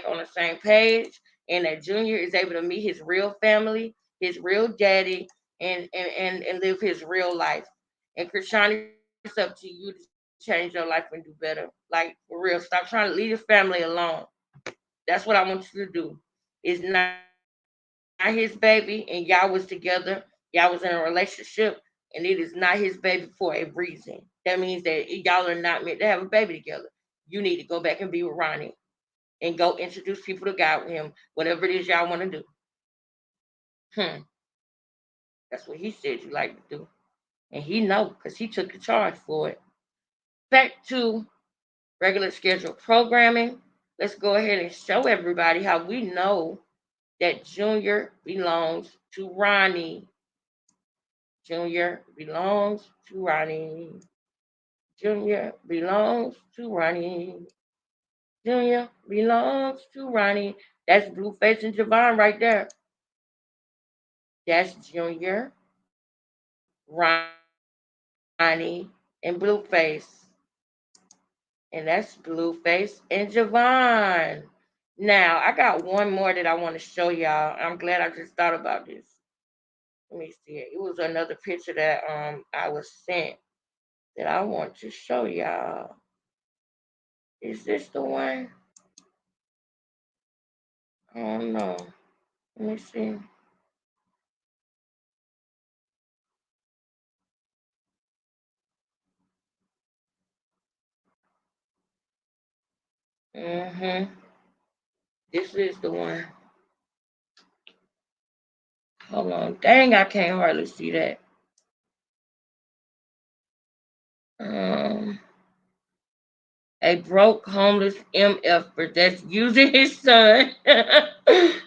on the same page, and that Junior is able to meet his real family, his real daddy, and live his real life. And Krishan, it's up to you to change your life and do better. Like, for real, stop trying to leave your family alone. That's what I want you to do. It's not his baby, and y'all was together. Y'all was in a relationship, and it is not his baby for a reason. That means that y'all are not meant to have a baby together. You need to go back and be with Ronnie and go introduce people to God with him, whatever it is y'all want to do. Hmm. That's what he said you like to do. And he know because he took the charge for it. Back to regular scheduled programming. Let's go ahead and show everybody how we know that Junior belongs to Ronnie. Junior belongs to Ronnie. Junior belongs to Ronnie. Junior belongs to Ronnie. That's Blueface and Javon right there. That's Junior, Ronnie, and Blueface. And that's Blueface and Javon. Now, I got one more that I want to show y'all. I'm glad I just thought about this. Let me see it. It was another picture that I was sent that I want to show y'all. Is this the one? I don't know. Let me see. Mm-hmm. This is the one. Hold on. Dang, I can't hardly see that. Um, a broke homeless MF that's using his son.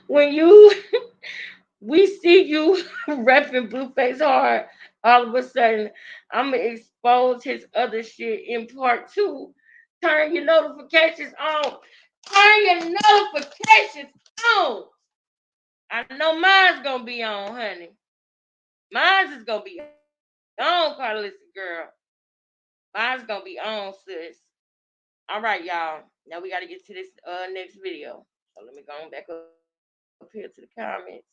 When you we see you repping Blueface hard, all of a sudden I'm gonna expose his other shit in part 2. Turn your notifications on. Turn your notifications on. I know mine's gonna be on, honey. Mine's is gonna be on, Carlissa girl. Mine's gonna be on, sis. All right, y'all. Now we gotta get to this next video. So let me go on back up here to the comments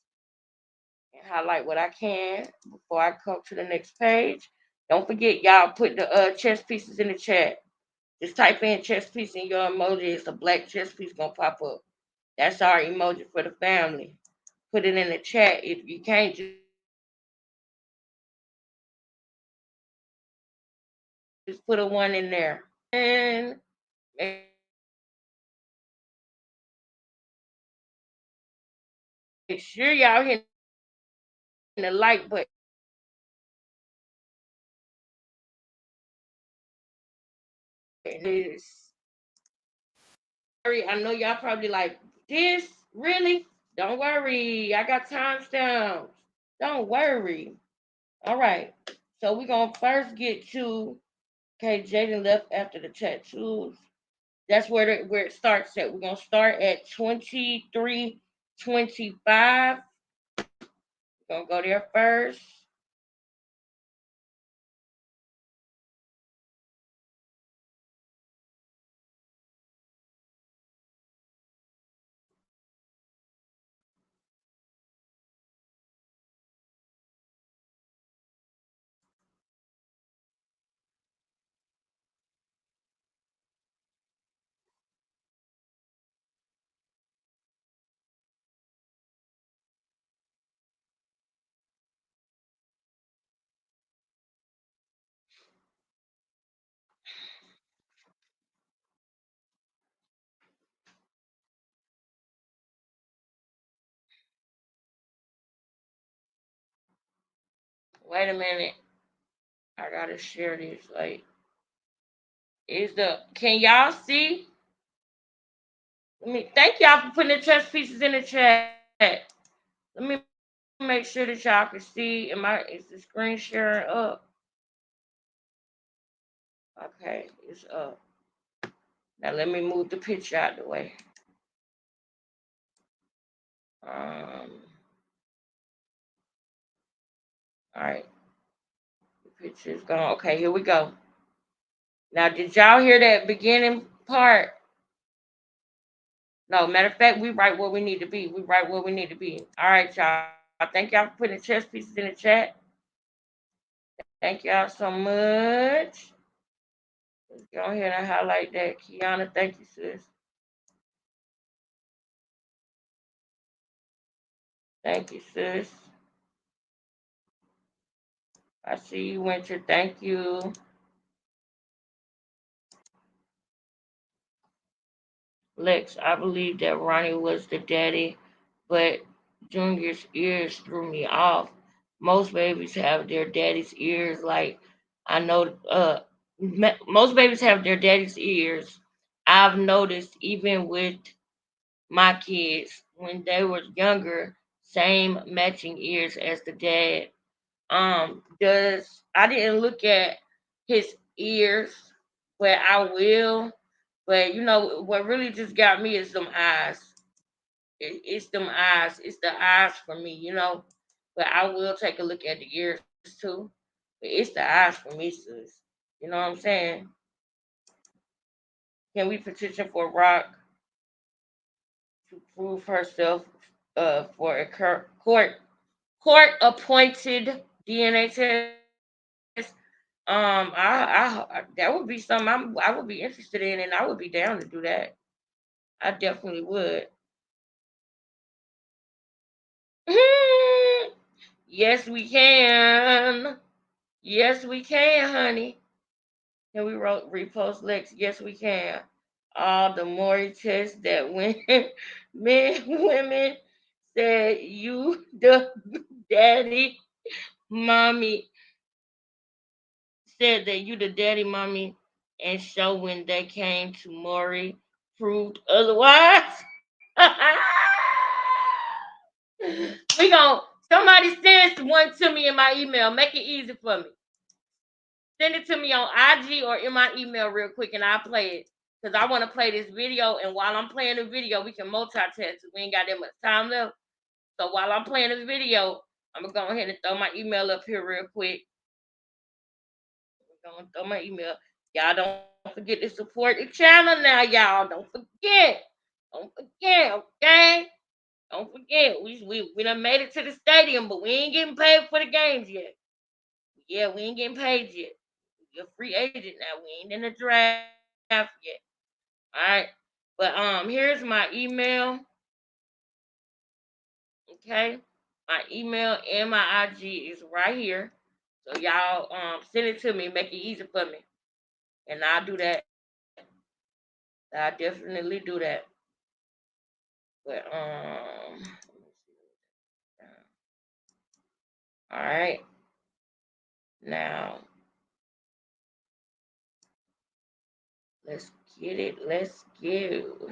and highlight what I can before I come to the next page. Don't forget, y'all, put the chess pieces in the chat. Just type in chess piece in your emoji. It's a black chess piece gonna pop up. That's our emoji for the family. Put it in the chat. If you can't, just put a 1 in there. Make sure y'all hitting the like button. I know y'all probably like this. Really? Don't worry. I got timestamps. Don't worry. All right. So we're gonna first get to okay, Jaden left after the tattoos. That's where it starts at. We're gonna start at 23:25. We're gonna go there first. Wait a minute. I gotta share this. Like, can y'all see? Let me thank y'all for putting the chess pieces in the chat. Let me make sure that y'all can see. Is the screen sharing up? Okay, it's up. Now let me move the picture out the way. Um, all right, the picture is gone. Okay, here we go. Now, did y'all hear that beginning part? No, matter of fact, we right where we need to be. We right where we need to be. All right, y'all. Thank y'all for putting the chess pieces in the chat. Thank y'all so much. Let's go ahead and highlight that. Kiana, thank you, sis. Thank you, sis. I see you, Winter. Thank you. Lex, I believe that Ronnie was the daddy, but Junior's ears threw me off. Most babies have their daddy's ears. Like, I know, most babies have their daddy's ears. I've noticed even with my kids when they were younger, same matching ears as the dad. Does I didn't look at his ears, but I will. But you know what really just got me is them eyes. It's them eyes. It's the eyes for me, you know. But I will take a look at the ears too. But it's the eyes for me, sis. You know what I'm saying? Can we petition for Rock to prove herself for a court appointed DNA test? I that would be something I would be interested in, and I would be down to do that. I definitely would. Yes, we can. Yes, we can, honey. Can we repost Lex? Yes, we can. All the Maury tests that when women said you the daddy, mommy said that you the daddy, mommy, and show when they came to Maury proved otherwise. we gon' somebody send one to me in my email. Make it easy for me. Send it to me on IG or in my email real quick, and I'll play it. Because I want to play this video, and while I'm playing the video, we can multitask. We ain't got that much time left. So while I'm playing this video, I'm going to go ahead and throw my email up here real quick. I'm going to throw my email. Y'all don't forget to support the channel now, y'all. Don't forget. Don't forget, okay? Don't forget. We done made it to the stadium, but we ain't getting paid for the games yet. Yeah, we ain't getting paid yet. You're a free agent now. We ain't in the draft yet. All right. But here's my email. Okay. My email and my IG is right here. So y'all send it to me, make it easy for me. And I'll do that. I'll definitely do that. But all right. Now let's get it. Let's go.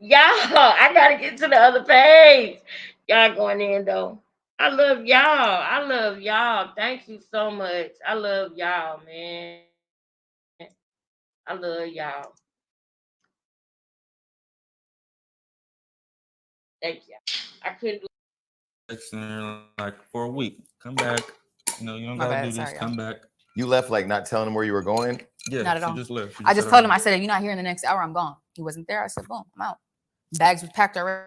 Y'all, I gotta get to the other page. Y'all going in though. I love y'all. I love y'all. Thank you so much. I love y'all, man. I love y'all. Thank you. I couldn't do like for a week. Come back. You know, you don't gotta do this. Come back. You left like not telling him where you were going? Yeah, Not at she all. just left. I just told him, I said, if you're not here in the next hour, I'm gone. He wasn't there. I said, boom, I'm out. Bags was packed already.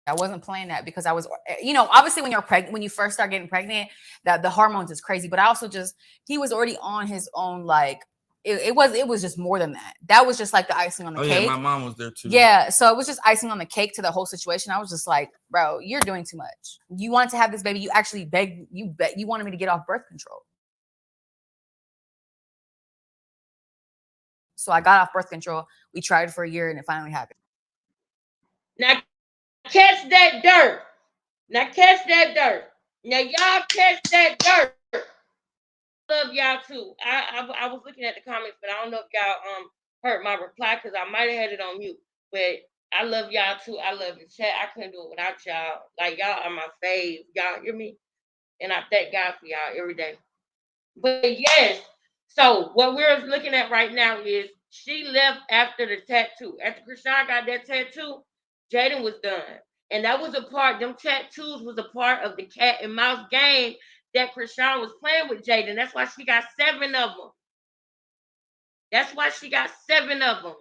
I wasn't playing that because I was, obviously when you're pregnant, when you first start getting pregnant, that the hormones is crazy. But I also he was already on his own, like, it was just more than that. That was just like the icing on the cake. Yeah, my mom was there too. Yeah, so it was just icing on the cake to the whole situation. I was just like, bro, you're doing too much. You wanted to have this baby. You actually you wanted me to get off birth control. So I got off birth control. We tried for a year and it finally happened. Now catch that dirt. Now catch that dirt. Now y'all catch that dirt. Love y'all too. I was looking at the comments, but I don't know if y'all heard my reply because I might have had it on mute. But I love y'all too. I love the chat. I couldn't do it without y'all. Like y'all are my fave. Y'all hear me? And I thank God for y'all every day. But yes, so what we're looking at right now is she left after the tattoo. After Krishan got that tattoo, Jaden was done. And that was a part, them tattoos was a part of the cat and mouse game that Krishan was playing with Jaden. That's why she got 7 of them. That's why she got 7 of them.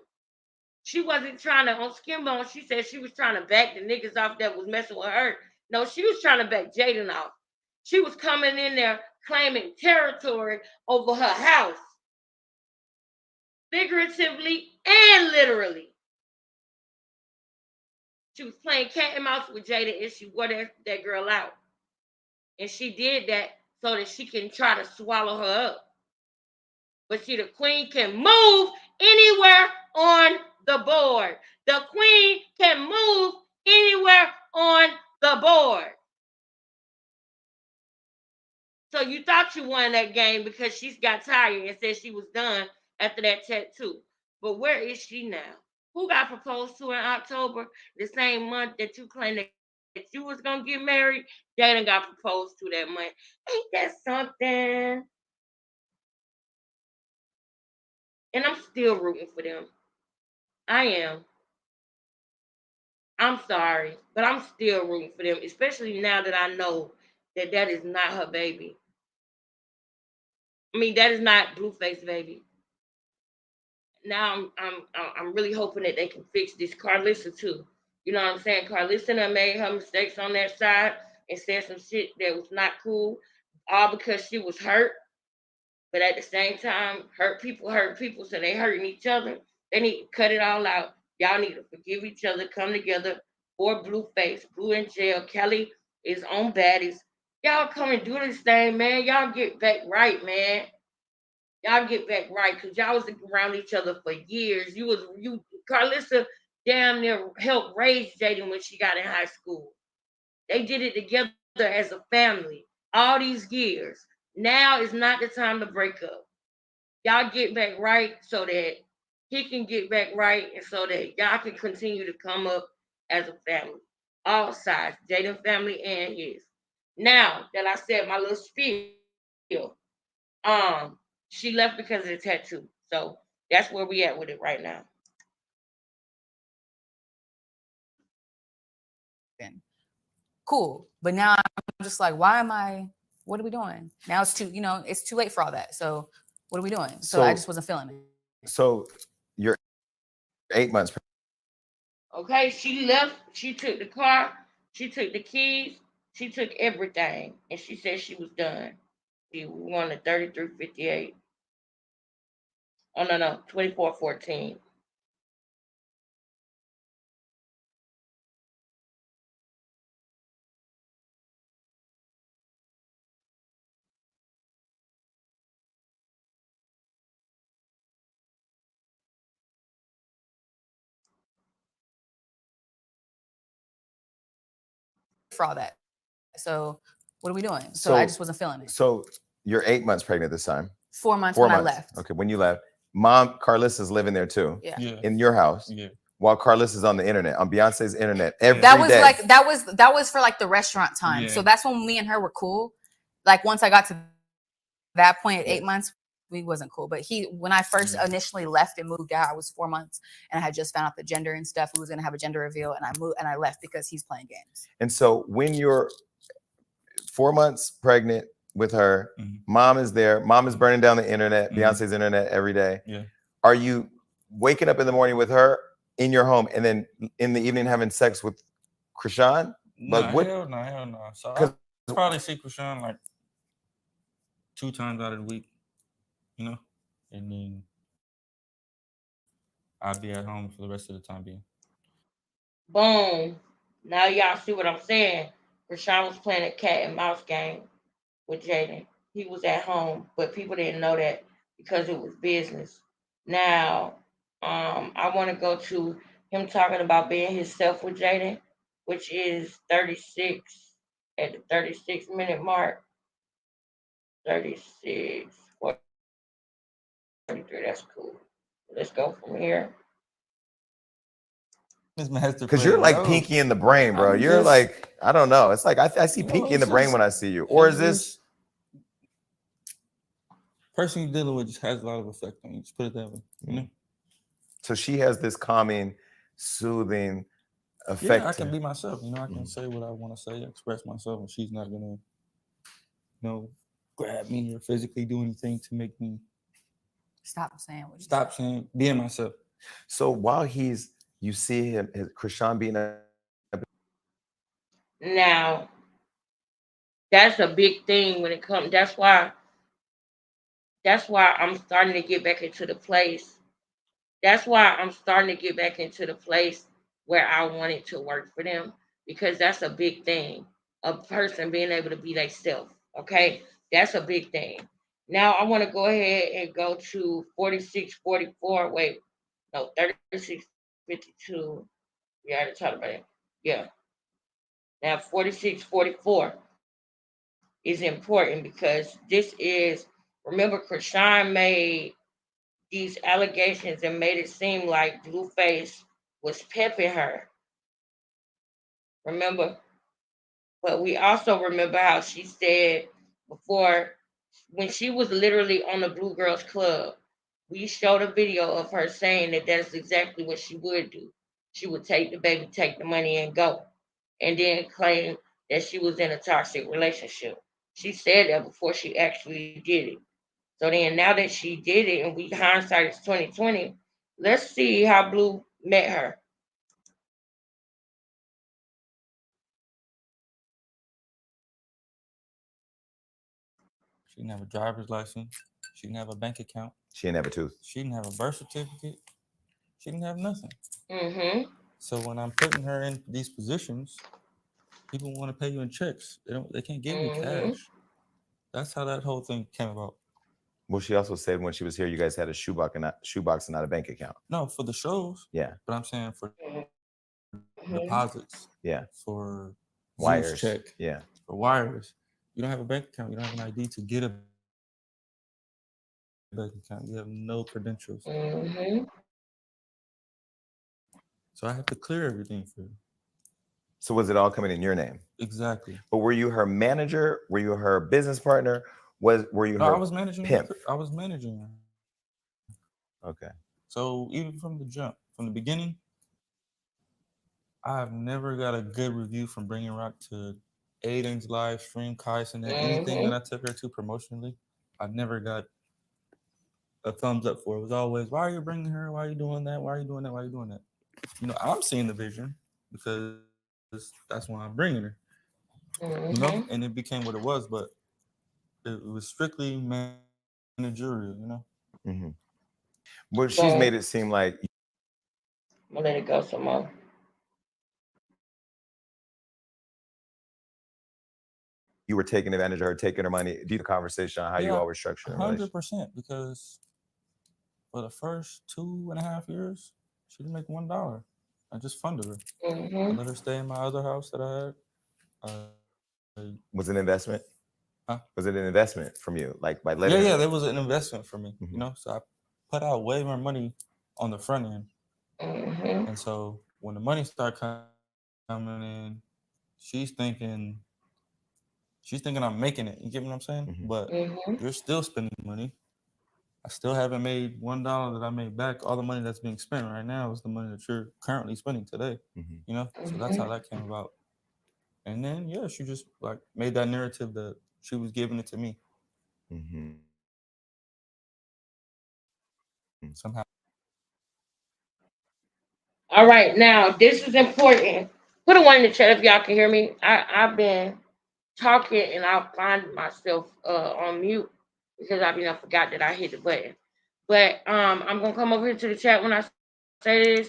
She wasn't trying to, on Skin Bone, she said she was trying to back the niggas off that was messing with her. No, she was trying to back Jaden off. She was coming in there claiming territory over her house. Figuratively and literally. She was playing cat and mouse with Jada and she wore that girl out. And she did that so that she can try to swallow her up. But see, the queen can move anywhere on the board. The queen can move anywhere on the board. So you thought you won that game because she got tired and said she was done after that tattoo. But where is she now? Who got proposed to in October, the same month that you claimed that you was gonna get married? Jaden got proposed to that month. Ain't that something? And I'm still rooting for them. I am. I'm sorry, but I'm still rooting for them, especially now that I know that that is not her baby. I mean, that is not Blueface baby. Now I'm really hoping that they can fix this Carlissa too. You know what I'm saying? Carlissa done made her mistakes on that side and said some shit that was not cool, all because she was hurt. But at the same time, hurt people, so they hurting each other. They need to cut it all out. Y'all need to forgive each other, come together for Blueface, Blue in jail. Kelly is on baddies. Y'all come and do this thing, man. Y'all get back right, man. Y'all get back right, because y'all was around each other for years. Carlissa damn near helped raise Jaden when she got in high school. They did it together as a family all these years. Now is not the time to break up. Y'all get back right so that he can get back right and so that y'all can continue to come up as a family. all sides, Jaden family and his. Now that I said my little spiel, she left because of the tattoo. So that's where we at with it right now. Cool. But now I'm just like, why am I? What are we doing? Now it's too, it's too late for all that. So what are we doing? So I just wasn't feeling it. So you're 8 months. Okay, she left. She took the car. She took the keys. She took everything, and she said she was done. She wanted 3358. Oh no, 2414. For all that. So what are we doing? So I just wasn't feeling it. So you're 8 months pregnant this time. 4 months when I left. Okay, when you left, mom Carlissa's living there too. Yeah. In your house. Yeah. While Carlissa's on the internet, on Beyonce's internet every That was day. like that was for like the restaurant time. Yeah. So that's when me and her were cool. Like once I got to that point at 8 months, we wasn't cool. But when I first initially left and moved out, I was 4 months and I had just found out the gender and stuff. We was gonna have a gender reveal, and I left because he's playing games. And so when you're 4 months pregnant with her, mom is there, mom is burning down the internet, Beyonce's internet every day. Yeah. Are you waking up in the morning with her in your home and then in the evening having sex with Krishan? Hell no. So I probably see Krishan like 2 times out of the week, and then I'll be at home for the rest of the time being. Boom. Now y'all see what I'm saying. Rashawn was playing a cat and mouse game with Jaden. He was at home, but people didn't know that because it was business. Now, I want to go to him talking about being himself with Jaden, which is 36 at the 36-minute mark. 36, 43. That's cool. Let's go from here. Because you're like Pinky in the Brain, bro. You're like, I don't know. It's like I see Pinky in the Brain when I see you. Or is this person you're dealing with just has a lot of effect on you. Just put it that way. So she has this calming, soothing effect. Yeah, I can be myself. I can say what I want to say, express myself, and she's not gonna, grab me or physically do anything to make me stop saying being myself. So while you see him, Krishan being Now, that's a big thing when it comes. That's why I'm starting to get back into the place. That's why I'm starting to get back into the place where I want it to work for them, because that's a big thing. A person being able to be themselves. Okay, that's a big thing. Now I want to go ahead and go to 4644. Wait, no, 3652. We already talked about it. Yeah. Now 4644 is important because this is, remember, Krishan made these allegations and made it seem like Blueface was pepping her. Remember? But we also remember how she said before, when she was literally on the Blue Girls Club, we showed a video of her saying that that's exactly what she would do. She would take the baby, take the money, and go. And then claim that she was in a toxic relationship. She said that before she actually did it. So then now that she did it, and we hindsight is 2020, let's see how Blue met her. She didn't have a driver's license. She didn't have a bank account. She didn't have a tooth. She didn't have a birth certificate. She didn't have nothing. Mm-hmm. So when I'm putting her in these positions, people want to pay you in checks. They can't give you cash. That's how that whole thing came about. Well, she also said when she was here, you guys had a shoebox and not a bank account. No, for the shows. Yeah. But I'm saying for deposits. Yeah. For wires. Check. Yeah. For wires. You don't have a bank account. You don't have an ID to get a bank account. You have no credentials. Mm-hmm. So I have to clear everything for you. So was it all coming in your name? Exactly. But were you her manager? Were you her business partner? Were you No, her I was managing. pimp? I was managing her. Okay. So even from the jump, from the beginning, I've never got a good review from Bringing Rock to Aiden's live stream, Kyson, and anything that I took her to promotionally. I never got a thumbs up for it. It was always, why are you bringing her? Why are you doing that? Why are you doing that? Why are you doing that? You know, I'm seeing the vision because that's why I'm bringing her. You know, and it became what it was, but it was strictly managerial. You know. Mm-hmm. But she's made it seem like I'm gonna let it go some more. you were taking advantage of her, taking her money. Do the conversation on how you all were structuring a relationship? 100%. Because for the first 2.5 years, she didn't make $1. I just funded her. I let her stay in my other house that I had. Was it an investment? Huh? Was it an investment from you? Like by letting Yeah, her... there was an investment for me. You know, so I put out way more money on the front end. And so when the money started coming in, she's thinking I'm making it. You get what I'm saying? But you're still spending money. I still haven't made $1 that I made back. All the money that's being spent right now is the money that you're currently spending today. You know, so that's how that came about. And then yeah, she just like made that narrative that she was giving it to me. Somehow. All right, now this is important. Put a one in the chat if y'all can hear me. I've been talking and I'll find myself on mute because I forgot that I hit the button. But I'm gonna come over here to the chat when I say this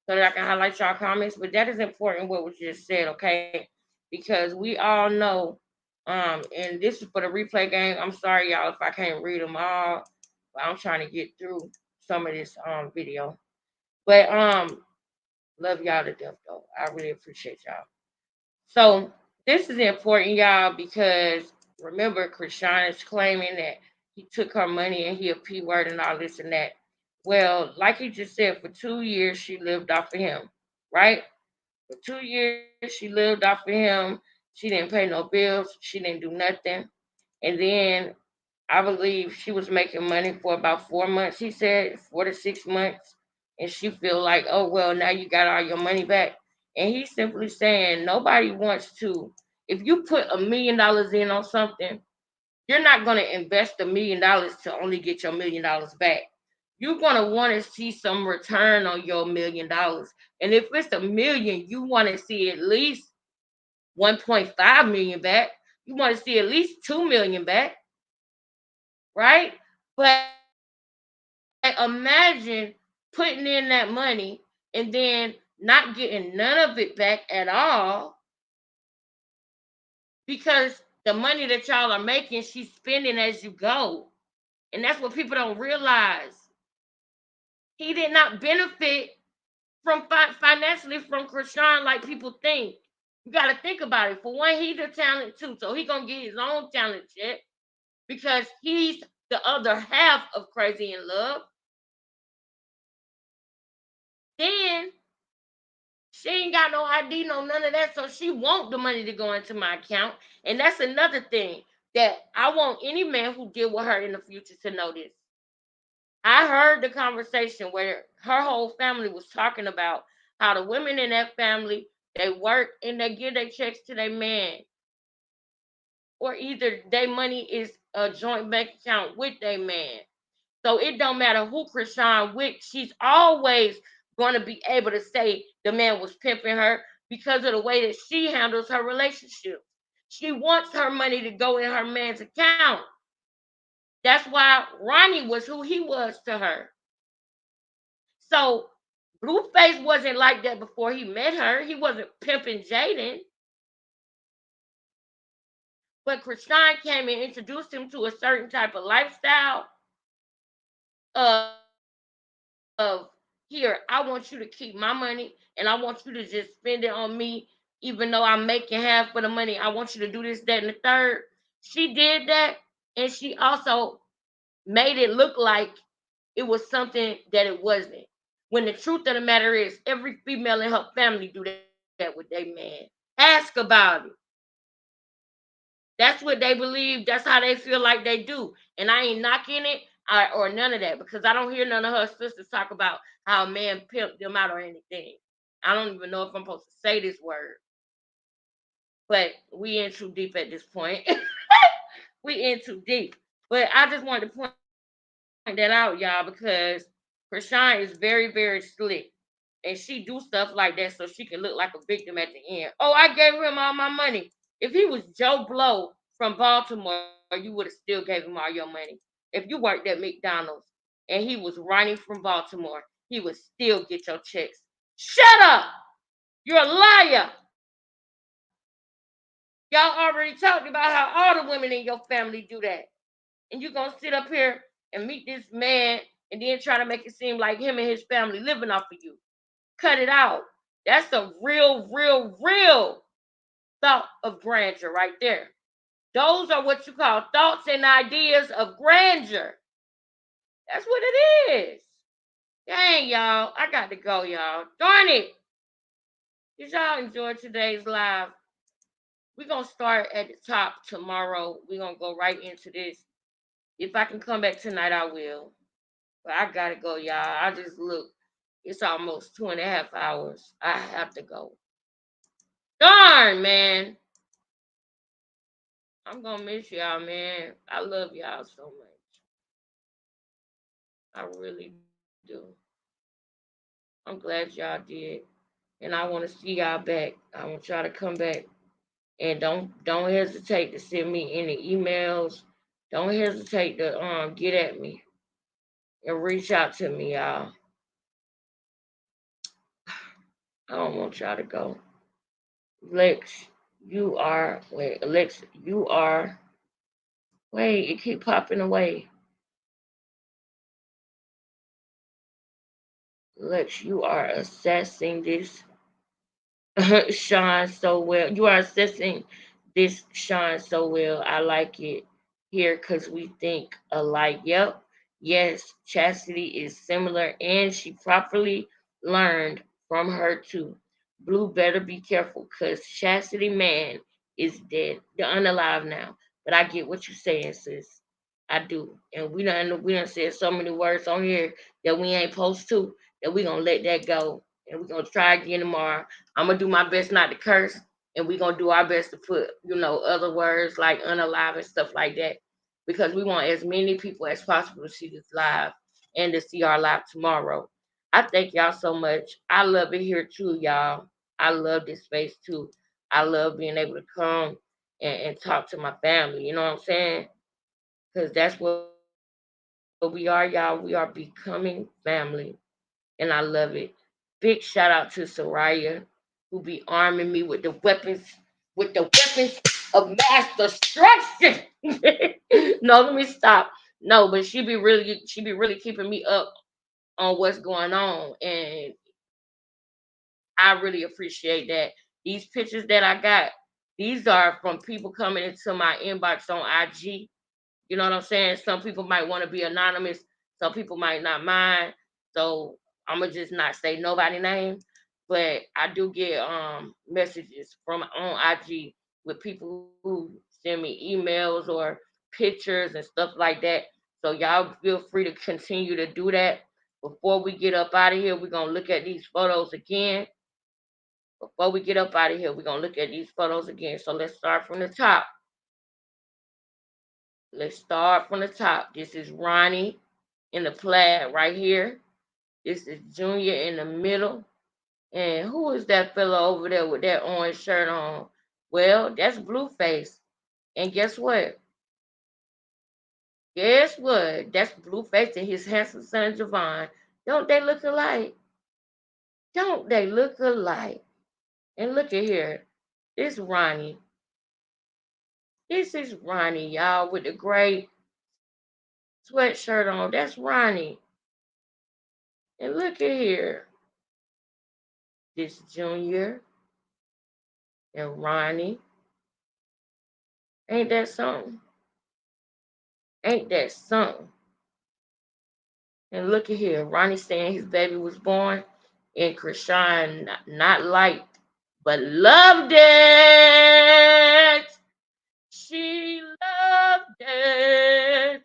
so that I can highlight y'all comments. But that is important what was just said, okay? Because we all know, and this is for the replay game. I'm sorry y'all if I can't read them all, but I'm trying to get through some of this video. But love y'all to death though. I really appreciate y'all. So this is important, y'all, because remember, Krishan is claiming that he took her money and he a P word and all this and that. Well, like he just said, for 2 years she lived off of him, right? For 2 years she lived off of him. She didn't pay no bills. She didn't do nothing. And then I believe she was making money for about 4 months. He said 4 to 6 months, and she feel like, oh well, now you got all your money back. And he's simply saying nobody wants to. If you put $1 million in on something, you're not going to invest $1 million to only get your $1 million back. You're going to want to see some return on your $1 million. And if it's a million, you want to see at least 1.5 million back. You want to see at least 2 million back, right? But imagine putting in that money and then not getting none of it back at all because the money that y'all are making, she's spending as you go. And that's what people don't realize. He did not benefit from financially from Krishan like people think. You got to think about it. For one, he's the talent too, so he gonna get his own talent check because he's the other half of Crazy in Love. Then she ain't got no ID, no none of that, so she want the money to go into my account. And that's another thing that I want any man who deal with her in the future to know this. I heard the conversation where her whole family was talking about how the women in that family, they work and they give their checks to their man. Or either their money is a joint bank account with their man. So it don't matter who Krishan with, she's always going to be able to say the man was pimping her because of the way that she handles her relationship. She wants her money to go in her man's account. That's why Ronnie was who he was to her. So Blueface wasn't like that before he met her. He wasn't pimping Jaden. But Krishan came and introduced him to a certain type of lifestyle of here, I want you to keep my money and I want you to just spend it on me, even though I'm making half of the money. I want you to do this, that, and the third. She did that, and she also made it look like it was something that it wasn't. When the truth of the matter is, every female in her family do that with their man. Ask about it. That's what they believe. That's how they feel like they do. And I ain't knocking it or none of that, because I don't hear none of her sisters talk about how a man pimped them out or anything. I don't even know if I'm supposed to say this word. But we in too deep at this point. We in too deep. But I just wanted to point that out, y'all, because Krishan is very, very slick. And she do stuff like that so she can look like a victim at the end. Oh, I gave him all my money. If he was Joe Blow from Baltimore, you would have still gave him all your money. If you worked at McDonald's and he was Ronnie from Baltimore, he would still get your checks. Shut up! You're a liar. Y'all already talked about how all the women in your family do that. And you're going to sit up here and meet this man and then try to make it seem like him and his family living off of you. Cut it out. That's a real thought of grandeur right there. Those are what you call thoughts and ideas of grandeur. That's what it is. Dang, y'all. I got to go, y'all. Darn it. Did y'all enjoy today's live? We're going to start at the top tomorrow. We're going to go right into this. If I can come back tonight, I will. But I got to go, y'all. I just look. It's almost 2.5 hours. I have to go. Darn, man. I'm going to miss y'all, man. I love y'all so much. I really do. I'm glad y'all did. And I want to see y'all back. I want y'all to come back. And don't hesitate to send me any emails. Don't hesitate to get at me and reach out to me, y'all. I don't want y'all to go. Lex, you are wait, Lex, you are wait, it keep popping away. Lex, you are assessing this Sean so well. You are assessing this Sean so well. I like it here because we think alike. Yep. Yes, Chastity is similar and she properly learned from her too. Blue better be careful because Chastity man is dead. They're unalive now. But I get what you're saying, sis. I do. And we done said so many words on here that we ain't supposed to, that we gonna let that go. And we're gonna try again tomorrow. I'm gonna do my best not to curse, and we're gonna do our best to put, other words like unalive and stuff like that, because we want as many people as possible to see this live and to see our live tomorrow. I thank y'all so much. I love it here too, y'all. I love this space too. I love being able to come and talk to my family. You know what I'm saying? Because that's what we are, y'all. We are becoming family, and I love it. Big shout out to Soraya, who be arming me with the weapons of mass destruction. No, let me stop. No, but she be really keeping me up on what's going on, and I really appreciate that. These pictures that I got, these are from people coming into my inbox on IG. You know what I'm saying? Some people might want to be anonymous. Some people might not mind. So I'm gonna just not say nobody name. But I do get messages from on IG with people who send me emails or pictures and stuff like that. So y'all feel free to continue to do that. Before we get up out of here, we're gonna look at these photos again. Before we get up out of here, we're gonna look at these photos again. So let's start from the top. Let's start from the top. This is Ronnie in the plaid right here. This is Junior in the middle. And who is that fellow over there with that orange shirt on? Well, that's Blueface. And guess what? Guess what? That's Blueface and his handsome son Javon. Don't they look alike? Don't they look alike? And look at here. This Ronnie. This is Ronnie, y'all, with the gray sweatshirt on. That's Ronnie. And look at here. This Junior and Ronnie. Ain't that something? Ain't that something? And look at here. Ronnie saying his baby was born and Krishan not light but loved it. She loved it.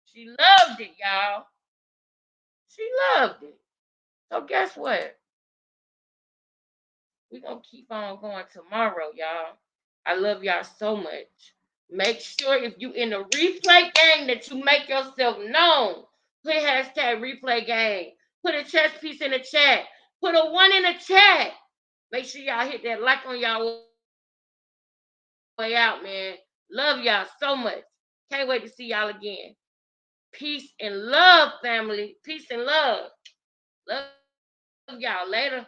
She loved it, y'all. She loved it. So guess what? We're going to keep on going tomorrow, y'all. I love y'all so much. Make sure if you in the replay game that you make yourself known. Put hashtag replay game. Put a chess piece in the chat. Put a 1 in the chat. Make sure y'all hit that like on y'all way out, man. Love y'all so much. Can't wait to see y'all again. Peace and love, family. Peace and love. Love y'all. Later.